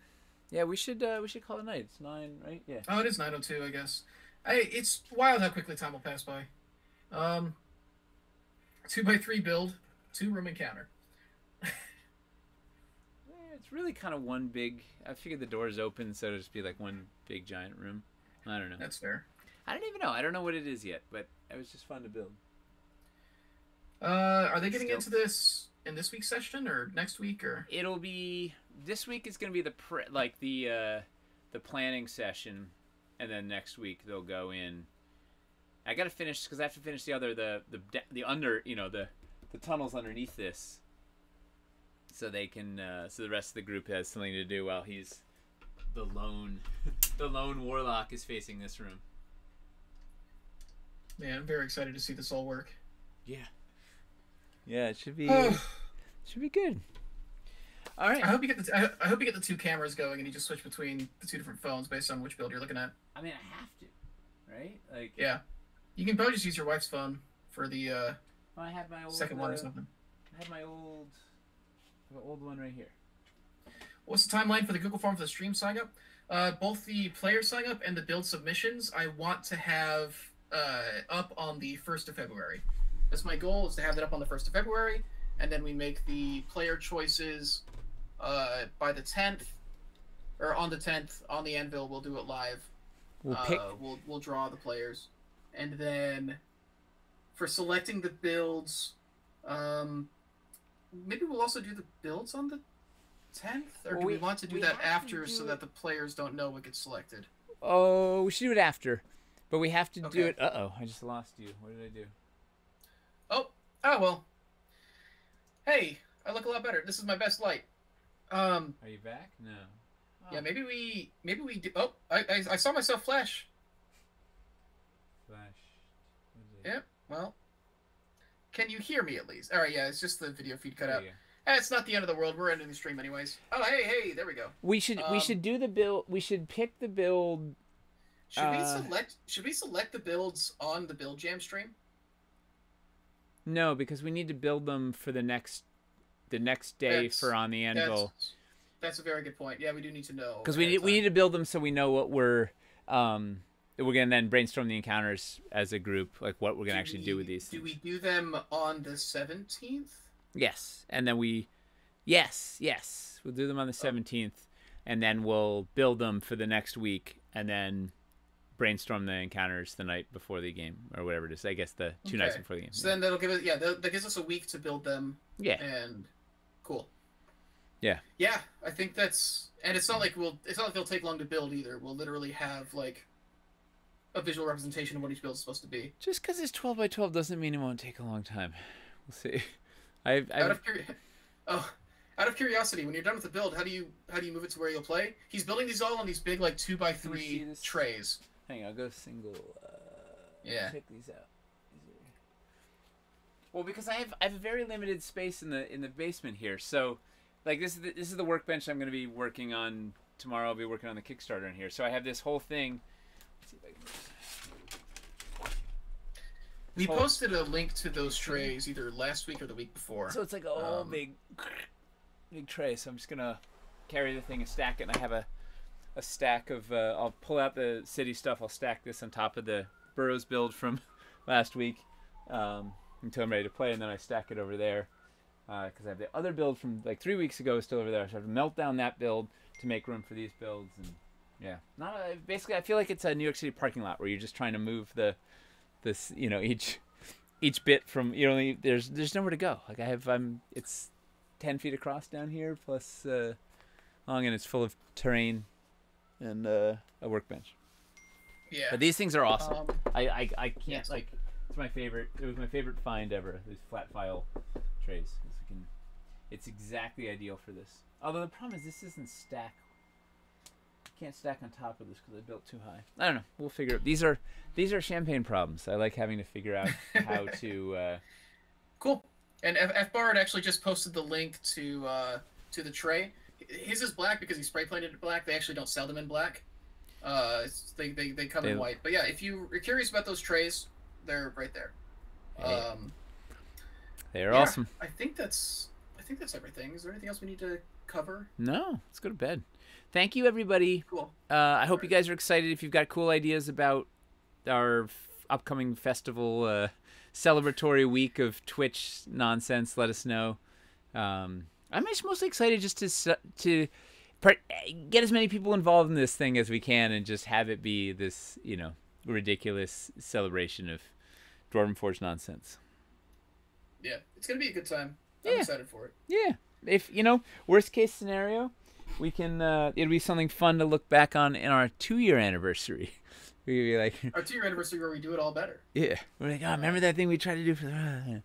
Yeah, we should call it night. It's 9, right? Yeah. Oh, it is 9:02, I guess. It's wild how quickly time will pass by. 2x3 build, 2-room encounter. It's really kind of one big. I figured the doors open, so it'll just be like one big giant room. I don't know. That's fair. I don't even know. I don't know what it is yet, but it was just fun to build. Are they getting into this in this week's session or next week or? It'll be this week is going to be the planning session, and then next week they'll go in. I got to finish because I have to finish the under the tunnels underneath this, so they can so the rest of the group has something to do while he's the lone warlock is facing this room. Man, I'm very excited to see this all work. Yeah, it should be should be good. All right. I hope you get the 2 cameras going and you just switch between the 2 different phones based on which build you're looking at. I mean, I have to, right? Like. Yeah, you can probably just use your wife's phone for the I have my old second one or something. I have my old one right here. What's the timeline for the Google form for the stream sign up? Both the player sign up and the build submissions I want to have up on the 1st of February. That's my goal, is to have that up on the 1st of February, and then we make the player choices by the 10th, or on the 10th on the Anvil. We'll do it live. We'll draw the players, and then for selecting the builds, maybe we'll also do the builds on the 10th, or do we want to do that after so that the players don't know what gets selected? Oh, we should do it after, but we have to do it. Uh-oh, I just lost you. What did I do? Oh well. Hey, I look a lot better. This is my best light. Are you back? No. Oh. Yeah, maybe we do. Oh, I saw myself flash. Yeah. Well, can you hear me at least? All right. Yeah, it's just the video feed cut out. It's not the end of the world. We're ending the stream anyways. Oh, hey, there we go. We should do the build. We should pick the build. Should we select the builds on the Build Jam stream? No, because we need to build them for the next day for on the Anvil. That's a very good point. Yeah, we do need to know. Because we need to build them so we know what we're gonna then brainstorm the encounters as a group, like what we're gonna actually do with these things. Do we do them on the 17th? Yes, and then yes, we'll do them on the 17th, and then we'll build them for the next week, and then brainstorm the encounters the night before the game or whatever it is. I guess the 2 nights before the game. So then that'll give it that gives us a week to build them. Yeah. And cool. Yeah. Yeah, I think that's, and it's not like they'll take long to build either. We'll literally have like a visual representation of what each build is supposed to be. Just because it's 12 by 12 doesn't mean it won't take a long time. We'll see. Out of curiosity, when you're done with the build, how do you move it to where you'll play? He's building these all on these big like 2x3 trays. Hang on, I'll go single. Yeah. Check these out. Well, because I have a very limited space in the basement here, so like this is the workbench I'm going to be working on tomorrow. I'll be working on the Kickstarter in here, so I have this whole thing. Let's see if I can... We posted a link to those trays either last week or the week before. So it's like a whole big tray. So I'm just gonna carry the thing and stack it. And I have a stack of. I'll pull out the city stuff. I'll stack this on top of the Burrows build from last week until I'm ready to play, and then I stack it over there because I have the other build from like 3 weeks ago still over there. So I have to melt down that build to make room for these builds. And yeah, basically I feel like it's a New York City parking lot where you're just trying to move each bit from there's nowhere to go. Like it's 10 feet across down here plus long, and it's full of terrain and a workbench. Yeah. But these things are awesome. I can't it's my favorite. It was my favorite find ever. These flat file trays. It's exactly ideal for this. Although the problem is this isn't stack. Can't stack on top of this because I built too high. I don't know. We'll figure it. These are champagne problems. I like having to figure out how to. Cool. And F-Bard actually just posted the link to the tray. His is black because he spray painted it black. They actually don't sell them in black. They come in white. But yeah, if you are curious about those trays, they're right there. They're awesome. I think that's everything. Is there anything else we need to cover? No. Let's go to bed. Thank you, everybody. Cool. I hope you guys are excited. If you've got cool ideas about our upcoming festival, celebratory week of Twitch nonsense, let us know. I'm just mostly excited just to get as many people involved in this thing as we can and just have it be this, ridiculous celebration of Dwarven Forge nonsense. Yeah, it's going to be a good time. I'm excited for it. Yeah. If, worst case scenario, we can it'll be something fun to look back on in our 2-year anniversary. We could be like our 2-year anniversary where we do it all better. Yeah, we're like, oh, remember that thing we tried to do for the.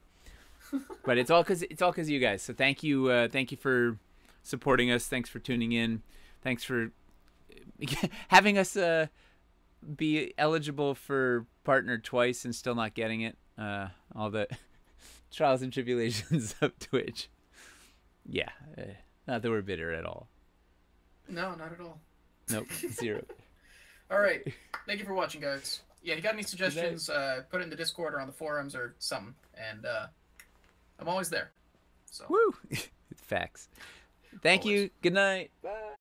But it's all because of you guys. So thank you for supporting us. Thanks for tuning in. Thanks for having us be eligible for partner twice and still not getting it. All the trials and tribulations of Twitch. Yeah, not that we're bitter at all. No, not at all. Nope, 0. All right. Thank you for watching, guys. Yeah, if you got any suggestions, put it in the Discord or on the forums or something. And I'm always there. So. Woo! Facts. Thank you. Good night. Bye.